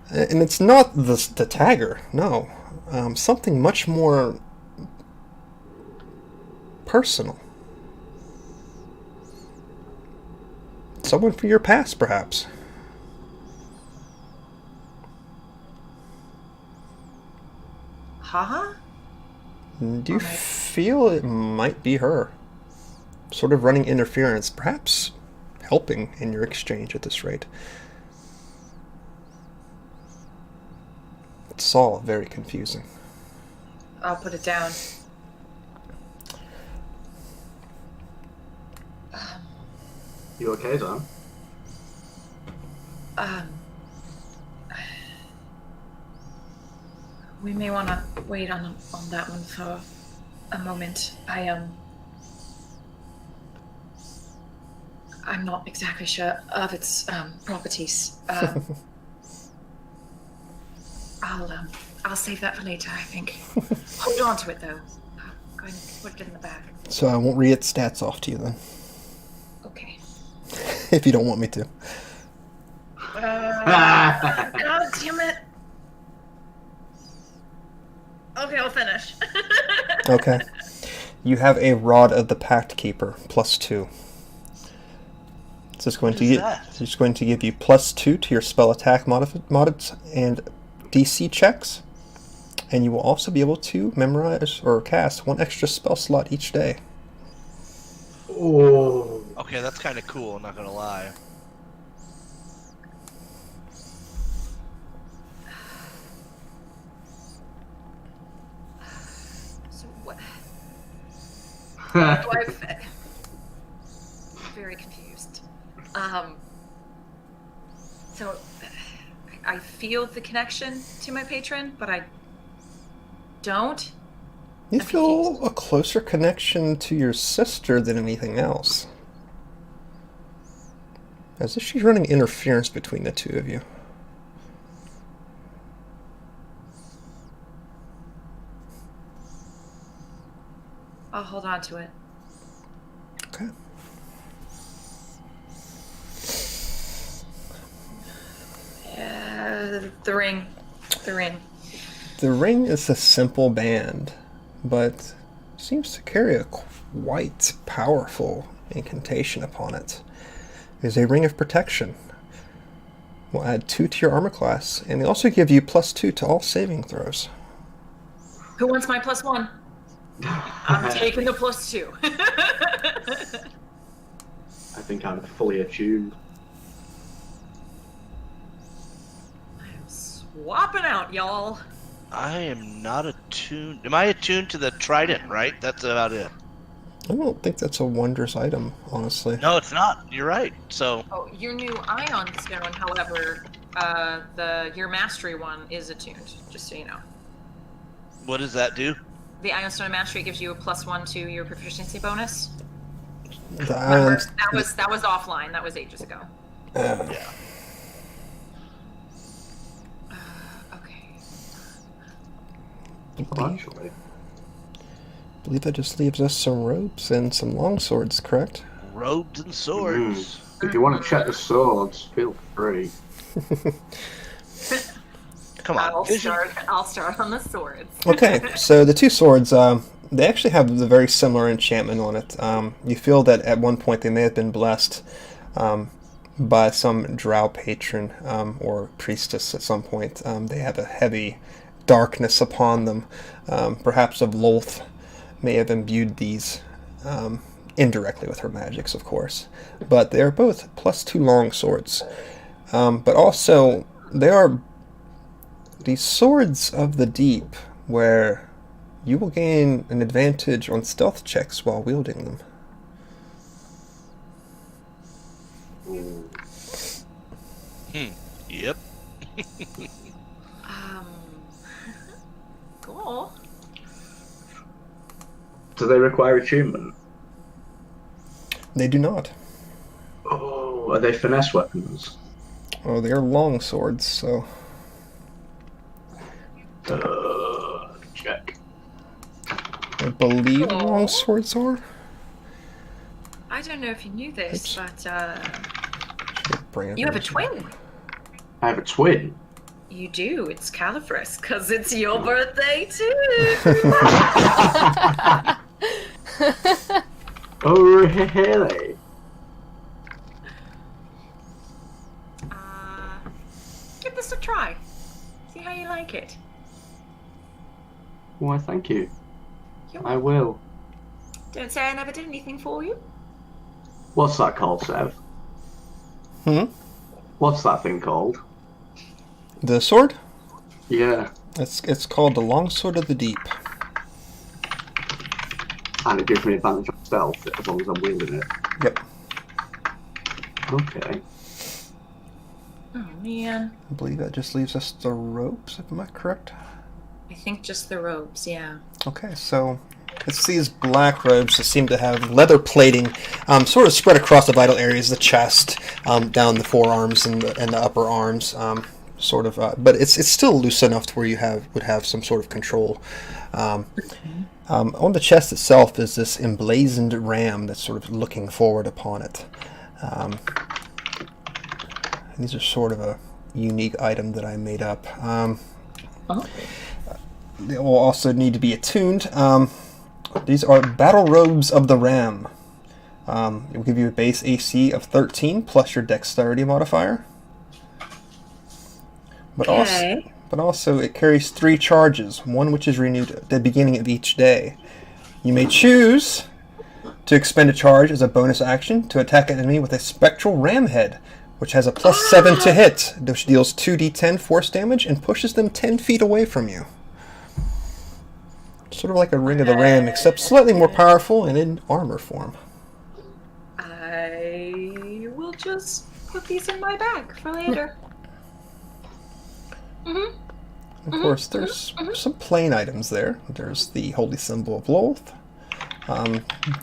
And it's not the Tagger, no. Something much more personal. Someone from your past, perhaps. Haha? Do you feel it might be her? Sort of running interference, perhaps helping in your exchange at this rate. It's all very confusing. I'll put it down. You okay, Zan? We may want to wait on that one for a moment. I'm not exactly sure of its properties. I'll save that for later, I think. Hold on to it though. I'm going to put it in the bag. So I won't read its stats off to you then, Okay. if you don't want me to. God damn it. Okay, I'll finish. Okay. You have a Rod of the Pact Keeper, +2. So it's going What to is give that? it's going to give you +2 to your spell attack mods and DC checks, and you will also be able to memorize or cast 1 extra spell slot each day. Oh. Okay, that's kind of cool, not gonna lie. So what? Do I very confused. So I feel the connection to my patron, but I don't. You I'm feel confused. a closer connection to your sister than anything else. As if she's running interference between the two of you. I'll hold on to it. Okay. The ring. The ring. The ring is a simple band, but seems to carry a quite powerful incantation upon it. It is a ring of protection. We'll add 2 to your armor class, and they also give you +2 to all saving throws. Who wants my +1? I'm taking the +2. I think I'm fully attuned. I'm swapping out, y'all. I am not attuned. Am I attuned to the trident, right? That's about it. I don't think that's a wondrous item, honestly. No, it's not. You're right. So, Oh, your new Ion Stone, however, your Mastery one is attuned, just so you know. what does that do? The Ion Stone Mastery gives you a +1 to your proficiency bonus. The Remember, islands, that was offline. That was ages ago. Yeah. Okay. Actually. I believe that just leaves us some ropes and some long swords, correct? Robes and swords. If you want to check the swords, feel free. Come on. Vision. I'll start on the swords. Okay, so the 2 swords, they actually have a very similar enchantment on it. You feel that at one point they may have been blessed by some drow patron or priestess at some point. They have a heavy darkness upon them. Perhaps of Lolth may have imbued these indirectly with her magics, of course. But they are both +2 long swords. But also, they are these swords of the deep, where you will gain an advantage on stealth checks while wielding them. Yep. Cool. Do they require attunement? They do not. Oh, are they finesse weapons? Oh, they are long swords, so Check. I believe Cool. long swords are. I don't know if you knew this, Oops. but brain. You have a twin. I have a twin. You do. It's Caliphris, because it's your birthday too. Oh, really? Give this a try. See how you like it. Why, thank you. You're I will. Don't say I never did anything for you. What's that called, Sev? What's that thing called? The sword? Yeah. It's called the Longsword of the Deep. And it gives me advantage on stealth as long as I'm wielding it. Yep. Okay. Oh man. I believe that just leaves us the ropes, if am I correct? I think just the robes, yeah. Okay, so it's these black robes that seem to have leather plating sort of spread across the vital areas, the chest, down the forearms and the upper arms, but it's still loose enough to where you would have some sort of control. On the chest itself is this emblazoned ram that's sort of looking forward upon it. And these are sort of a unique item that I made up. They will also need to be attuned. These are Battle Robes of the Ram. It will give you a base AC of 13 plus your Dexterity modifier. But also it carries 3 charges, one which is renewed at the beginning of each day. You may choose to expend a charge as a bonus action to attack an enemy with a Spectral Ram Head, which has a +7 to hit, which deals 2d10 force damage and pushes them 10 feet away from you. Sort of like a Ring of the Ram, except slightly more powerful and in armor form. I will just put these in my bag for later. Of course, there's some plain items there. There's the Holy Symbol of Lolth.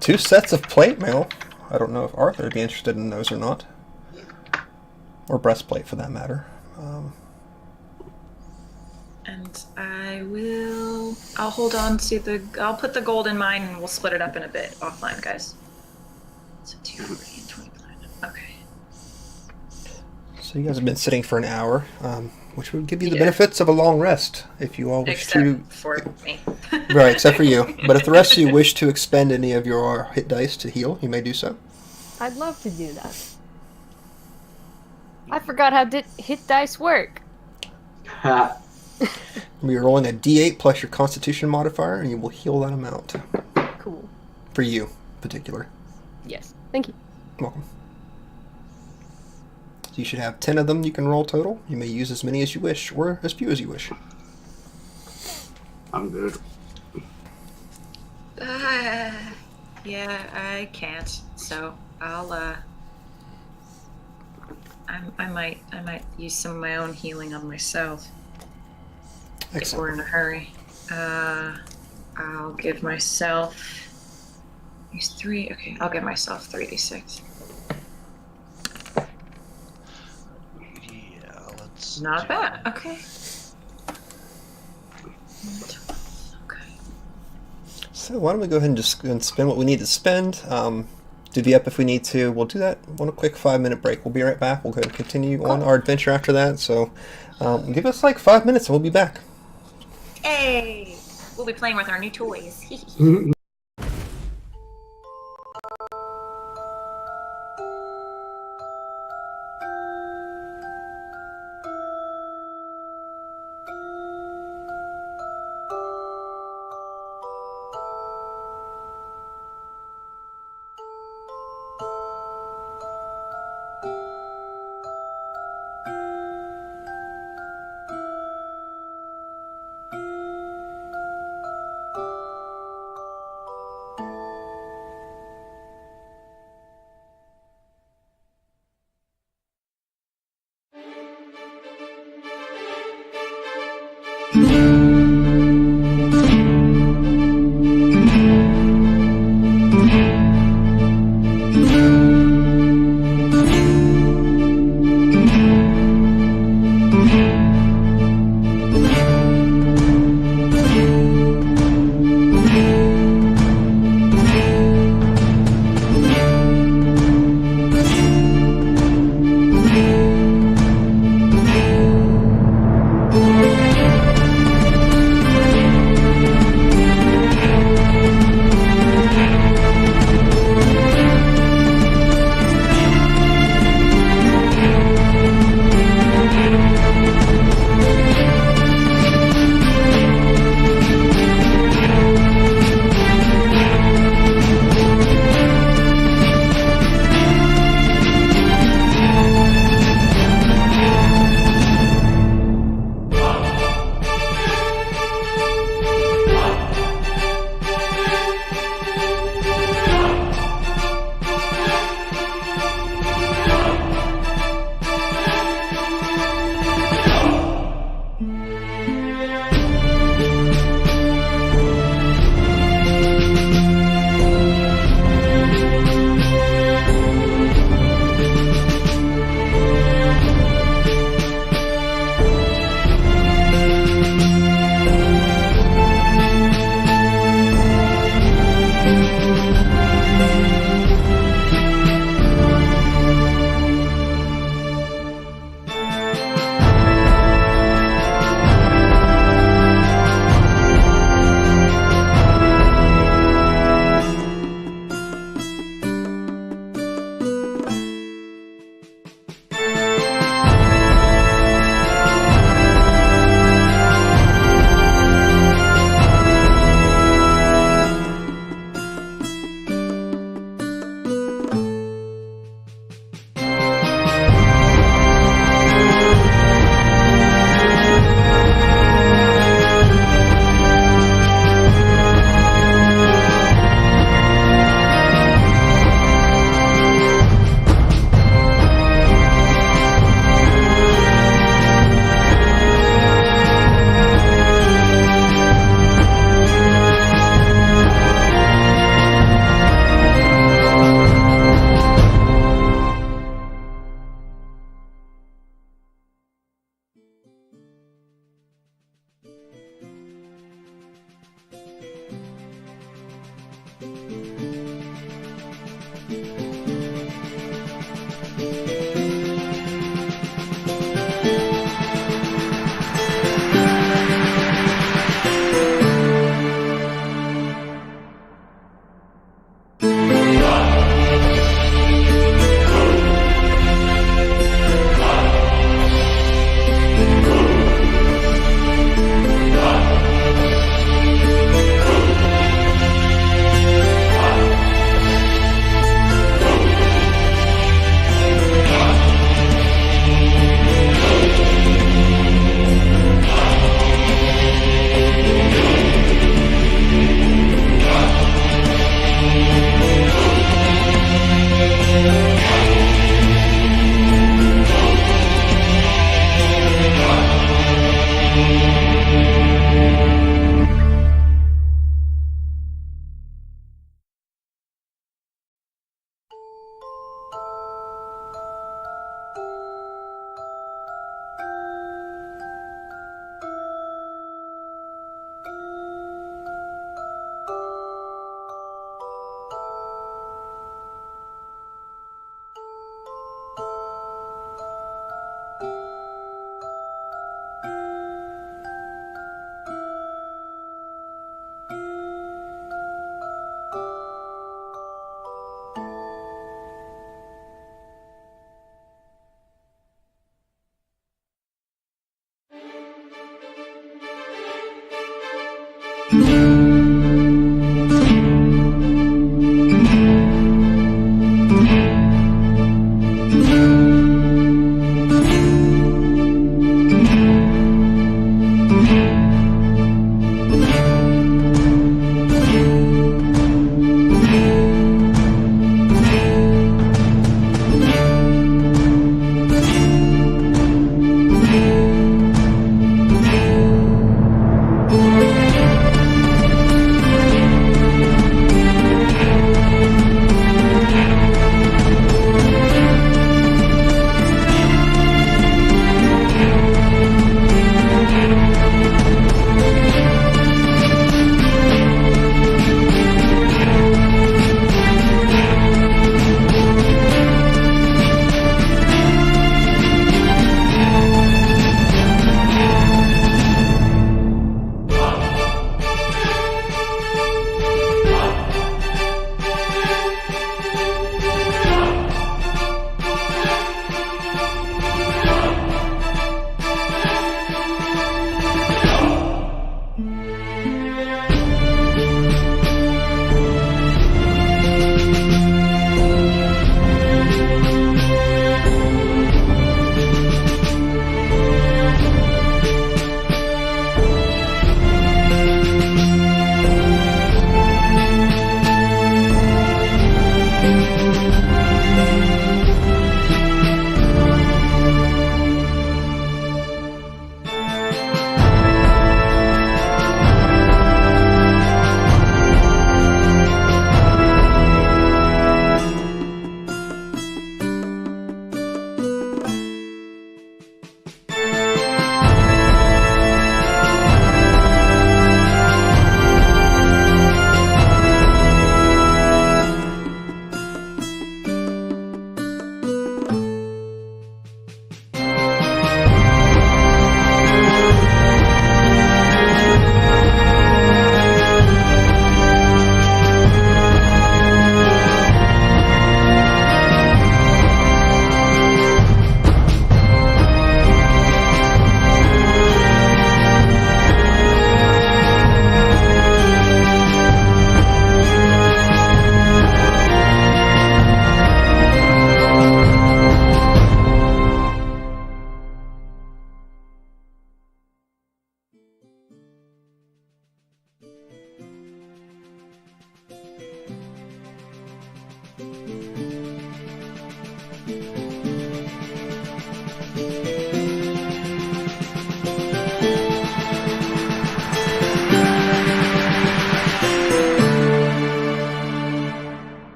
2 sets of plate mail. I don't know if Arthur would be interested in those or not. Or breastplate, for that matter. And I'll hold on to I'll put the gold in mine and we'll split it up in a bit offline, guys. So 240 and 20 platinum. Okay. So you guys have been sitting for an hour, which would give you the benefits of a long rest, if you all wish to... Except for me. Right, except for you. But if the rest of you wish to expend any of your hit dice to heal, you may do so. I'd love to do that. I forgot how hit dice work. Ha. You're rolling a d8 plus your Constitution modifier, and you will heal that amount. Cool. For you, in particular. Yes. Thank you. Welcome. So you should have 10 of them you can roll total. You may use as many as you wish, or as few as you wish. I'm good. Yeah, I can't. So I'll I might use some of my own healing on myself. If we're in a hurry. I'll give myself these 3. Okay, I'll give myself 3d6. Yeah, let's. Not bad. Okay. Okay. So why don't we go ahead and just spend what we need to spend. Divvy up if we need to. We'll do that. Want a quick 5-minute break. We'll be right back. We'll go ahead and continue on our adventure after that. So give us like 5 minutes and we'll be back. Hey! We'll be playing with our new toys.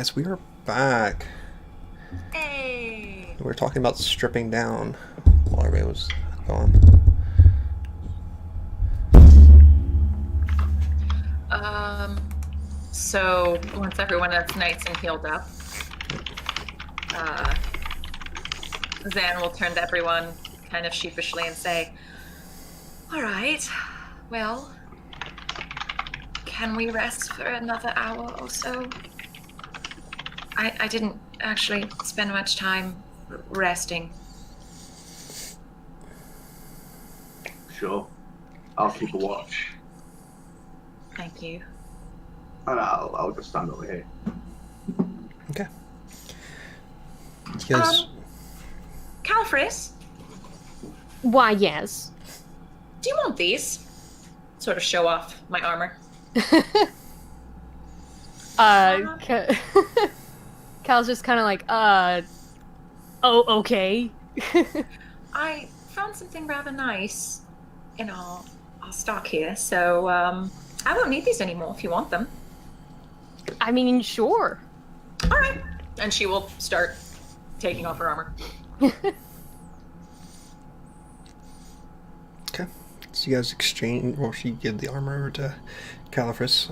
guys, we are back. Hey. We were talking about stripping down while everybody was gone. So once everyone is nice and healed up, Zan will turn to everyone kind of sheepishly and say, all right, well, can we rest for another hour or so? I didn't actually spend much time resting. Sure. I'll keep a watch. Thank you. And I'll just stand over here. Okay. Yes. Calfris, Why, yes. do you want these? Sort of show off my armor. Cal's just kind of like, oh, okay. I found something rather nice in our stock here, so I won't need these anymore if you want them. I mean, sure. All right. And she will start taking off her armor. Okay. So you guys exchange, well, she give the armor over to Caliphris.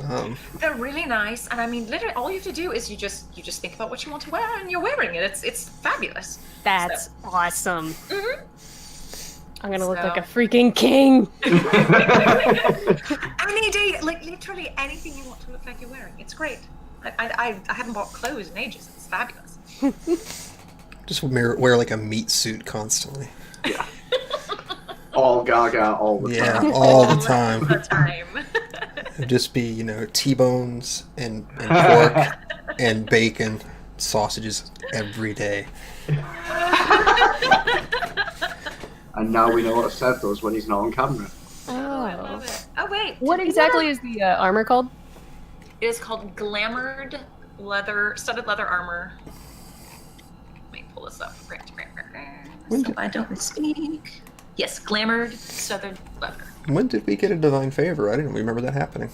They're really nice, and I mean, literally, all you have to do is you just think about what you want to wear, and you're wearing it. It's fabulous. That's awesome. Mhm. I'm gonna look So- like a freaking king. Any day, like literally anything you want to look like you're wearing. It's great. I haven't bought clothes in ages. It's fabulous. Just wear like a meat suit constantly. All gaga all the Yeah, time. all the time. The time. It'd just be, you know, T-bones and pork and bacon, sausages every day. And now we know what Seth does when he's not on camera. Oh, I love it. Oh wait. What exactly is the armor called? It is called glamored studded leather armor. Let me pull this up. When So did- I don't speak. Yes, glamored studded leather. When did we get a divine favor? I didn't remember that happening.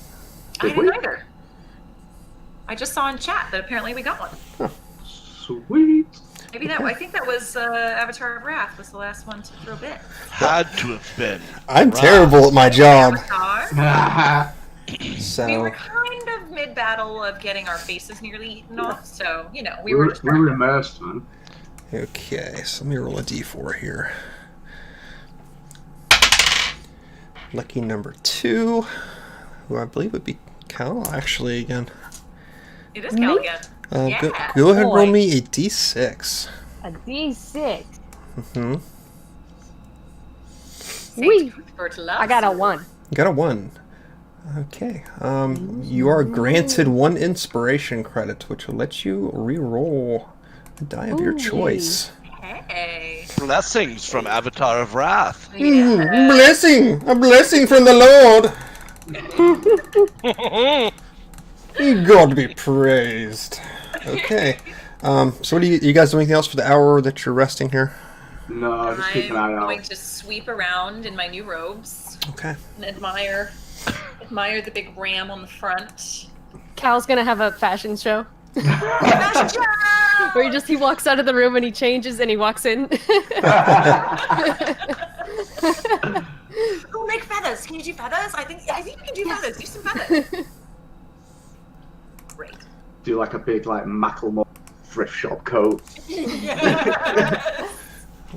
I Did we? didn't either. I just saw in chat that apparently we got one. Sweet. Maybe that. I think that was Avatar of Wrath was the last one to throw bit. Had to have been. I'm Right. terrible at my job. Avatar. We So, were kind of mid-battle of getting our faces nearly eaten off, so you know we we were were just immersed, man. okay, so let me roll a d4 here. Lucky number 2, who I believe would be Cal, actually, again. It is Callaghan. Go, Yeah, go ahead and roll boy. me a d6. A D6. Hmm. Wee. Cuthbert I got a 1. You got a 1. Okay. You are granted 1 inspiration credit, which will let you re-roll a die of your Ooh. choice. Hey. Blessings from Avatar of Wrath. Yeah. Blessing! A blessing from the Lord! God be praised. Okay. So what do you guys do anything else for the hour that you're resting here? No, just keep an eye I'm going out. to sweep around in my new robes Okay. and admire the big ram on the front. Cal's gonna have a fashion show Fashion show! where he walks out of the room and he changes and he walks in. Oh, make feathers. Can you do feathers? I think you can do feathers. Do some feathers. Great. Do like a big like Macklemore thrift shop coat.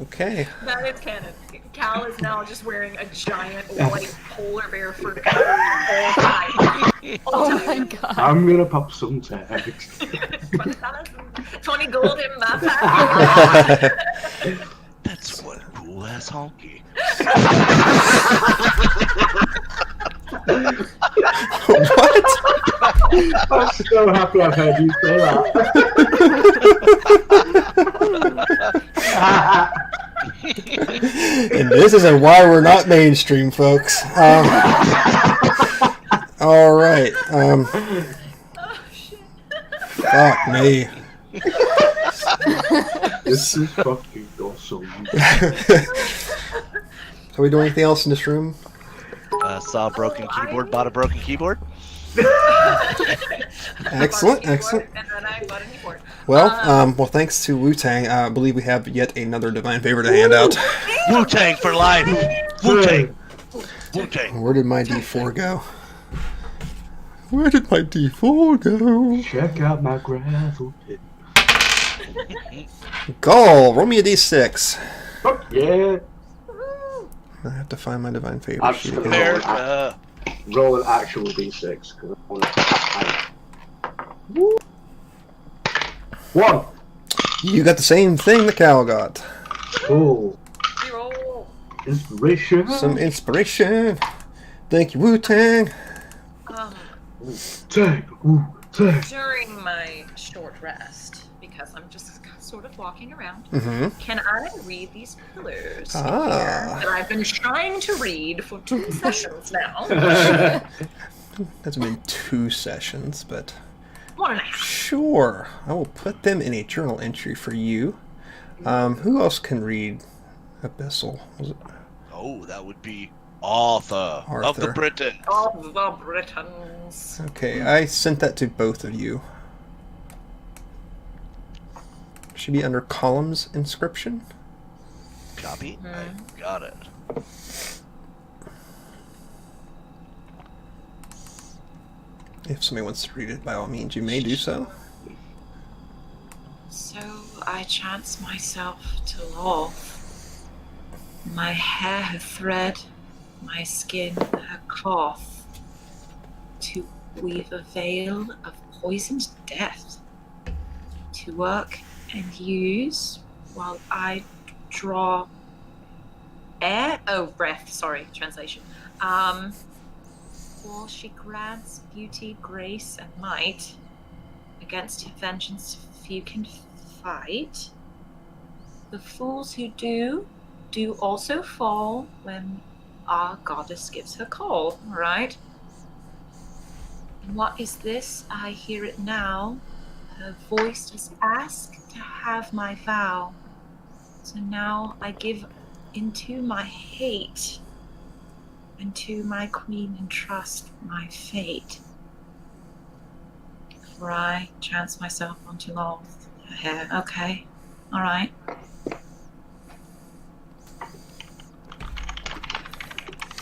Okay. That is canon. Cal is now just wearing a giant white polar bear fur coat all the time. All Oh the my time. god. I'm gonna pop some tags. $20 20 gold in my pocket. That's one cool ass honky. What? I'm so happy I've heard you say that. And this isn't why we're not mainstream, folks. All right. Oh shit. Fuck me. This is fucking awesome. Are we doing anything else in this room? Saw a broken keyboard, bought a broken keyboard. Excellent, Bought a keyboard, excellent. And then I bought a keyboard. Well, thanks to Wu-Tang, I believe we have yet another divine favor to hand out. Wu-Tang for life. Wu-Tang. Wu-Tang. Where did my D4 go? Where did my D4 go? Check out my gravel pit. Gall, roll me a D6. Fuck yeah. I have to find my divine favor I'm sheet just again. America. Roll an actual d6 because I want to. 1. You got the same thing the cow got. Cool. Roll. Inspiration. Some inspiration. Thank you, Wu-Tang. Tag. Ooh, tag. During my short rest, because I'm just sort of walking around, Mm-hmm. can I read these pillars here Ah. that I've been trying to read for 2 sessions now? That's been 2 sessions, but 1.5. sure. I will put them in a journal entry for you. Who else can read Abyssal? Was it? Oh, that would be Arthur of the Arthur. Britons. Of the Britons. Okay, I sent that to both of you. Should be under columns inscription. Copy. I got it. If somebody wants to read it, by all means, you may do so. So I chance myself to Lolth. My hair her thread, my skin her cloth, to weave a veil of poisoned death, to work and use while I draw air. Oh, breath. Sorry, translation. While she grants beauty, grace, and might, against her vengeance few can fight. The fools who do also fall when our goddess gives her call, right? And what is this? I hear it now. Her voice does ask to have my vow. So now I give into my hate, and to my queen entrust my fate. For I chance myself onto Lolth. Her hair. Okay. Alright.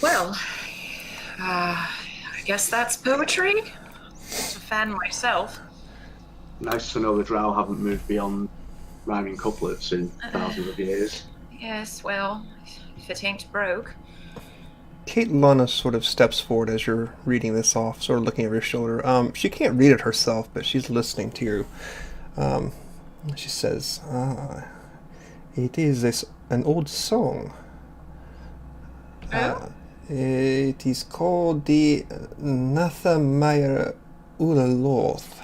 Well, I guess that's poetry. Just a fan myself. Nice to know the drow haven't moved beyond rhyming couplets in thousands of years. Yes, well, if it ain't broke. Kate Lana sort of steps forward as you're reading this off, sort of looking over your shoulder. She can't read it herself, but she's listening to you. She says, it is an old song. Oh? It is called the Nathamire Ulaloth.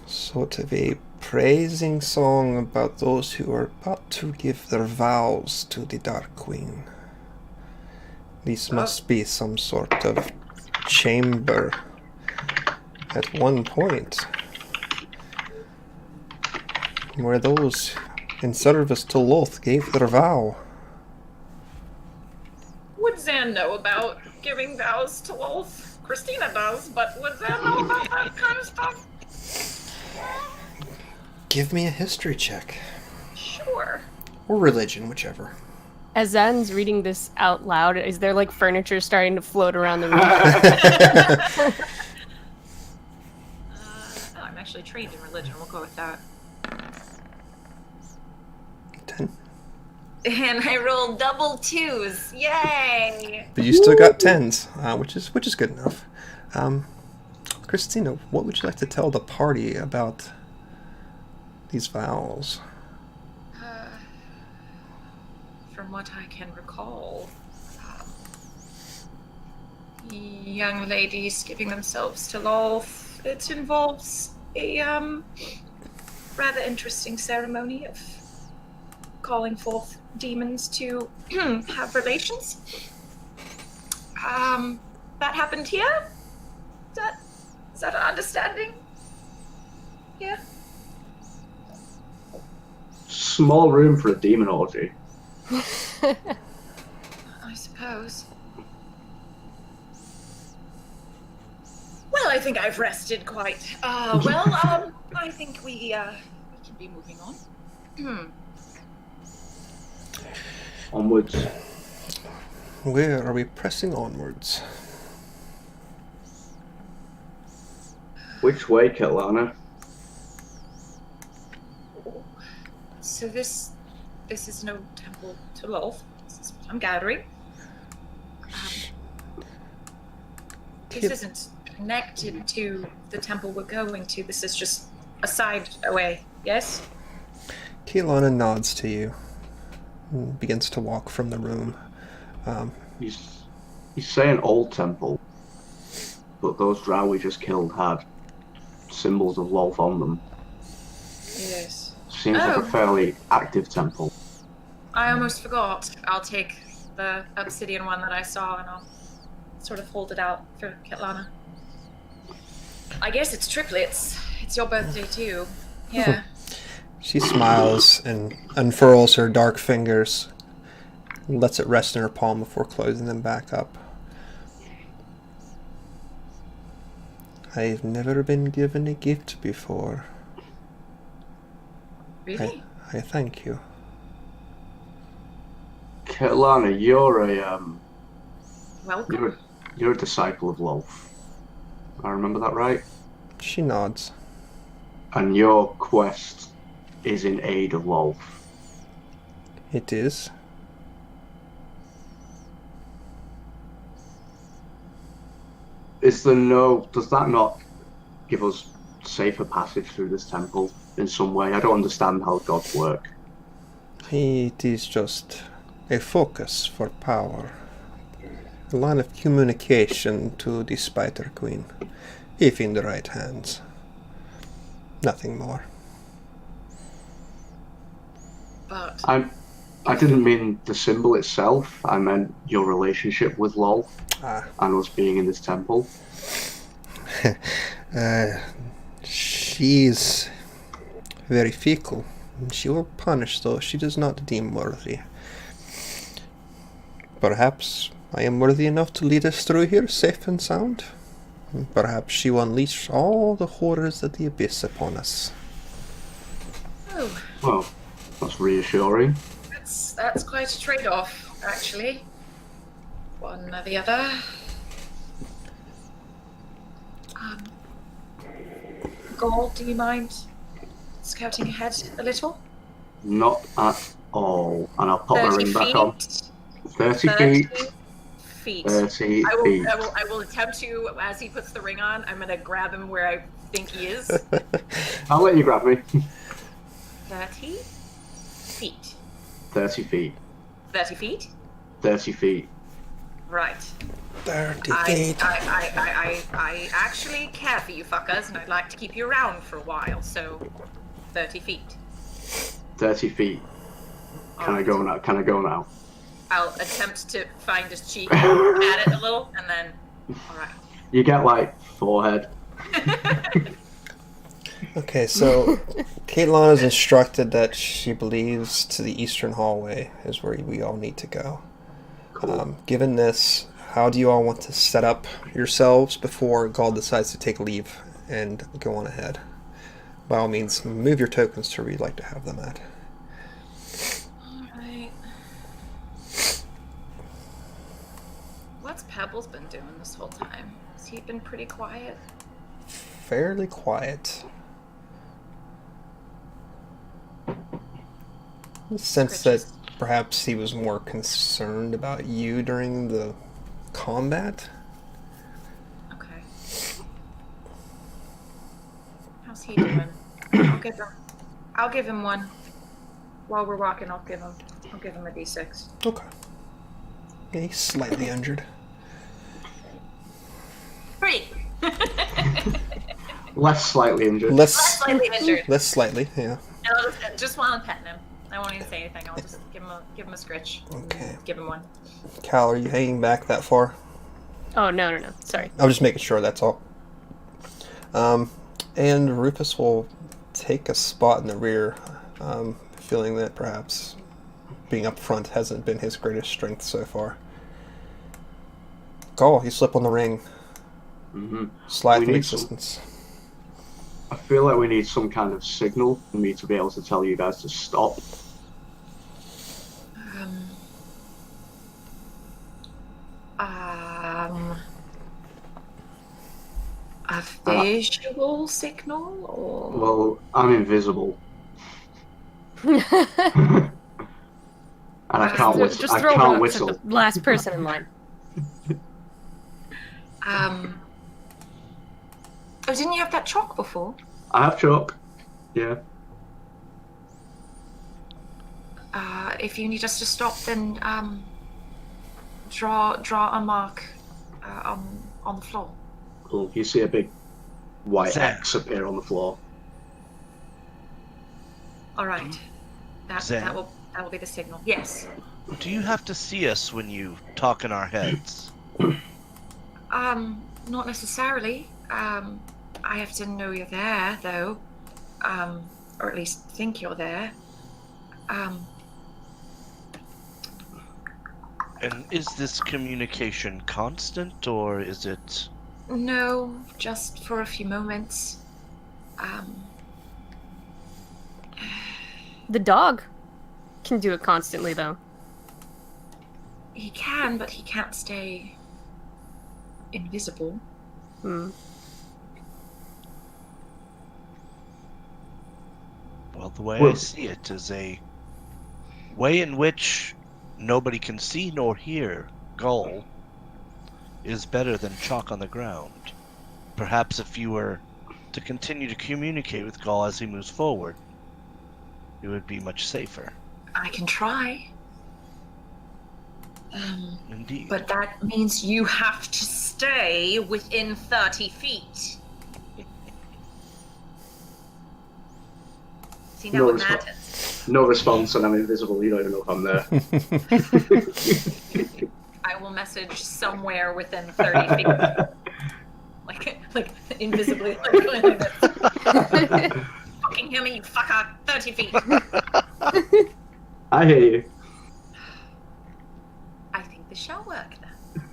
Sort of a praising song about those who are about to give their vows to the Dark Queen. This must be some sort of chamber at one point where those in service to Loth gave their vow. Would Zan know about giving vows to Wolf? Christina does, but would Zan know about that kind of stuff? Give me a history check. Sure. Or religion, whichever. As Zan's reading this out loud, is there like furniture starting to float around the room? I'm actually trained in religion. We'll go with that. 10. And I rolled double twos. Yay! But you still got 10s, which is good enough. Christina, what would you like to tell the party about these vows? From what I can recall, young ladies giving themselves to Lolth. It involves a rather interesting ceremony of calling forth demons to have relations. That happened here? Is that an understanding? Yeah. Small room for a demon orgy. I suppose. Well, I think I've rested quite. I think we can be moving on. Onwards. Where are we pressing onwards? Which way, Ketlana? So this is no temple to Lolth. This is what I'm gathering. This isn't connected to the temple we're going to. This is just a side away. Yes? Keelana nods to you and begins to walk from the room. He's saying old temple, but those drow we just killed had symbols of Lolth on them. Yes. Seems like a fairly active temple. I almost forgot. I'll take the obsidian one that I saw and I'll sort of hold it out for Ketlana. I guess it's triplets. It's your birthday too. Yeah. She smiles and unfurls her dark fingers, lets it rest in her palm before closing them back up. I've never been given a gift before. Really? I thank you. Ketlana, you're Welcome. a disciple of Lolth. I remember that right? She nods. And your quest is in aid of Lolth. It is. Does that not give us safer passage through this temple in some way? I don't understand how gods work. It is just a focus for power. A line of communication to the Spider Queen, if in the right hands. Nothing more. But I didn't mean the symbol itself. I meant your relationship with Lolth and us being in this temple. She's very fickle. She will punish those she does not deem worthy. Perhaps I am worthy enough to lead us through here safe and sound. Perhaps she will unleash all the horrors of the abyss upon us. oh, Well, that's reassuring. that's quite a trade-off, actually. One or the other. Gold, do you mind scouting ahead a little? Not at all. And I'll pop my 30 ring back feet. on. 30 feet. 30 feet. 30 I feet. will attempt to, as he puts the ring on, I'm gonna grab him where I think he is. I'll let you grab me. 30 feet. 30 feet. 30 feet? 30 feet. Right. 30 I feet. I actually care for you fuckers, and I'd like to keep you around for a while, so 30 feet. 30 feet. Can I go now? Can I go now? I'll attempt to find his cheek, at it a little, and then, alright. You get like forehead. Okay, so Caitlin is instructed that she believes to the eastern hallway is where we all need to go. Given this, how do you all want to set up yourselves before Gaul decides to take leave and go on ahead? By all means, move your tokens to where you'd like to have them at. Alright. What's Pebbles been doing this whole time? Has he been pretty quiet? Fairly quiet. In the sense that perhaps he was more concerned about you during the combat. Okay. How's he doing? I'll give him one. While we're walking, I'll give him a d6. Okay. Yeah, he's slightly injured. 3. Less slightly injured. Less Slightly injured. Less slightly, yeah. And I'll just while I'm petting him, I won't even say anything. I'll just give him a scritch. Okay. Give him one. Cal, are you hanging back that far? Oh, no. Sorry. I'm just making sure, that's all. And Rufus will take a spot in the rear, feeling that perhaps being up front hasn't been his greatest strength so far. Gaul, you slip on the ring. Mm-hmm. Slide We from need existence. I feel like we need some kind of signal for me to be able to tell you guys to stop. A visual signal, or Well, I'm invisible. And I can't whistle. Just I throw can't rocks at whistle. the last person in line. Oh, didn't you have that chalk before? I have chalk. Yeah. If you need us to stop, then draw a mark on the floor. Cool. You see a big white Zen. X appear on the floor. All right. Zen. That will be the signal. Yes. Do you have to see us when you talk in our heads? Not necessarily. I have to know you're there, though. Or at least think you're there. And is this communication constant, or is it... No, just for a few moments. The dog can do it constantly, though. He can, but he can't stay invisible. Hmm. Well, the way I Well- see it is a way in which nobody can see nor hear Gull is better than chalk on the ground. Perhaps if you were to continue to communicate with Gull as he moves forward, it would be much safer. I can try. Indeed. But that means you have to stay within 30 feet. See, now No what response. matters. No response, and I'm invisible. You don't even know if I'm there. I will message somewhere within 30 feet. like invisibly. Like this. Fucking hear me, you fucker. 30 feet. I hear you. I think this shall work then.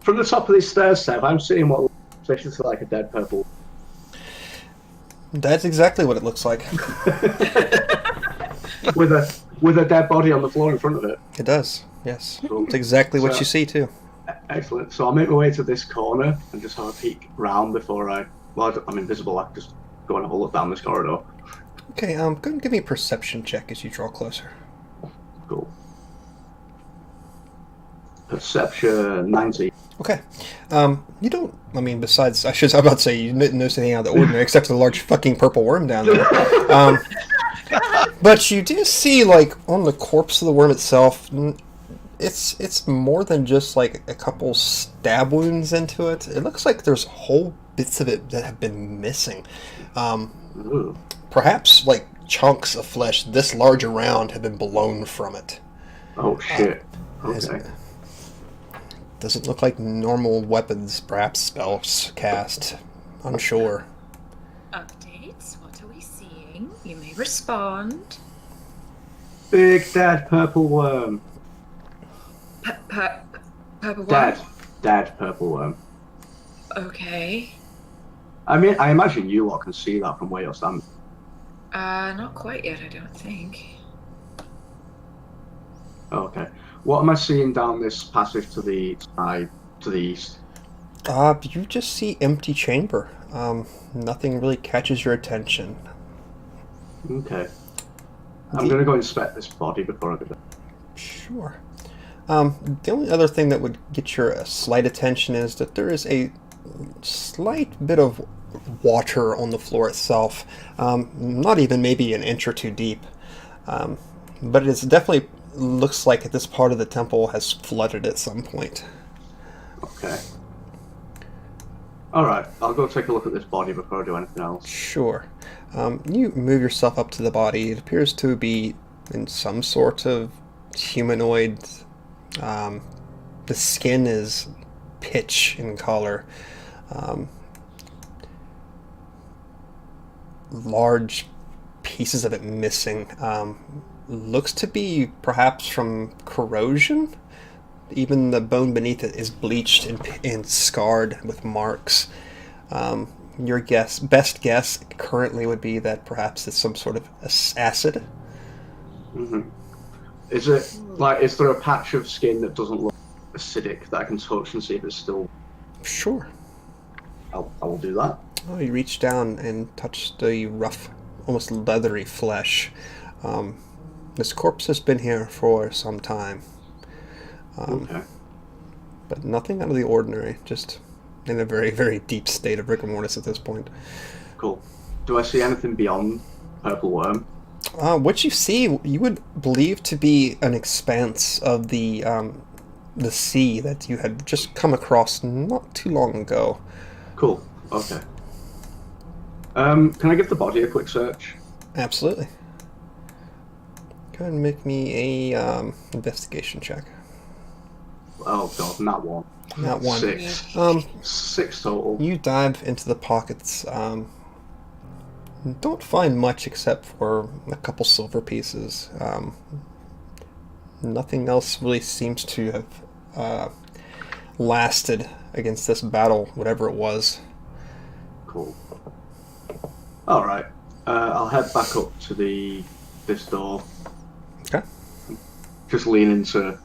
From the top of these stairs, Seb, I'm seeing what looks like a dead purple. That's exactly what it looks like. with a dead body on the floor in front of it. It does, yes. Cool. It's exactly what So- you see, too. Excellent. So I'll make my way to this corner and just have a peek round before I'm invisible. I can just go and have a look down this corridor. Okay, go ahead and give me a perception check as you draw closer. Cool. Perception 90. Okay. You don't, I mean, besides, I'm about to say, you didn't notice anything out of the ordinary except for the large fucking purple worm down there. But you do see, like, on the corpse of the worm itself, it's more than just, like, a couple stab wounds into it. It looks like there's whole bits of it that have been missing. Ooh. Perhaps, like, chunks of flesh this large around have been blown from it. Oh shit. Is Okay. it- Doesn't look like normal weapons, perhaps spells cast. Unsure. Updates. What are we seeing? You may respond. Big dead purple worm. Purple Dead. one? Dead purple worm. Okay. I mean, I imagine you lot can see that from where you're standing. Not quite yet, I don't think. Okay. What am I seeing down this passage to the side, to the east? You just see empty chamber. Nothing really catches your attention. Okay. I'm gonna go inspect this body before I go. Sure. The only other thing that would get your slight attention is that there is a slight bit of water on the floor itself. Not even maybe an inch or two deep. But it is definitely looks like this part of the temple has flooded at some point. Okay. Alright, I'll go take a look at this body before I do anything else. Sure. You move yourself up to the body. It appears to be in some sort of humanoid. The skin is pitch in color. Large pieces of it missing. Looks to be perhaps from corrosion. Even the bone beneath it is bleached and scarred with marks. Your best guess currently would be that perhaps it's some sort of acid. hmm Is it, like, is there a patch of skin that doesn't look acidic that I can touch and see if it's still... Sure. I will do that. Oh, you reach down and touch the rough, almost leathery flesh. This corpse has been here for some time. Okay. But nothing out of the ordinary, just in a very, very deep state of rigor mortis at this point. Cool. Do I see anything beyond Purple Worm? What you see, you would believe to be an expanse of the sea that you had just come across not too long ago. Cool. Okay. Can I give the body a quick search? Absolutely. Go ahead and make me a investigation check. Oh god, not one. Not one. 6. 6 total. You dive into the pockets. Don't find much except for a couple silver pieces. nothing else really seems to have lasted against this battle, whatever it was. Cool. All right. I'll head back up to this door. Okay. Just lean into.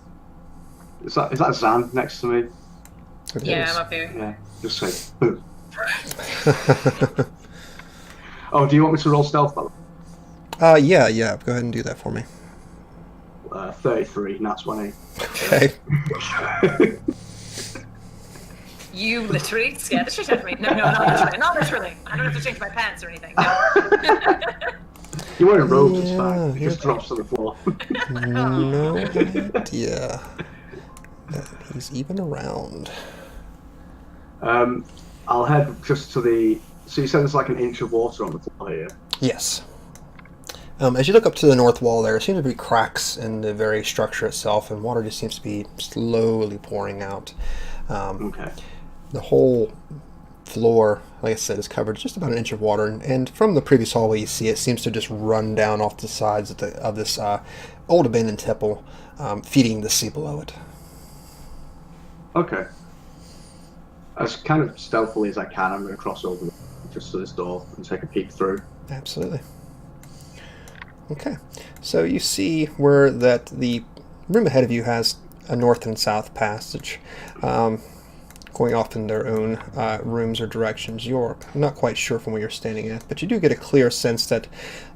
Is that Zan next to me? It Yeah, is. I'm up here. Yeah. Just say. Boo. Oh, do you want me to roll stealth? By the way? Yeah. Go ahead and do that for me. 33. That's 20. Okay. You literally scared the shit out of me. No, not literally. Not literally. I don't have to change my pants or anything. No. You're wearing robes, it's Yeah, fine. It just yeah. drops to the floor. No idea that he's even around. I'll head just to the. So you said there's like an inch of water on the floor here. Yes. As you look up to the north wall, there seem to be cracks in the very structure itself, and water just seems to be slowly pouring out. Okay. The whole floor, like I said, is covered just about an inch of water, and from the previous hallway you see it seems to just run down off the sides of this old abandoned temple, feeding the sea below it. Okay. As kind of stealthily as I can, I'm going to cross over just to this door and take a peek through. Absolutely. Okay, so you see where that the room ahead of you has a north and south passage, going off in their own rooms or directions. You're not quite sure from where you're standing at, but you do get a clear sense that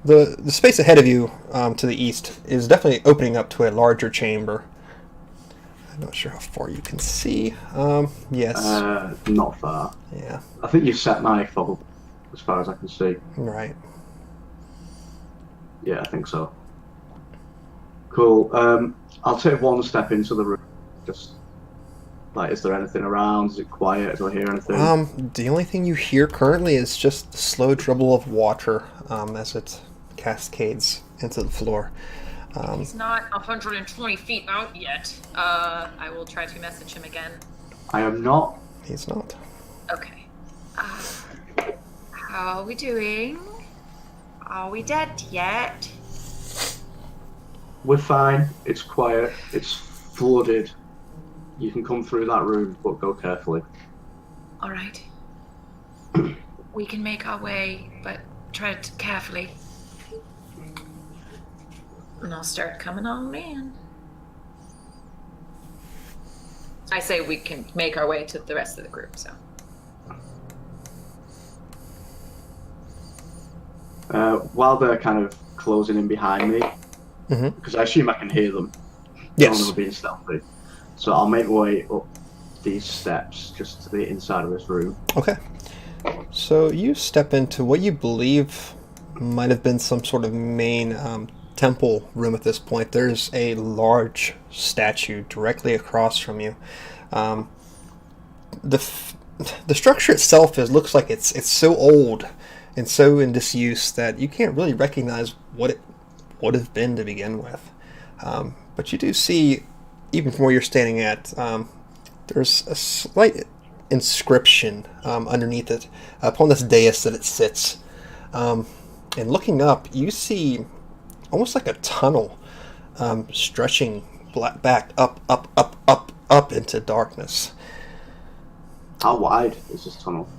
the space ahead of you to the east is definitely opening up to a larger chamber. I'm not sure how far you can see. Yes. Not far. Yeah. I think you've set my fob as far as I can see. Right. Yeah, I think so. Cool. I'll take one step into the room. Just like, is there anything around? Is it quiet? Do I hear anything? The only thing you hear currently is just the slow dribble of water as it cascades into the floor. He's not 120 feet out yet. I will try to message him again. I am not. He's not. Okay. How are we doing? Are we dead yet? We're fine. It's quiet. It's flooded. You can come through that room, but go carefully. All right. We can make our way, but tread carefully. And I'll start coming on in. I say we can make our way to the rest of the group, so. While they're kind of closing in behind me, because I assume I can hear them. Yes. They're being stealthy. So I'll make my way up these steps just to the inside of this room. Okay. So you step into what you believe might have been some sort of main temple room at this point. There's a large statue directly across from you. The structure itself looks like it's so old and so in disuse that you can't really recognize what it would have been to begin with. But you do see, even from where you're standing at, there's a slight inscription underneath it upon this dais that it sits. And looking up, you see almost like a tunnel stretching back up into darkness. How wide is this tunnel?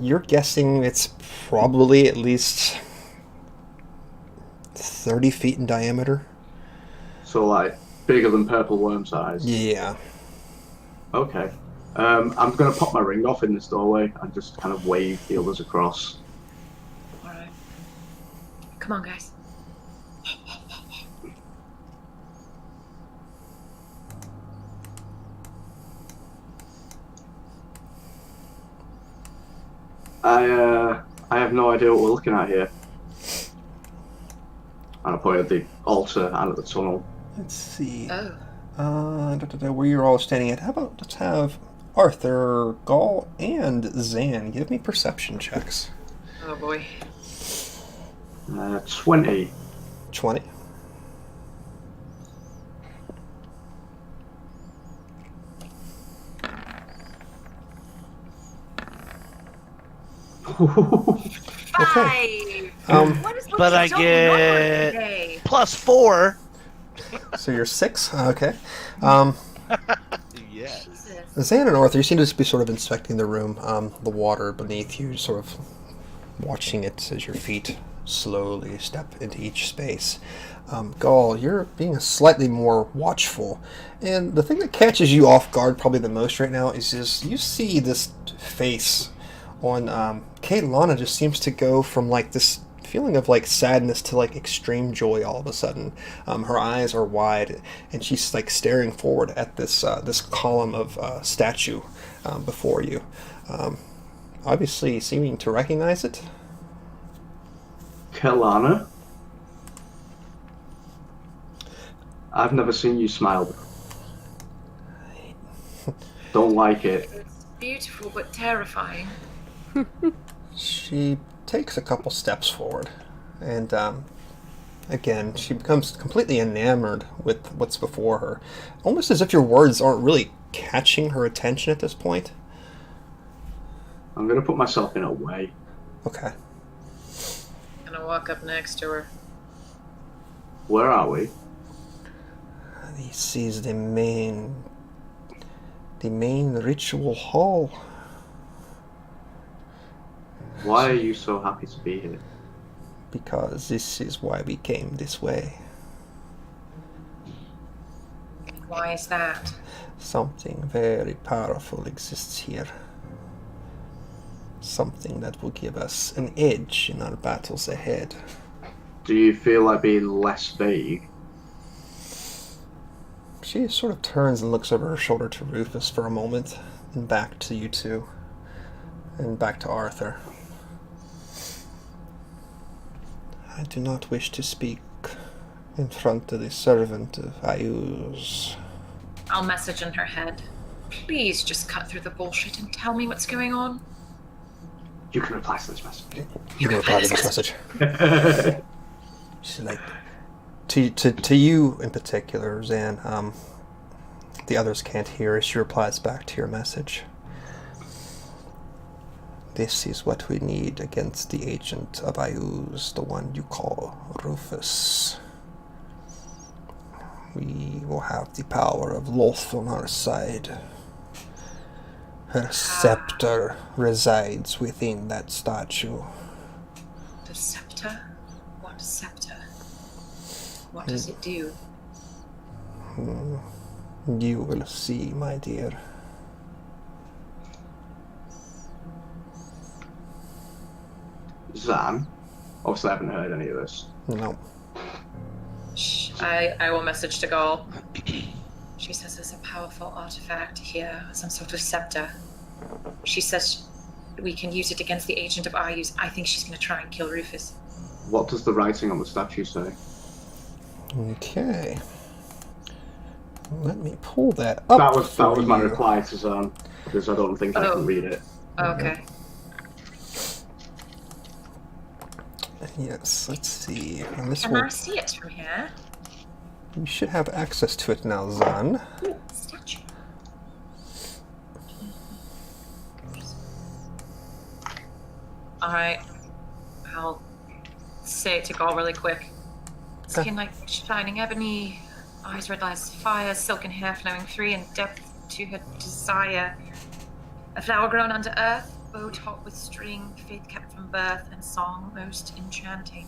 You're guessing it's probably at least 30 feet in diameter. So, like, bigger than purple worm size? Yeah. Okay. I'm going to pop my ring off in this doorway and just kind of wave the others across. All right. Come on, guys. I have no idea what we're looking at here. And I point at the altar and at the tunnel. Let's see. Oh. Where you're all standing at. How about let's have Arthur, Gaul, and Zan give me perception checks. Oh boy. 20. 20. Five. Um, What is But I so lower get today? +4 So you're 6? Okay. Yeah. Jesus. Zan and Arthur, you seem to just be sort of inspecting the room, the water beneath you, sort of watching it as your feet slowly step into each space. Gaul, you're being slightly more watchful. And the thing that catches you off guard probably the most right now is just you see this face on Kate Lana just seems to go from like this feeling of like sadness to like extreme joy all of a sudden. Her eyes are wide and she's like staring forward at this this column of statue before you. Obviously seeming to recognize it. Kelana? I've never seen you smile before. Don't like it. It's beautiful but terrifying. She takes a couple steps forward, and again, she becomes completely enamored with what's before her, almost as if your words aren't really catching her attention at this point. I'm gonna put myself in a way. Okay. Gonna walk up next to her. Where are we? This is the main ritual hall. Why are you so happy to be here? Because this is why we came this way. Why is that? Something very powerful exists here. Something that will give us an edge in our battles ahead. Do you feel like being less vague? She sort of turns and looks over her shoulder to Rufus for a moment, and back to you two, and back to Arthur. I do not wish to speak in front of the servant of Ayuz. I'll message in her head. Please just cut through the bullshit and tell me what's going on. You can reply to this message. You can reply to this message. She's like, to you in particular, Zan, the others can't hear as she replies back to your message. This is what we need against the agent of Ayuz, the one you call Rufus. We will have the power of Loth on our side. Her scepter resides within that statue. The scepter? What scepter? What does it do? You will see, my dear. Zan? Obviously I haven't heard any of this. No. I will message to Gaul. She says there's a powerful artifact here, some sort of scepter. She says we can use it against the agent of Ayuz. I think she's going to try and kill Rufus. What does the writing on the statue say? Okay. Let me pull that up. That was my you. reply to Zan, because I don't think I can read it. Okay. Yes, let's see. And this Can will, I see it from here? you should have access to it now, Zan. Ooh, statue. Alright. I'll say it to Gaul really quick. Skin like shining ebony, eyes red as fire, silken hair flowing free and depth to her desire. A flower grown under earth, bow taught with string, faith kept from birth, and song most enchanting.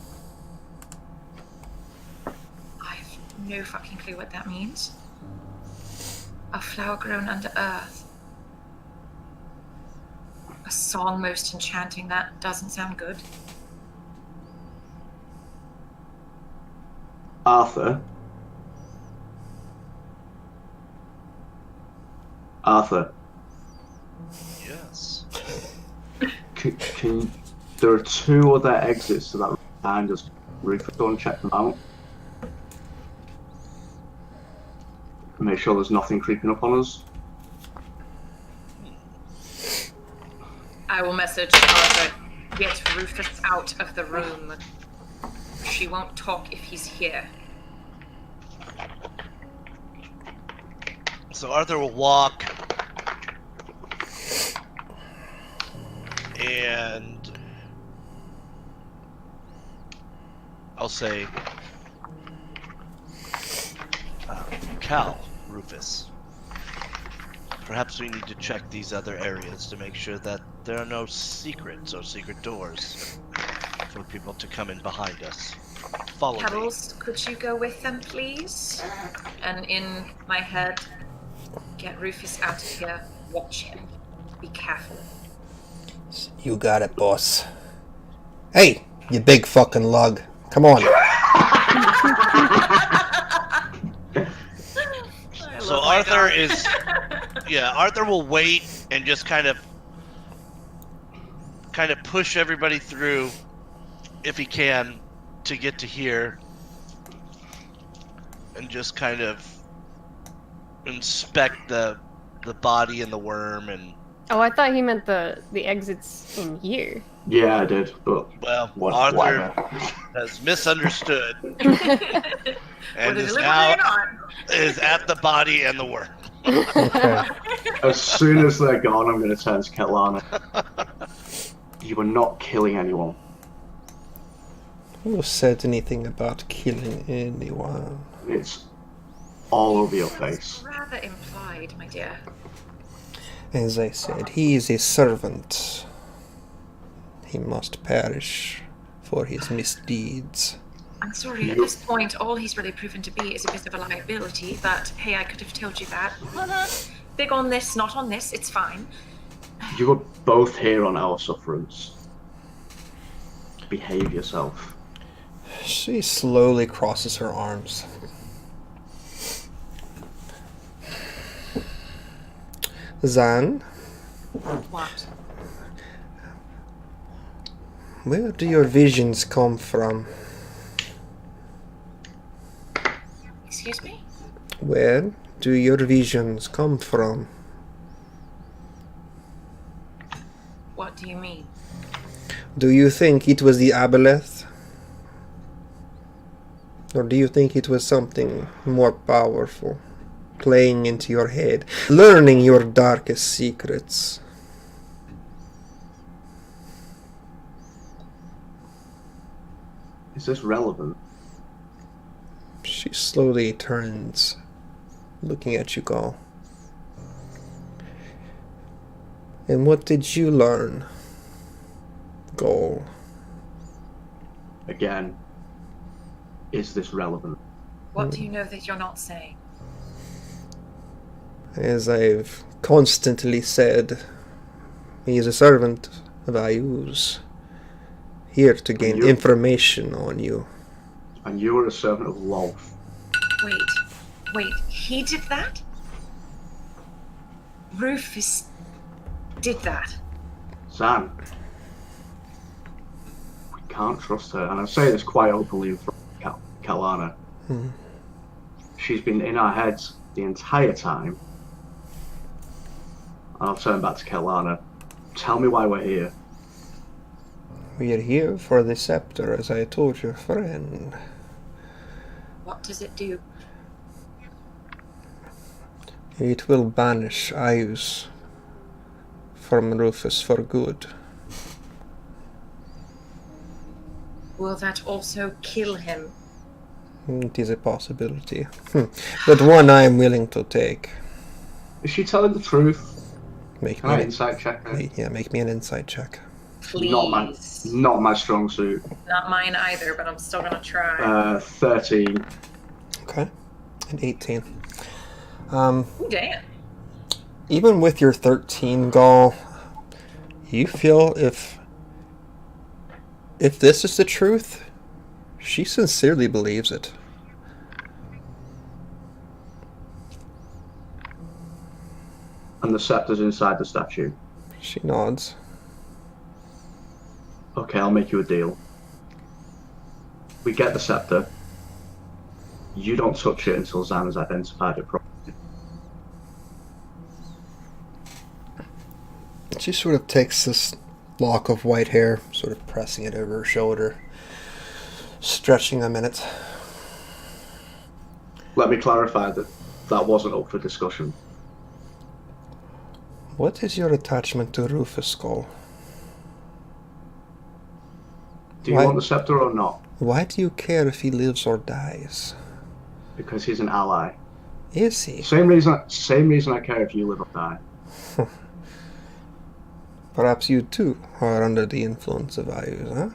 I have no fucking clue what that means. A flower grown under earth. A song most enchanting, that doesn't sound good. Arthur? Arthur, Yes. there are 2 other exits to that behind us. Rufus, go and check them out. Make sure there's nothing creeping up on us. I will message Arthur. Get Rufus out of the room. She won't talk if he's here. So Arthur will walk and I'll say, Cal, Rufus. Perhaps we need to check these other areas to make sure that there are no secrets or secret doors for people to come in behind us. Follow me. Pebbles, could you go with them, please? And in my head, get Rufus out of here. Watch him. Be careful. You got it, boss. Hey, you big fucking lug. Come on. So Arthur is... Yeah, Arthur will wait and just kind of push everybody through, if he can, to get to here. And just kind of inspect the body and the worm and... Oh, I thought he meant the exits in here. Yeah, I did, but Well, whatever. Arthur has misunderstood and Whether is deliberately now or not. is at the body and the worm. Okay. As soon as they're gone, I'm going to turn to Kelana. You were not killing anyone. Who said anything about killing anyone? It's all over your face. Rather implied, my dear. As I said, he is a servant. He must perish for his misdeeds. I'm sorry, at this point, all he's really proven to be is a bit of a liability, but hey, I could have told you that. Big on this, not on this, it's fine. You were both here on our sufferance. Behave yourself. She slowly crosses her arms. Zan, What? where do your visions come from? Excuse me? Where do your visions come from? What do you mean? Do you think it was the aboleth? Or do you think it was something more powerful, playing into your head, learning your darkest secrets? Is this relevant? She slowly turns, looking at you, Gaul. And what did you learn, Gaul? Again, is this relevant? What do you know that you're not saying? As I've constantly said, he is a servant of Ayuz, here to gain you- information on you. And you were a servant of Lolth. Wait, he did that? Rufus did that? Zan, we can't trust her, and I say this quite openly in front of Kalana. She's been in our heads the entire time. And I'll turn back to Kalana. Tell me why we're here. We are here for the scepter, as I told your friend. What does it do? It will banish Ayuz from Rufus for good. Will that also kill him? It is a possibility, but one I am willing to take. Is she telling the truth? Make Can me I an, insight check her? yeah, make me an insight check. Please. Not my strong suit. Not mine either, but I'm still gonna try. 13. Okay, and 18. Ooh, damn. Even with your 13, Gaul, you feel if this is the truth, she sincerely believes it. And the scepter's inside the statue. She nods. Okay, I'll make you a deal. We get the scepter. You don't touch it until Zan has identified it properly. She sort of takes this lock of white hair, sort of pressing it over her shoulder, stretching a minute. Let me clarify that that wasn't up for discussion. What is your attachment to Rufus, Gaul? Do you Why- want the scepter or not? Why do you care if he lives or dies? Because he's an ally. Is he? Same reason I care if you live or die. Perhaps you too are under the influence of Ayus, huh?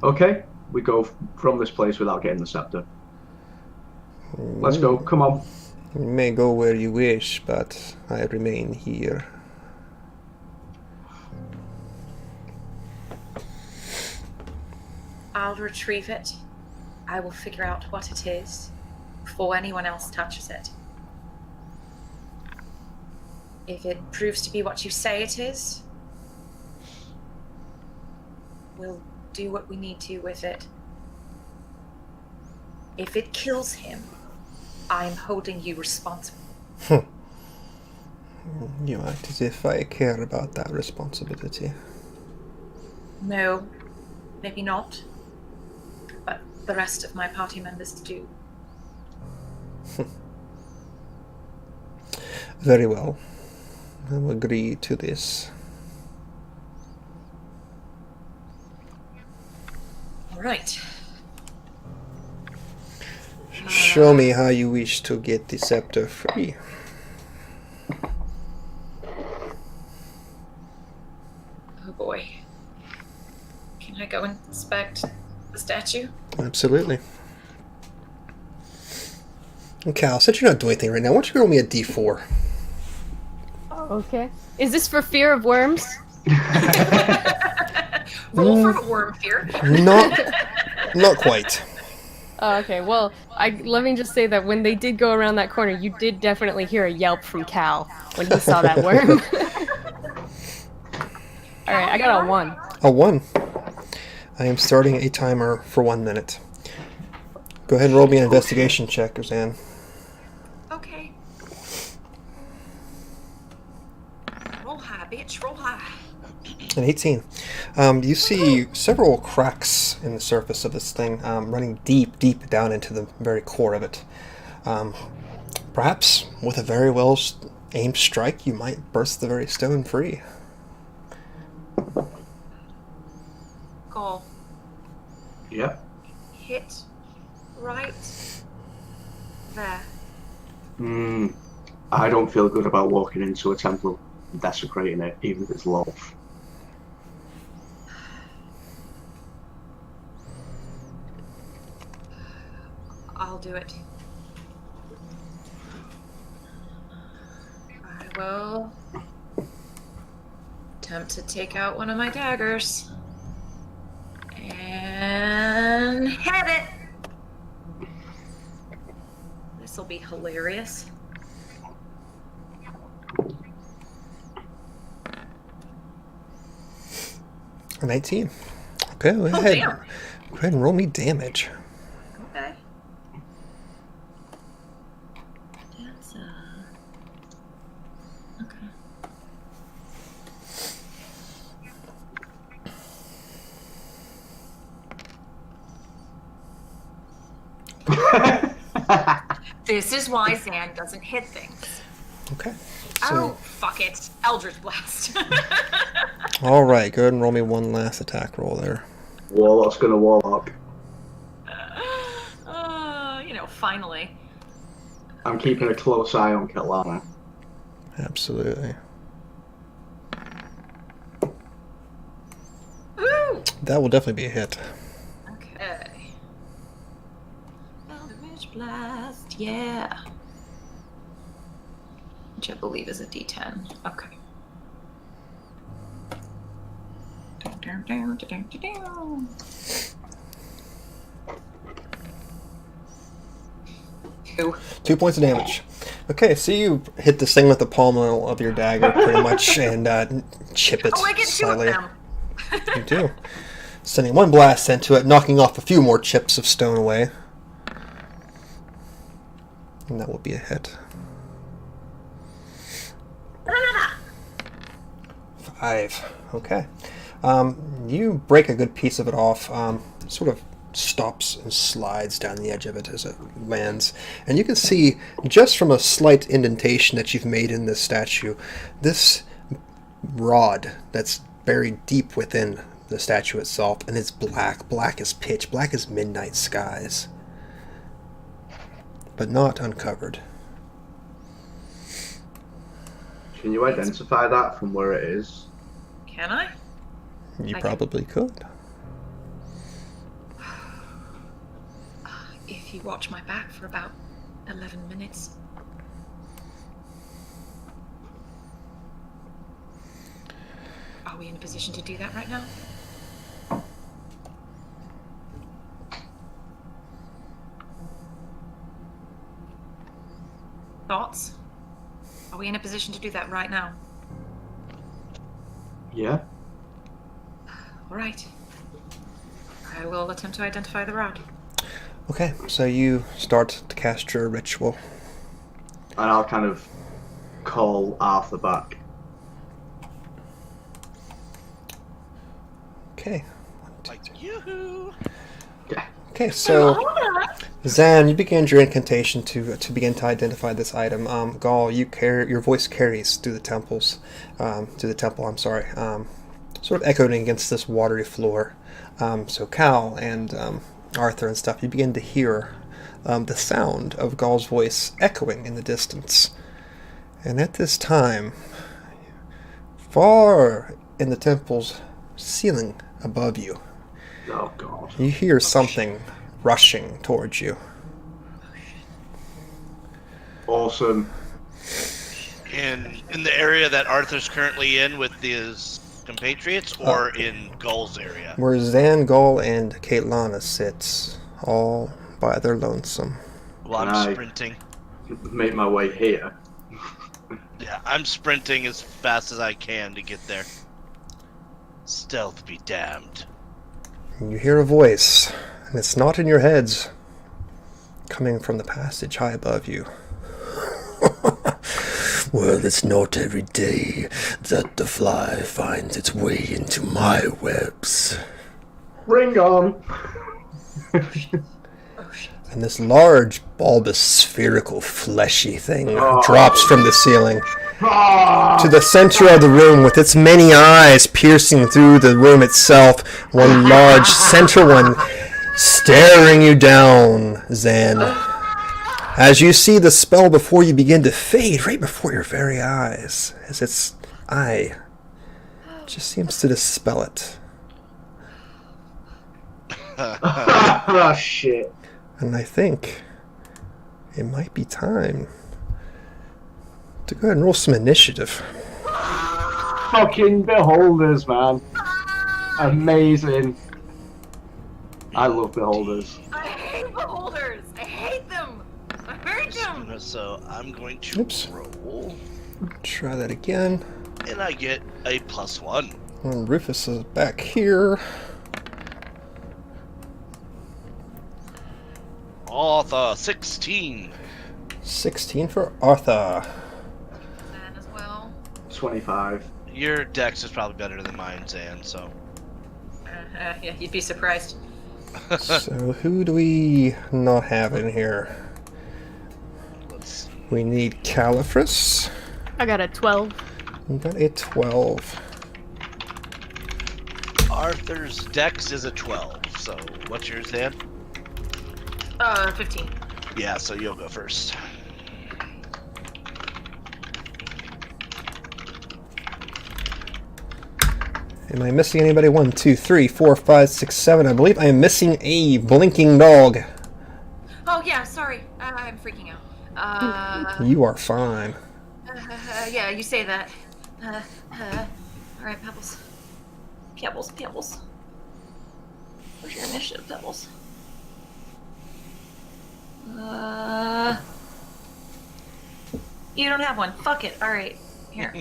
Okay, we go from this place without getting the scepter. Let's go. Come on. You may go where you wish, but I remain here. I'll retrieve it. I will figure out what it is before anyone else touches it. If it proves to be what you say it is, we'll do what we need to with it. If it kills him, I'm holding you responsible. You act as if I care about that responsibility. No, maybe not. But the rest of my party members do. Very well. I will agree to this. All right. Show me how you wish to get the scepter free. Oh boy. Can I go inspect the statue? Absolutely. And Cal, since you're not doing anything right now, why don't you roll me a d4? Okay. Is this for fear of worms? Roll for worm fear. Not quite. Oh, okay. Well, let me just say that when they did go around that corner, you did definitely hear a yelp from Cal when he saw that worm. All right, I got a 1. A 1. I am starting a timer for 1 minute. Go ahead and roll me an investigation check, Roseanne. Okay. Roll high, bitch. Roll high. An 18. You see several cracks in the surface of this thing, running deep down into the very core of it. Perhaps with a very well aimed strike, you might burst the very stone free. Goal. Yep. Hit right there. I don't feel good about walking into a temple and desecrating it, even if it's Lolth. I'll do it. I will attempt to take out one of my daggers. And hit it! This'll be hilarious. A 19. Okay, go ahead. Damn. Go ahead and roll me damage. Okay. That's okay. This is why Zan doesn't hit things. Okay. Oh, fuck it. Eldritch Blast. Alright, go ahead and roll me one last attack roll there. Warlock's gonna warlock. Finally. I'm keeping a close eye on Kelana. Absolutely. Woo! That will definitely be a hit. Okay. Eldritch Blast, yeah. Which I believe is a D10. Okay. Two. 2 points of damage. Okay, so you hit this thing with the pommel of your dagger pretty much and chip it Oh, I get two of slightly. them. You do. Sending one blast into it, knocking off a few more chips of stone away. And that will be a hit. 5. Okay. You break a good piece of it off. Sort of stops and slides down the edge of it as it lands. And you can see, just from a slight indentation that you've made in this statue, this rod that's buried deep within the statue itself, and it's black as pitch, black as midnight skies. but not uncovered. Can you identify that from where it is? Can I? You I probably could. If you watch my back for about 11 minutes. Are we in a position to do that right now? Thoughts? Are we in a position to do that right now? Yeah. All right. I will attempt to identify the rod. Okay, so you start to cast your ritual. And I'll kind of call Arthur back. Okay. Like, yoo-hoo! Yeah. Okay, so Zan, you begin your incantation to begin to identify this item. Gaul, your voice carries through the temple. I'm sorry. Sort of echoing against this watery floor. So Cal and Arthur and stuff, you begin to hear the sound of Gaul's voice echoing in the distance. And at this time, far in the temple's ceiling above you, Oh god. you hear something rushing towards you. Awesome. In the area that Arthur's currently in with his compatriots, or in Gull's area? Where Zan, Gaul, and Caitlana sits, all by their lonesome. Well, I'm Right. sprinting. Make my way here. Yeah, I'm sprinting as fast as I can to get there. Stealth be damned. And you hear a voice, and it's not in your heads, coming from the passage high above you. Well, it's not every day that the fly finds its way into my webs. Bring on. And this large, bulbous, spherical, fleshy thing Oh. drops from the ceiling Ah! to the center of the room with its many eyes piercing through the room itself. One large center one staring you down, Zan. As you see the spell before you begin to fade right before your very eyes, as its eye just seems to dispel it. Ah, shit. And I think it might be time to go ahead and roll some initiative. Fucking beholders, man. Amazing. I love beholders. I hate beholders. I hate them. I hate them. So I'm going to Oops. roll, Try that again. and I get a +1. And Rufus is back here. Arthur, 16. 16 for Arthur. That as well. 25. Your dex is probably better than mine, Zan, so. Yeah, you'd be surprised. So who do we not have in here? Let's see. We need Califrus. I got a 12. We got a 12. Arthur's dex is a 12, so what's yours, Zan? 15. Yeah, so you'll go first. Am I missing anybody? 1, 2, 3, 4, 5, 6, 7. I believe I am missing a blinking dog. Oh yeah, sorry. I'm freaking out. You are fine. Yeah, you say that. All right, Pebbles. Pebbles. Where's your initiative, Pebbles? You don't have one. Fuck it. All right, here.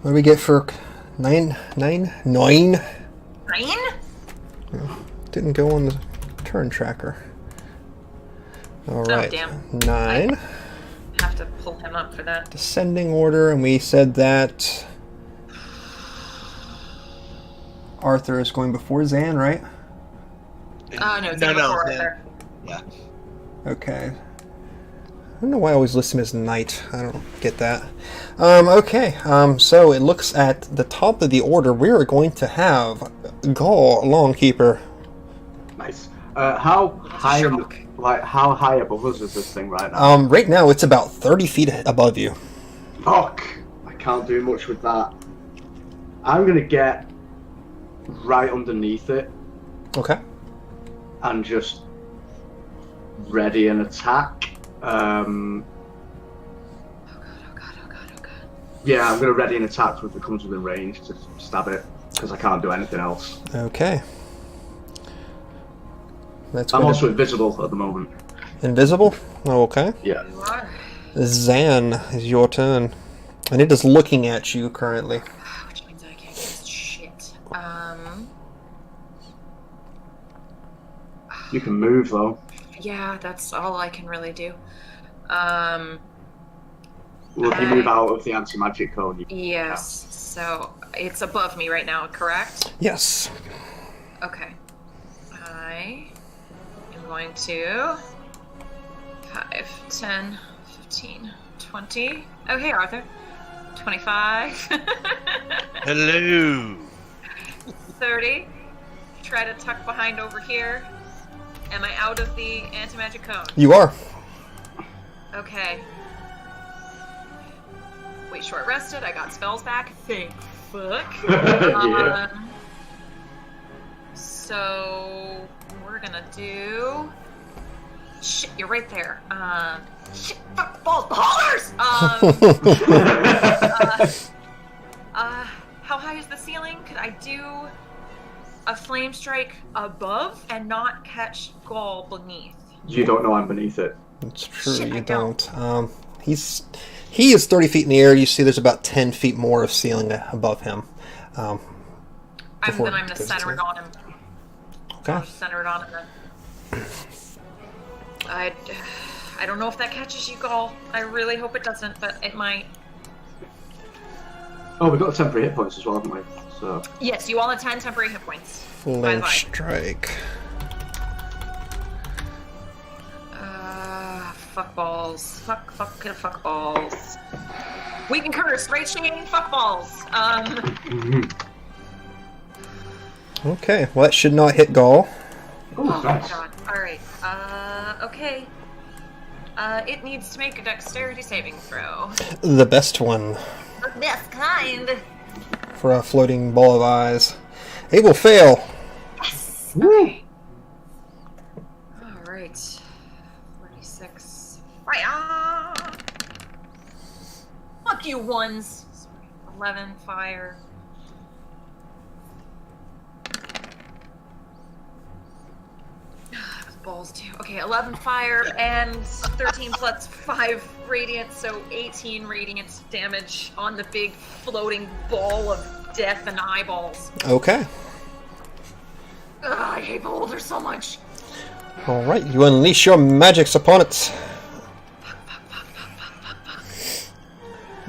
What do we get for 9? 9? 9? 9? Didn't go on the turn tracker. Alright. damn. 9. Have to pull him up for that. Descending order, and we said that Arthur is going before Zan, right? Oh no, it's no, before Zan. Arthur. Yeah. Okay. I don't know why I always list him as knight. I don't get that. Okay, so it looks at the top of the order. We are going to have Gaul Longkeeper Nice. How high, shock. how high above us is this thing right now? Right now it's about 30 feet above you. Fuck! I can't do much with that. I'm gonna get right underneath it Okay. and just ready an attack. Oh god. Yeah, I'm gonna ready an attack if it comes within range to stab it, because I can't do anything else. Okay. That's I'm good. also invisible at the moment. Invisible? Okay. Yeah. You are. Zan, is your turn. And it is looking at you currently. Which means I can't cast shit. You can move though. Yeah, that's all I can really do. Well, if you move out of the anti-magic cone, you Yes. So it's above me right now, correct? Yes. Okay. I am going to 5, 10, 15, 20. Oh, hey, Arthur. 25. Hello. 30. Try to tuck behind over here. Am I out of the anti-magic cone? You are. Okay. Wait, short rested. I got spells back. Thank fuck. Yeah. So we're gonna do. Shit, you're right there. Shit, fuck, balls, ballers. How high is the ceiling? Could I do a flame strike above and not catch Gaul beneath? You don't know I'm beneath it. It's true, Shit, you I don't. don't. He is 30 feet in the air. You see there's about 10 feet more of ceiling above him. Before I'm it gonna goes center to- it on him. Okay. I'll just center it on him then. I don't know if that catches you, Gaul. I really hope it doesn't, but it might. Oh, we've got temporary hit points as well, haven't we? So Yes, you all have 10 temporary hit points. Flame Bye-bye. strike. Fuck balls. Fuck balls. We can curse, right, Shane? Fuck balls. Okay, well that should not hit Gaul. Oh my nice. god. Alright. Okay. It needs to make a dexterity saving throw. The best one The best kind. for a floating ball of eyes. It will fail. Yes. Okay. Alright. 46. Fire! Fuck you, ones. Sorry. 11 fire. Balls too. Okay, 11 fire and 13 plus 5 radiant, so 18 radiant damage on the big floating ball of death and eyeballs. Okay. Ugh, I hate boulders so much. Alright, you unleash your magics upon it.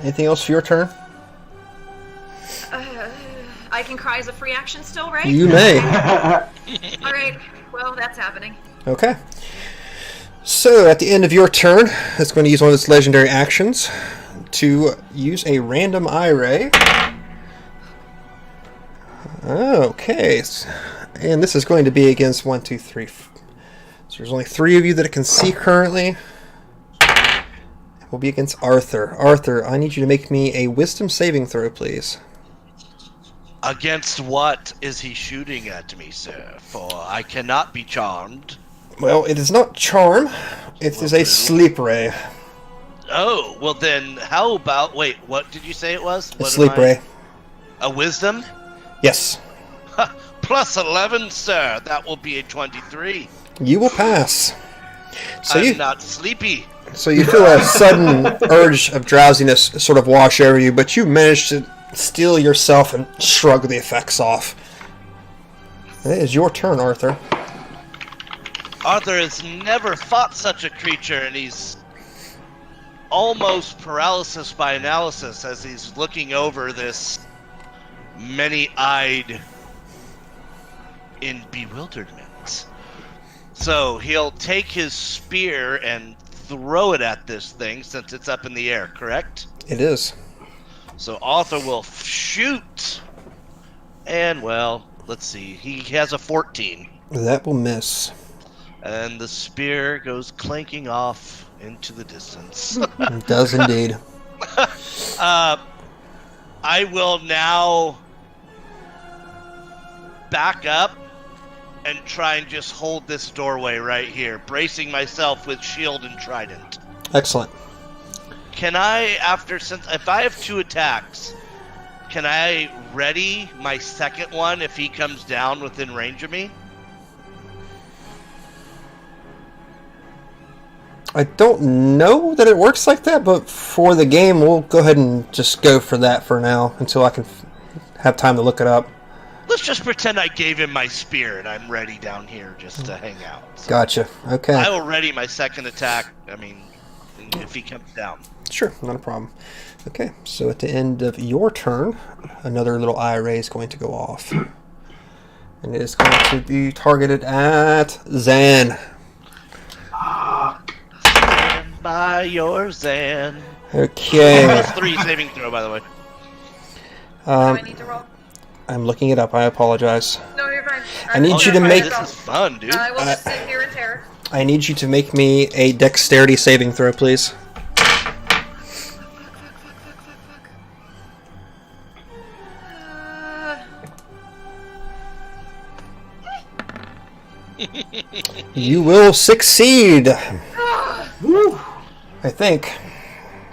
Anything else for your turn? I can cry as a free action still, right? You may. Alright, well, that's happening. Okay. So, at the end of your turn, it's going to use one of its legendary actions to use a random eye ray. Okay. And this is going to be against 1, 2, 3. So there's only 3 of you that it can see currently. It will be against Arthur. Arthur, I need you to make me a wisdom saving throw, please. Against what is he shooting at me, sir? For I cannot be charmed. Well, it is not charm. It is a sleep ray. Oh, well then, how about... Wait, what did you say it was? A What sleep am I- ray. A wisdom? Yes. Plus 11, sir. That will be a 23. You will pass. So I'm not sleepy. So you feel a sudden urge of drowsiness sort of wash over you, but you manage to steel yourself and shrug the effects off. It is your turn, Arthur. Arthur has never fought such a creature, and he's almost paralysis by analysis as he's looking over this many-eyed in bewilderment. So he'll take his spear and throw it at this thing since it's up in the air, correct? It is. So Arthur will shoot, and well, let's see, he has a 14. That will miss. And the spear goes clanking off into the distance. It does indeed. I will now back up and try and just hold this doorway right here, bracing myself with shield and trident. Excellent. Can I, if I have 2 attacks, can I ready my second one if he comes down within range of me? I don't know that it works like that, but for the game, we'll go ahead and just go for that for now until I can have time to look it up. Let's just pretend I gave him my spear and I'm ready down here just to hang out. So Gotcha. Okay. I will ready my second attack, if he comes down. Sure, not a problem. Okay, so at the end of your turn, another little eye ray is going to go off. And it is going to be targeted at Zan. Stand by your Zan. Okay. +3 saving throw, by the way. Do I need to roll? I'm looking it up. I apologize. No, you're fine. I need you to make- This is fun, dude. I will just sit here in terror. I need you to make me a dexterity saving throw, please. You will succeed. I think.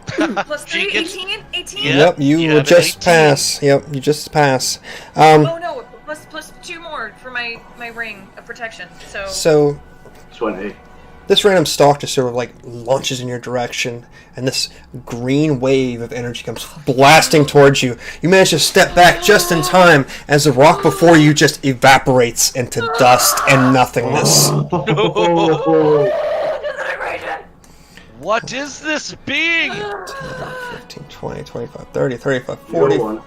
+3, She gets- 18? 18? Yeah. Yep, you will have an just 18. pass. Yep, you just pass. Oh no, plus 2 more for my ring of protection. So 20. this random stalk just sort of like launches in your direction, and this green wave of energy comes blasting towards you. You manage to step back just in time as the rock before you just evaporates into dust and nothingness. What is this being? 15, 20, 25, 30, 35, 40. You're one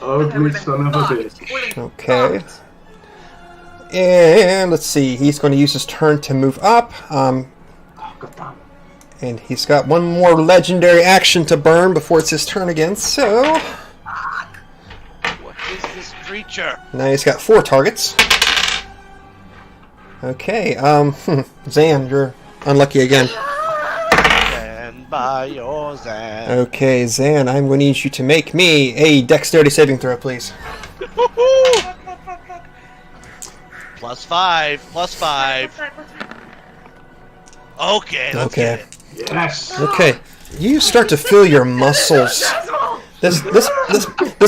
ugly son of a bitch. Okay. And let's see, he's going to use his turn to move up. Oh, God damn. And he's got one more legendary action to burn before it's his turn again. So What is this creature? now he's got 4 targets. Okay, Zan, you're unlucky again. Stand by your Zan. Okay, Zan, I'm going to need you to make me a dexterity saving throw, please. +5, +5. Okay, let's Okay. get it. Yes. Okay, you start to feel your muscles. This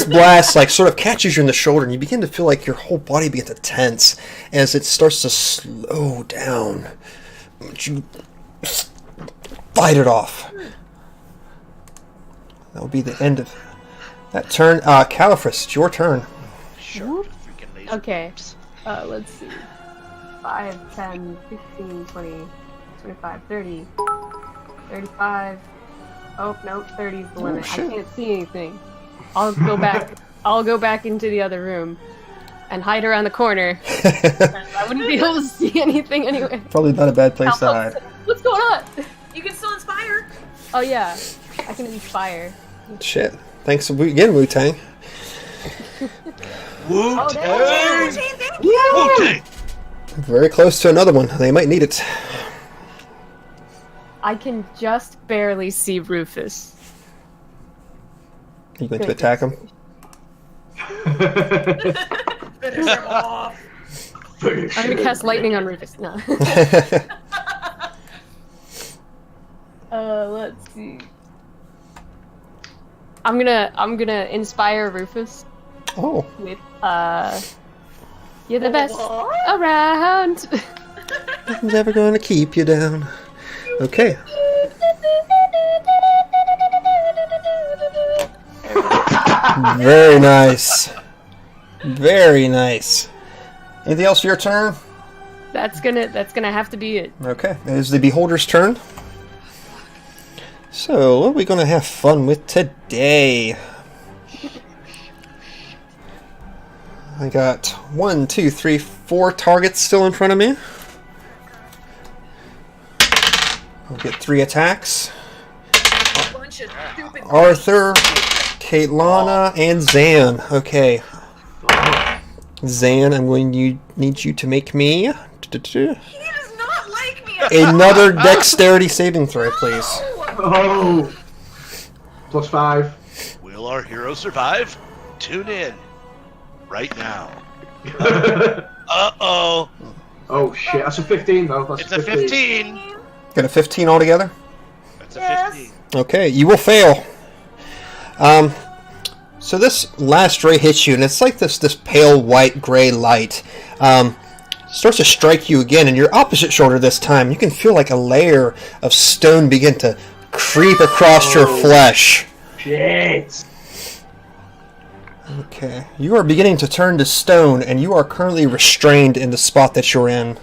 blast like sort of catches you in the shoulder, and you begin to feel like your whole body begins to tense as it starts to slow down. But you fight it off. That will be the end of that turn. Califris, it's your turn. Sure. Freaking laser Okay. beams. Let's see. 5, 10, 15, 20, 25, 30, 35. Oh, no, 30 is the limit. I shit. can't see anything. I'll go back. I'll go back into the other room and hide around the corner. I wouldn't be able to see anything anyway. Probably not a bad place to hide. What's going on? You can still inspire. Oh yeah, I can inspire. Shit. Thanks again, Wu-Tang. Oh, Wu-Tang! Thank you. Wu-Tang! Very close to another one. They might need it. I can just barely see Rufus. Are you going to attack him? Finish him off. I'm gonna cast lightning on Rufus. No. Let's see. I'm gonna inspire Rufus Oh, with you're the best around. nothing's ever going to keep you down. Okay. Very nice. Very nice. Anything else for your turn? That's gonna have to be it. Okay, it is the Beholder's turn. So, what are we going to have fun with today? I got 1, 2, 3, 4 targets still in front of me. I'll get 3 attacks. Bunch of stupid Arthur, Kaitlana, and Zan. Okay. Zan, I'm going to need you to make me He does not like me. at another dexterity saving throw, please. all. Oh! +5. Will our hero survive? Tune in right now. Uh-oh. Oh shit, that's a 15 though. That's It's a 15. Got a 15 altogether? That's a Yes. 15. Okay, you will fail. So this last ray hits you, and it's like this pale white gray light. Starts to strike you again, and your opposite shoulder this time. You can feel like a layer of stone begin to creep across your flesh. Shit! Okay, you are beginning to turn to stone, and you are currently restrained in the spot that you're in.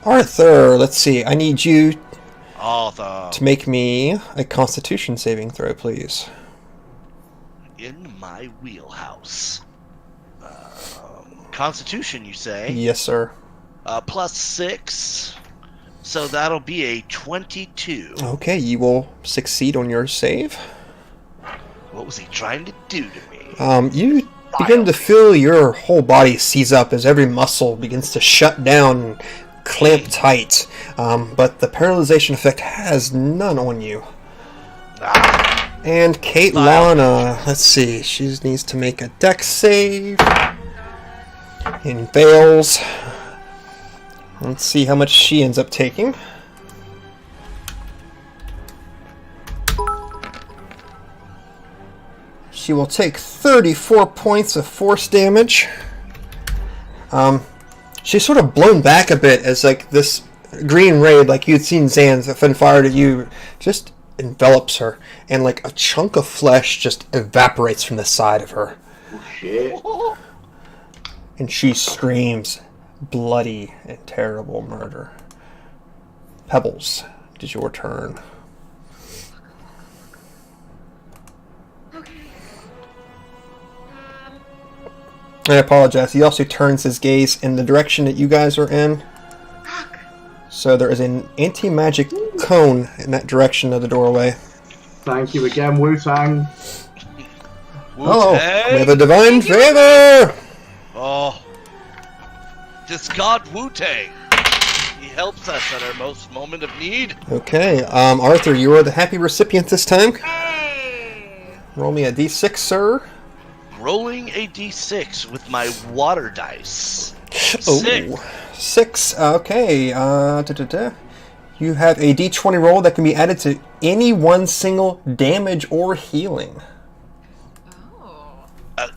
Arthur, let's see. I need you Arthur. to make me a Constitution saving throw, please. In my wheelhouse. Constitution, you say? Yes, sir. +6. So that'll be a 22. Okay, you will succeed on your save. What was he trying to do to me? You begin to feel your whole body seize up as every muscle begins to shut down and clamp tight. But the paralyzation effect has none on you. And Kate Lana, let's see, she needs to make a dex save. And fails. Let's see how much she ends up taking. She will take 34 points of force damage. She's sort of blown back a bit as like this green ray, like you'd seen Zan's that been fired at you, just envelops her, and like a chunk of flesh just evaporates from the side of her. Oh shit. And she screams bloody and terrible murder. Pebbles, it is your turn. Okay. I apologize. He also turns his gaze in the direction that you guys are in. Fuck. So there is an anti-magic cone in that direction of the doorway. Thank you again, Wu-Tang. Oh, we Wu-Tang? have a divine favor! Oh. Discard Wu-Tang. He helps us at our most moment of need. Okay, Arthur, you are the happy recipient this time. Hey. Roll me a d6, sir. Rolling a d6 with my water dice. Oh, 6. 6. Okay. You have a d20 roll that can be added to any one single damage or healing. Oh. A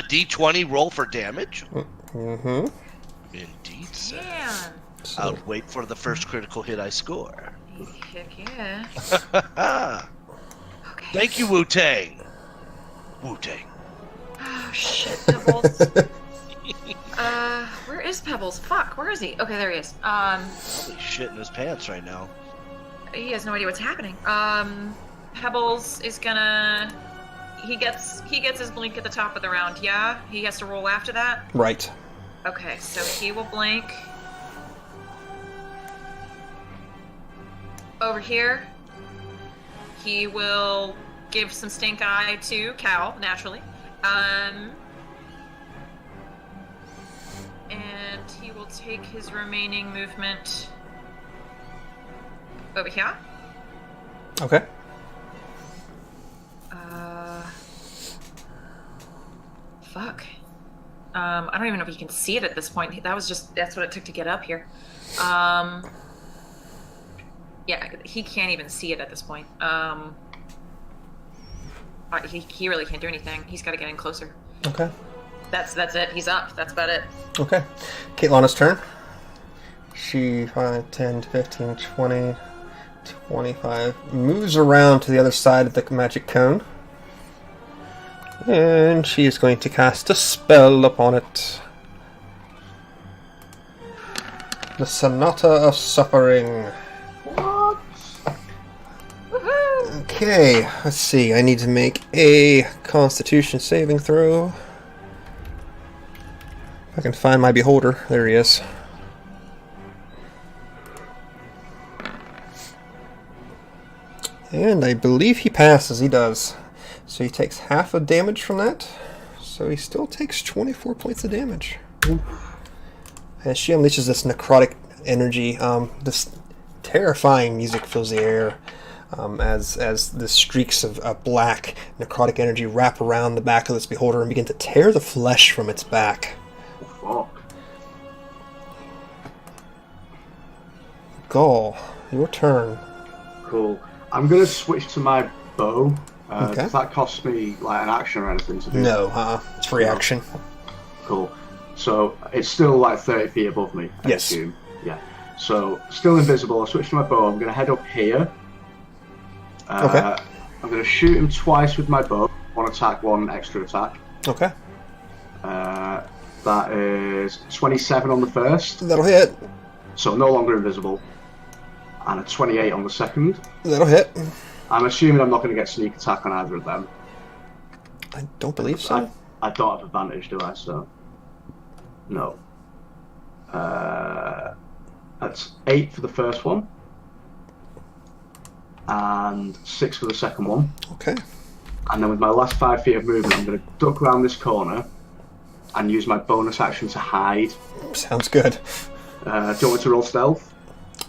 d20 roll for damage? Mm-hmm. Indeed, sir. Man. I'll wait for the first critical hit I score. Heck yeah. Okay. Thank you, Wu-Tang. Wu-Tang. Oh shit, Pebbles. Where is Pebbles? Fuck, where is he? Okay, there he is. Probably shitting his pants right now. He has no idea what's happening. Pebbles is gonna. He gets his blink at the top of the round. Yeah, he has to roll after that. Right. Okay, so he will blink. Over here, he will give some stink eye to Cal, naturally. And he will take his remaining movement over here. Okay. Fuck. I don't even know if he can see it at this point. That's what it took to get up here. Yeah, he can't even see it at this point. He really can't do anything. He's got to get in closer. Okay. That's it. He's up. That's about it. Okay. Kaitlana's turn. She 5, 10, 15, 20, 25 moves around to the other side of the magic cone. And she is going to cast a spell upon it. The Sonata of Suffering. Okay, let's see. I need to make a Constitution saving throw. If I can find my beholder. There he is. And I believe he passes. He does. So he takes half of damage from that. So he still takes 24 points of damage. As she unleashes this necrotic energy, this terrifying music fills the air as the streaks of black necrotic energy wrap around the back of this beholder and begin to tear the flesh from its back. Fuck. Gaul, your turn. Cool. I'm gonna switch to my bow. Okay. Does that cost me like an action or anything to do? No, it's free action. Cool. So it's still like 30 feet above me, I Yes. assume. Yeah. So still invisible. I switch to my bow. I'm gonna head up here. Okay. I'm gonna shoot him twice with my bow. One attack, one extra attack. Okay. That is 27 on the first, That'll hit. so no longer invisible. And a 28 on the second. That'll hit. I'm assuming I'm not going to get sneak attack on either of them. I don't believe so. I don't have advantage, do I? So no. That's 8 for the first one, and 6 for the second one. Okay. And then with my last 5 feet of movement, I'm going to duck around this corner and use my bonus action to hide. Sounds good. Do you want me to roll stealth?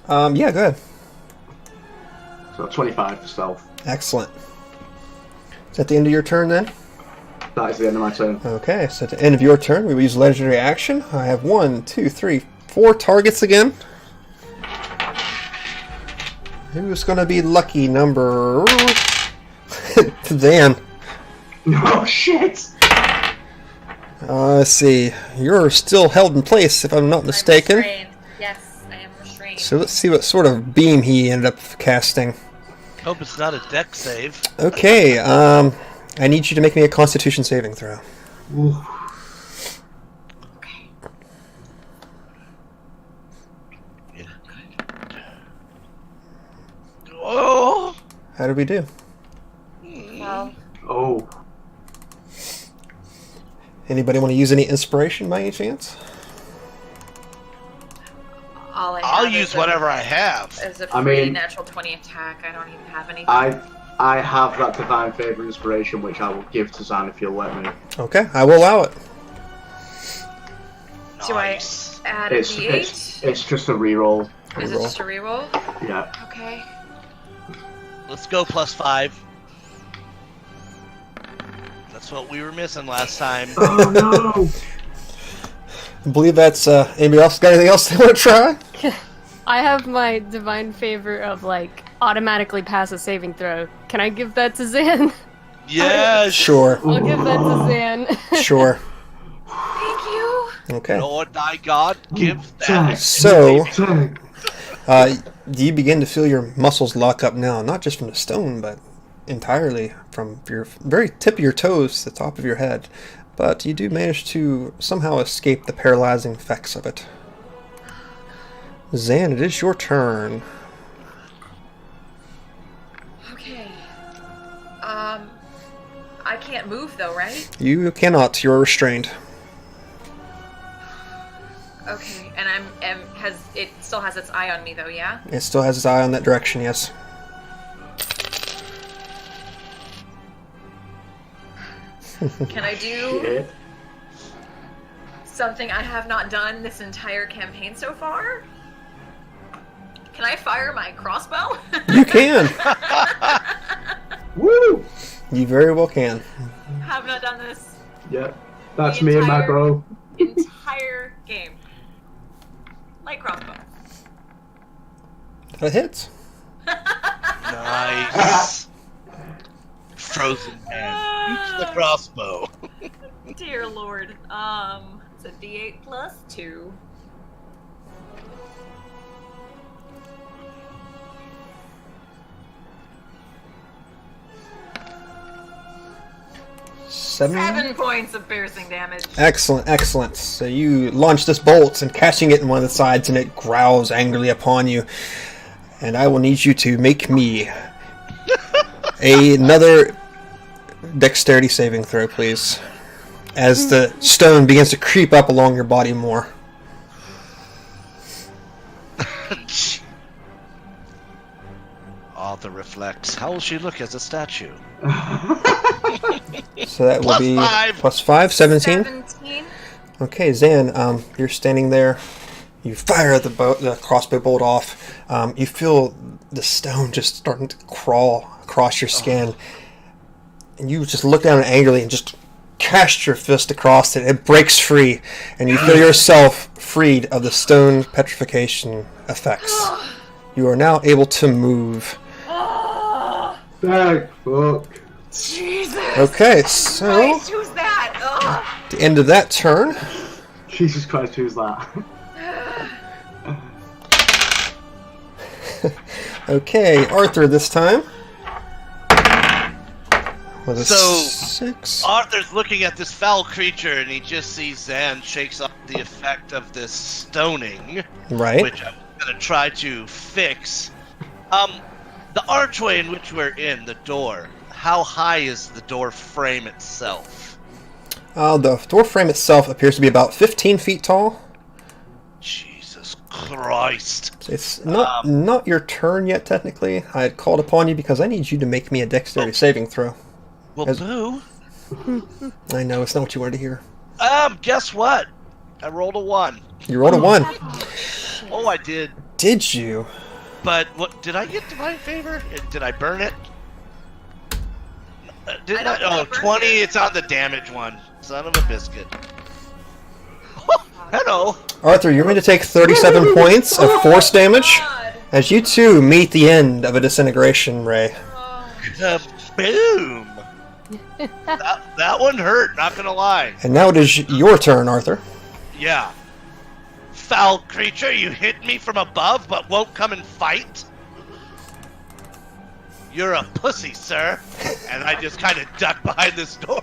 Yeah, go ahead. So 25 for stealth. Excellent. Is that the end of your turn then? That is the end of my turn. Okay, so at the end of your turn, we will use legendary action. I have 1, 2, 3, 4 targets again. Who's going to be lucky number... Dan. Oh, shit! Let's see. You're still held in place, if I'm not mistaken. I'm restrained. Yes, I am restrained. So let's see what sort of beam he ended up casting. Hope it's not a deck save. Okay, I need you to make me a Constitution saving throw. Okay. Yeah. Oh! How did we do? Well, Oh. Anybody want to use any inspiration by any chance? all I I'll have use is whatever I have. Is a I free mean- natural 20 attack. I don't even have anything. I have that divine favor inspiration, which I will give to Zan if you'll let me. Okay, I will allow it. Do I Nice. add a D8? It's just a reroll. Is it Reroll. just a reroll? Yeah. Okay. Let's go +5. That's what we were missing last time. Oh no! I believe that's, anybody else got anything else they want to try? I have my divine favor of like automatically pass a saving throw. Can I give that to Zan? Yes. Sure, I'll give that to Zan. sure. Thank you. Okay. Lord thy God, give Tag. that. So, Tag. you begin to feel your muscles lock up now, not just from the stone, but entirely from your very tip of your toes to the top of your head. But you do manage to somehow escape the paralyzing effects of it. Zan, it is your turn. Okay. I can't move though, right? You cannot. You're restrained. Okay. And it still has its eye on me though, yeah? It still has its eye on that direction, yes. Can I do Shit. something I have not done this entire campaign so far? Can I fire my crossbow? You can. Woo! You very well can. have not done this Yeah. That's The me and my entire- bro. entire game. Light crossbow. That hits. Nice. Frozen man. Use the crossbow. Dear Lord. It's a D8 plus 2. Seven. 7 points of piercing damage. Excellent, excellent. So you launch this bolt and catching it in one of the sides, and it growls angrily upon you. And I will need you to make me another dexterity saving throw, please. As the stone begins to creep up along your body more. Oh, the reflex. How will she look as a statue? So that will Plus be 5. plus 5, 17. 17. Okay, Zan, you're standing there. You fire the crossbow bolt off. You feel the stone just starting to crawl across your skin. And you just look down angrily and just cast your fist across it. It breaks free, and you feel yourself freed of the stone petrification effects. You are now able to move. Thank fuck. Jesus. Okay, so Christ, who's that? Ugh. the end of that turn. Jesus Christ, who's that? Okay, Arthur this time. With a So, 6. Arthur's looking at this foul creature, and he just sees Zan shakes off the effect of this stoning, Right. which I'm gonna try to fix. The archway in which we're in, the door. How high is the door frame itself? The door frame itself appears to be about 15 feet tall. Jesus Christ! It's not your turn yet, technically. I had called upon you because I need you to make me a dexterity saving throw. Well, As- boo. I know, it's not what you wanted to hear. Guess what? I rolled a 1. You rolled a 1. Oh, I did. Did you? But what did I get to my favor? Did I burn it? Didn't I I? don't Oh, think I burned 20. it. It's on the damage one. Son of a biscuit. Hello. Arthur, you're going to take 37 points of force damage God. as you too meet the end of a disintegration ray. Boom. that one hurt. Not gonna lie. And now it is your turn, Arthur. Yeah. Foul creature, you hit me from above, but won't come and fight. You're a pussy, sir. And I just kind of duck behind this door.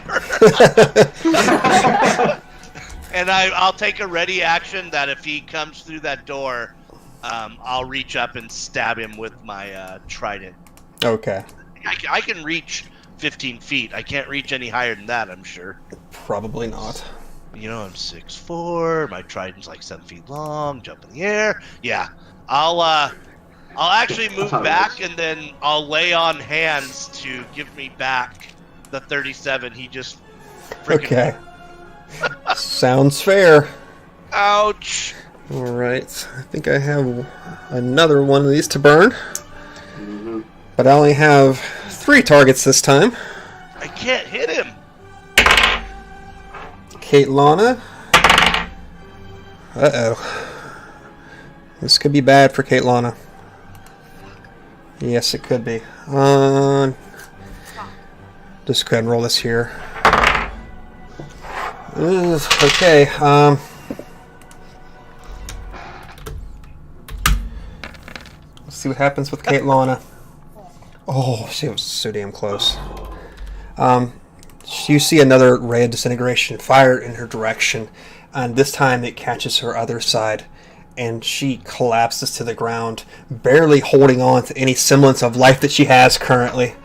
And I'll take a ready action that if he comes through that door, I'll reach up and stab him with my trident. Okay. I can reach 15 feet. I can't reach any higher than that, I'm sure. Probably not. You know, I'm 6'4". My trident's like 7 feet long. Jump in the air. Yeah, I'll actually move how it back, is. and then I'll lay on hands to give me back the 37. He just freaking. Okay. Sounds fair. Ouch. Alright. I think I have another one of these to burn. Mhm. But I only have 3 targets this time. I can't hit him. Kate Lana. Uh-oh. This could be bad for Kate Lana. Yes, it could be. Just go ahead and roll this here. Ugh, okay, let's see what happens with Kate Lana. Oh, she was so damn close. You see another ray of disintegration fired in her direction, and this time it catches her other side, and she collapses to the ground, barely holding on to any semblance of life that she has currently.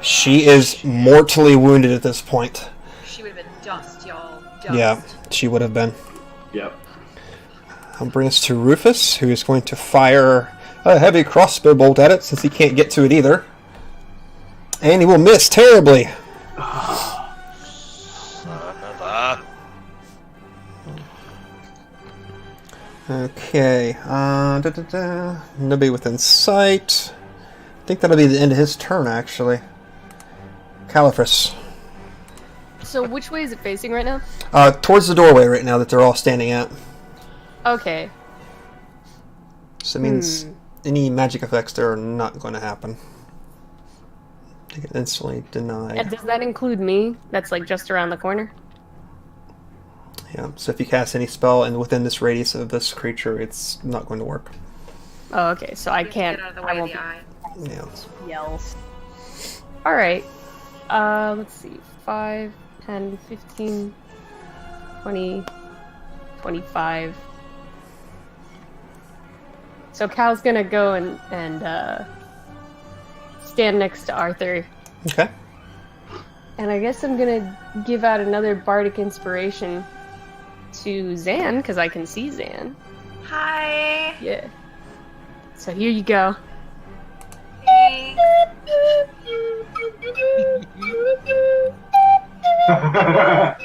She is mortally wounded at this point. She would have been dust, y'all. Dust. Yeah, she would have been. Yep. I'll bring us to Rufus, who is going to fire a heavy crossbow bolt at it, since he can't get to it either. And he will miss terribly. Son of a. Okay, nobody within sight. I think that'll be the end of his turn, actually. Califrus. So which way is it facing right now? Towards the doorway right now that they're all standing at. Okay. So it means any magic effects there are not going to happen. They get instantly denied. And does that include me? That's like just around the corner? Yeah, so if you cast any spell and within this radius of this creature, it's not going to work. Oh, okay. So I can't. Get out of the I way of won't the eye. Yeah. be yells. Alright. Let's see. 5, 10, 15, 20, 25. So Cal's gonna go and stand next to Arthur. Okay. And I guess I'm gonna give out another bardic inspiration to Zan, because I can see Zan. Hi. Yeah. So here you go. Hey. I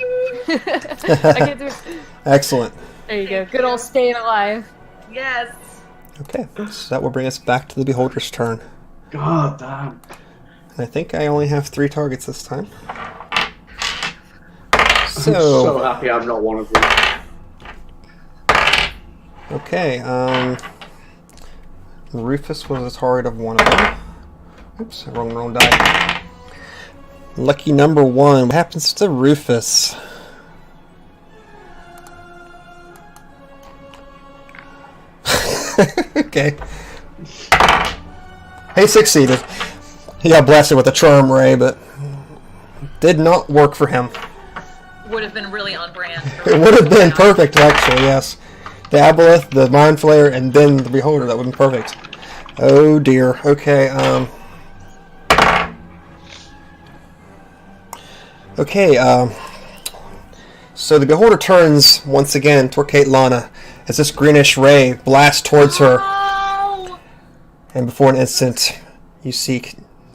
can't do it. Excellent. There you go. Good old staying alive. Yes. Okay, so that will bring us back to the Beholder's turn. God damn. And I think I only have 3 targets this time. I'm so happy I'm not one of them. Okay, Rufus was a target of one of them. Oops, wrong die. Lucky number 1. What happens to Rufus? Okay. He succeeded. He got blasted with a charm ray, but did not work for him. Would have been really on brand. It would have been perfect, actually, yes. The Aboleth, the Mind Flayer, and then the Beholder. That would have been perfect. Oh dear. Okay, Okay, so the Beholder turns once again toward Katelana as this greenish ray blasts towards her. Oh! And before an instant, you see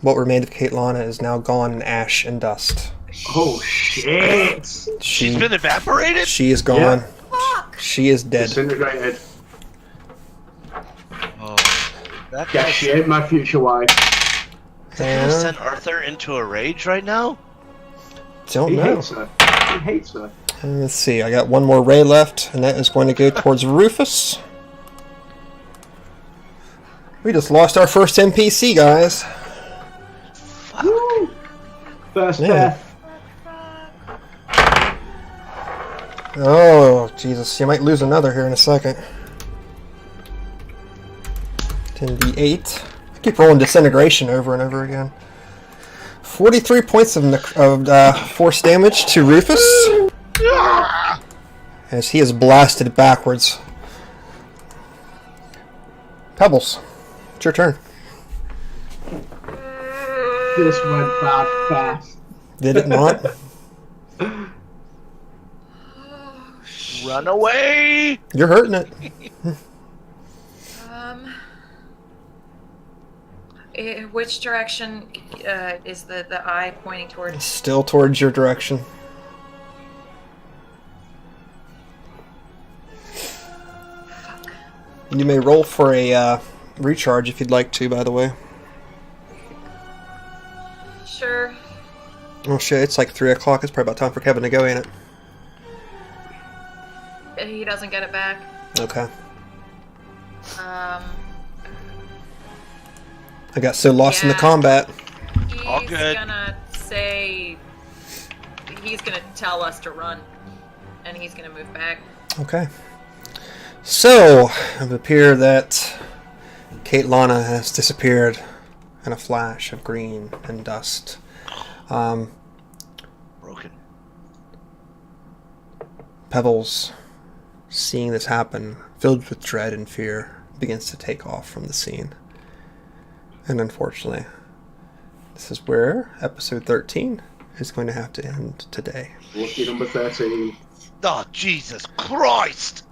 what remained of Katelana is now gone in ash and dust. Oh shit! She's been evaporated? She is gone. Yeah. Fuck! She is dead. Disintegrated. Oh, that Yeah, guy she ain't my future wife. Yeah. sent Arthur into a rage right now? Don't He know. hates her. He hates her. Let's see, I got one more ray left, and that is going to go towards Rufus. We just lost our first NPC, guys. Woo! First Yeah. death. Oh, Jesus, you might lose another here in a second. 10d8. I keep rolling Disintegration over and over again. 43 points of force damage to Rufus. As he is blasted backwards. Pebbles, it's your turn. This went bad fast. Did it not? Run away! You're hurting it. Which direction is the eye pointing towards? Still towards your direction. You may roll for a recharge if you'd like to, by the way. Sure. Oh shit, it's like 3 o'clock. It's probably about time for Kevin to go, ain't it? He doesn't get it back. Okay. Um, I got so lost in the Yeah. combat. All he's good. gonna say he's gonna tell us to run, and he's gonna move back. Okay. So, it would appear that Katelana has disappeared in a flash of green and dust. Broken. Pebbles, seeing this happen, filled with dread and fear, begins to take off from the scene. And unfortunately, this is where episode 13 is going to have to end today. Lucky number 13. Oh, Jesus Christ!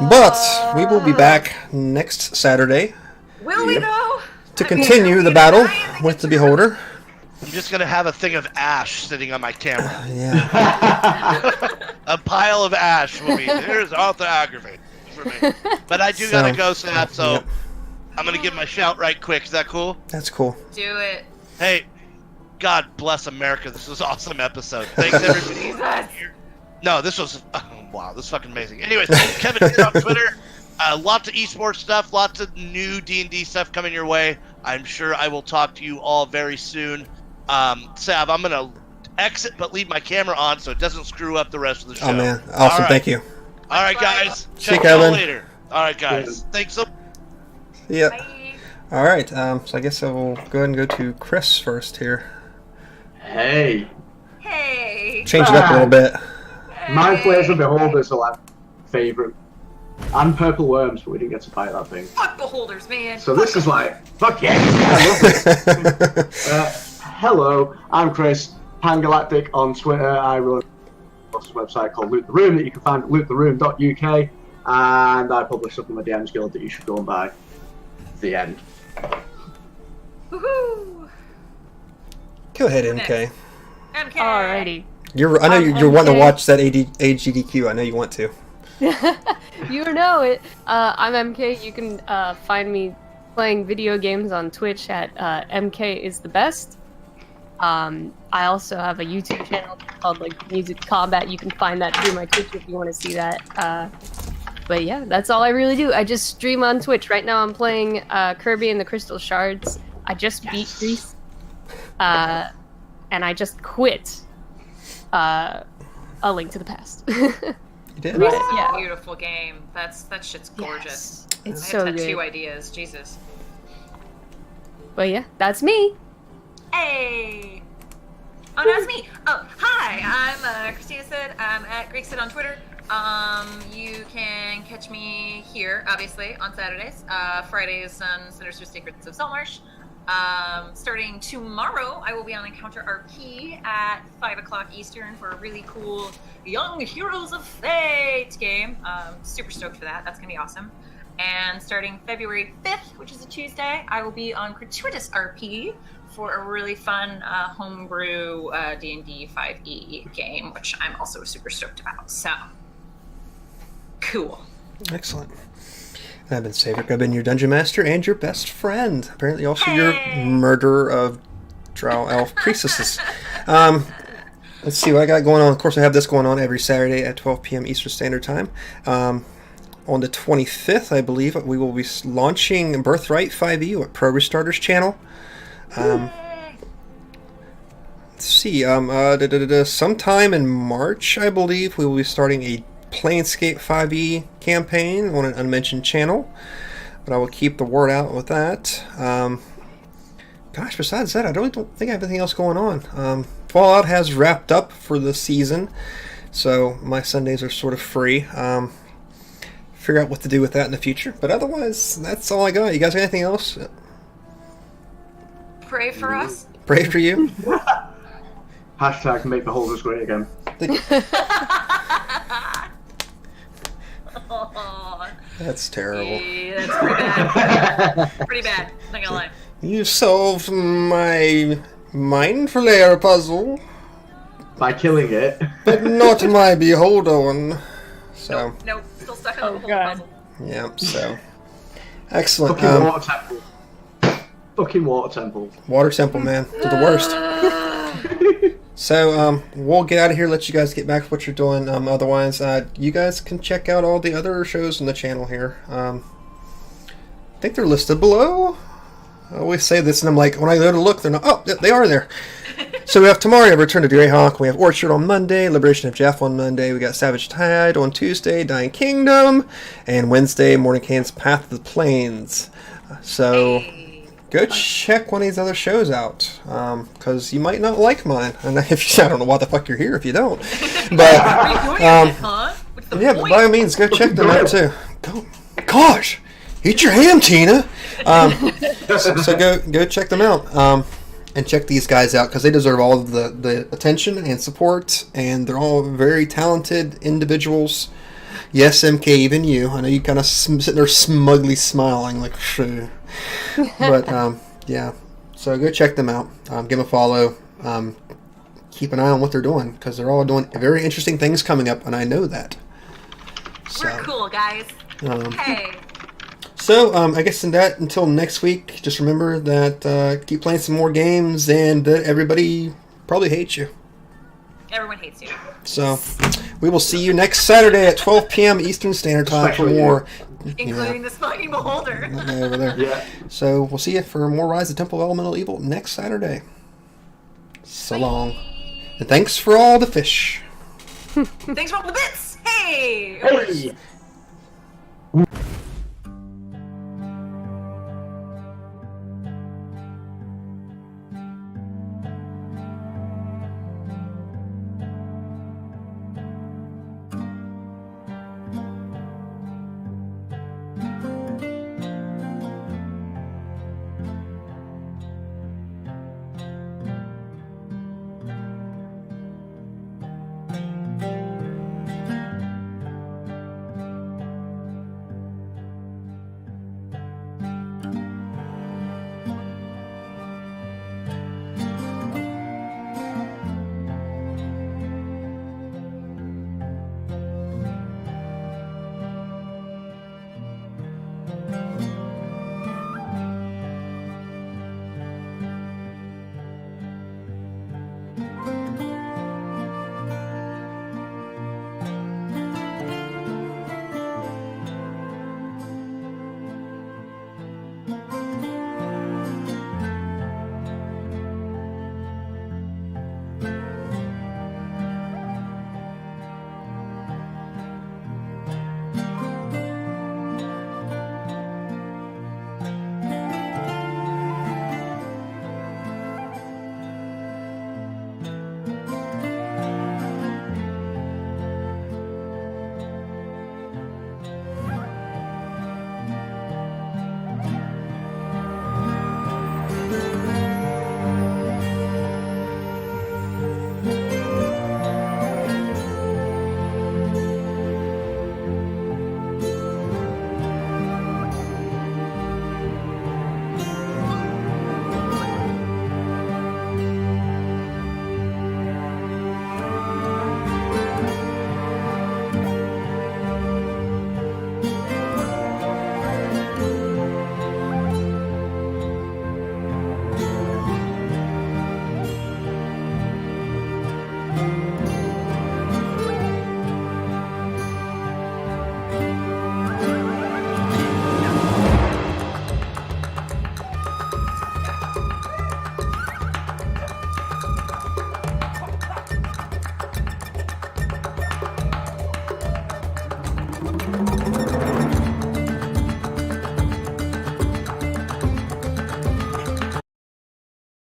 But we will be back next Saturday Will we though? to I mean, continue are the we battle gonna die in with the between? Beholder. I'm just gonna have a thing of ash sitting on my camera. Yeah. A pile of ash will be. Here's Arthur Aggravated for me. But I do gotta go, Sab, so Yep. I'm gonna give my shout right quick. Is that cool? That's cool. Do it. Hey, God bless America. This was an awesome episode. Thanks, everybody. Jesus. No, this was wow. This is fucking amazing. Anyways, Kevin Hitt on Twitter. Lots of esports stuff, lots of new D&D stuff coming your way. I'm sure I will talk to you all very soon. Sav, I'm gonna exit but leave my camera on so it doesn't screw up the rest of the show. Oh man, awesome! All right. Thank you. All right, Bye. guys. See you, Check you all Kevin. later. All right, guys. Thanks so. Yeah. Bye. All right. So I guess I will go ahead and go to Chris first here. Hey. Hey. Change it up a little bit. My Flares and Beholders are like favourite. And Purple Worms, but we didn't get to fight that thing. Fuck beholders, man. So this is like, fuck yeah! I love this. Hello, I'm Chris, Pangalactic on Twitter. I run a website called Loot the Room that you can find at loottheroom.uk, and I publish stuff in my DMs Guild that you should go and buy. The end. Woohoo! Go ahead, Next. MK. MK. Alrighty. I know you're wanting to MK. watch that AGDQ. I know you want to. You know it. I'm MK. You can find me playing video games on Twitch at MK is the best. I also have a YouTube channel called like Music Combat. You can find that through my Twitch if you want to see that. But yeah, that's all I really do. I just stream on Twitch. Right now I'm playing Kirby and the Crystal Shards. I just beat Grease. And I just quit A Link to the Past. You did? But, It's yeah. a beautiful game. That shit's gorgeous. Yes. It's I so have tattoo good. ideas. Jesus. But yeah, that's me. Hey. Oh, no, it's me. Oh, hi. I'm Christina Sid. I'm at Greek Sid on Twitter. You can catch me here, obviously, on Saturdays. Fridays on Sinister Secrets of Saltmarsh. Starting tomorrow, I will be on Encounter RP at 5 o'clock Eastern for a really cool Young Heroes of Fate game. Super stoked for that. That's going to be awesome. And starting February 5th, which is a Tuesday, I will be on Gratuitous RP for a really fun homebrew D&D 5e game, which I'm also super stoked about. So, cool. Excellent. And I've been Saverick. I've been your dungeon master and your best friend. Apparently, also your murderer of Drow Elf priestesses. Let's see what I got going on. Of course, I have this going on every Saturday at 12 p.m. Eastern Standard Time. On the 25th, I believe, we will be launching Birthright 5e at Pro Restarters channel. Let's see. Sometime in March, I believe, we will be starting a Planescape 5e campaign on an unmentioned channel, but I will keep the word out with that. Gosh, besides that, I really don't think I have anything else going on. Fallout has wrapped up for the season, so my Sundays are sort of free. Figure out what to do with that in the future, but otherwise, that's all I got. You guys got anything else? Pray for us. Pray for you. Hashtag make the holders great again. Oh, That's terrible. yeah, that's pretty bad. Pretty bad. Not gonna lie. You solved my Mind Flayer puzzle, By killing it. but not my Beholder one. So, Nope. Still stuck on the whole God. puzzle. yeah, so. Excellent. Fucking water temple. Fucking water temple. Water Temple, man. They're the worst. So, we'll get out of here, let you guys get back to what you're doing. Otherwise, you guys can check out all the other shows on the channel here. I think they're listed below. I always say this, and I'm like, when I go to look, they're not. Oh, yep, they are there. So we have tomorrow, Return to Greyhawk. We have Orchard on Monday, Liberation of Jeff on Monday. We got Savage Tide on Tuesday, Dying Kingdom, and Wednesday, Mordenkainen's Path of the Plains. So go check one of these other shows out, because you might not like mine. And if you, I don't know why the fuck you're here if you don't. But Are you doing it, huh? What's the yeah, but point? by all means, go check them out too. Go, gosh, eat your ham, Tina. So go check them out. And check these guys out because they deserve all of the attention and support, and they're all very talented individuals. Yes, MK, even you. I know you kind of sitting there smugly smiling like, sure. But yeah, so go check them out. Give them a follow. Keep an eye on what they're doing because they're all doing very interesting things coming up, and I know that. So, We're cool, guys. Hey. So, I guess in that, until next week, just remember that keep playing some more games and that everybody probably hates you. Everyone hates you. So, we will see you next Saturday at 12 p.m. Eastern Standard Time for Especially more. Including this fucking beholder. Over there. Yeah. So, we'll see you for more Rise of the Temple of Elemental Evil next Saturday. So long. And thanks for all the fish. Thanks for all the bits. Hey. Hey!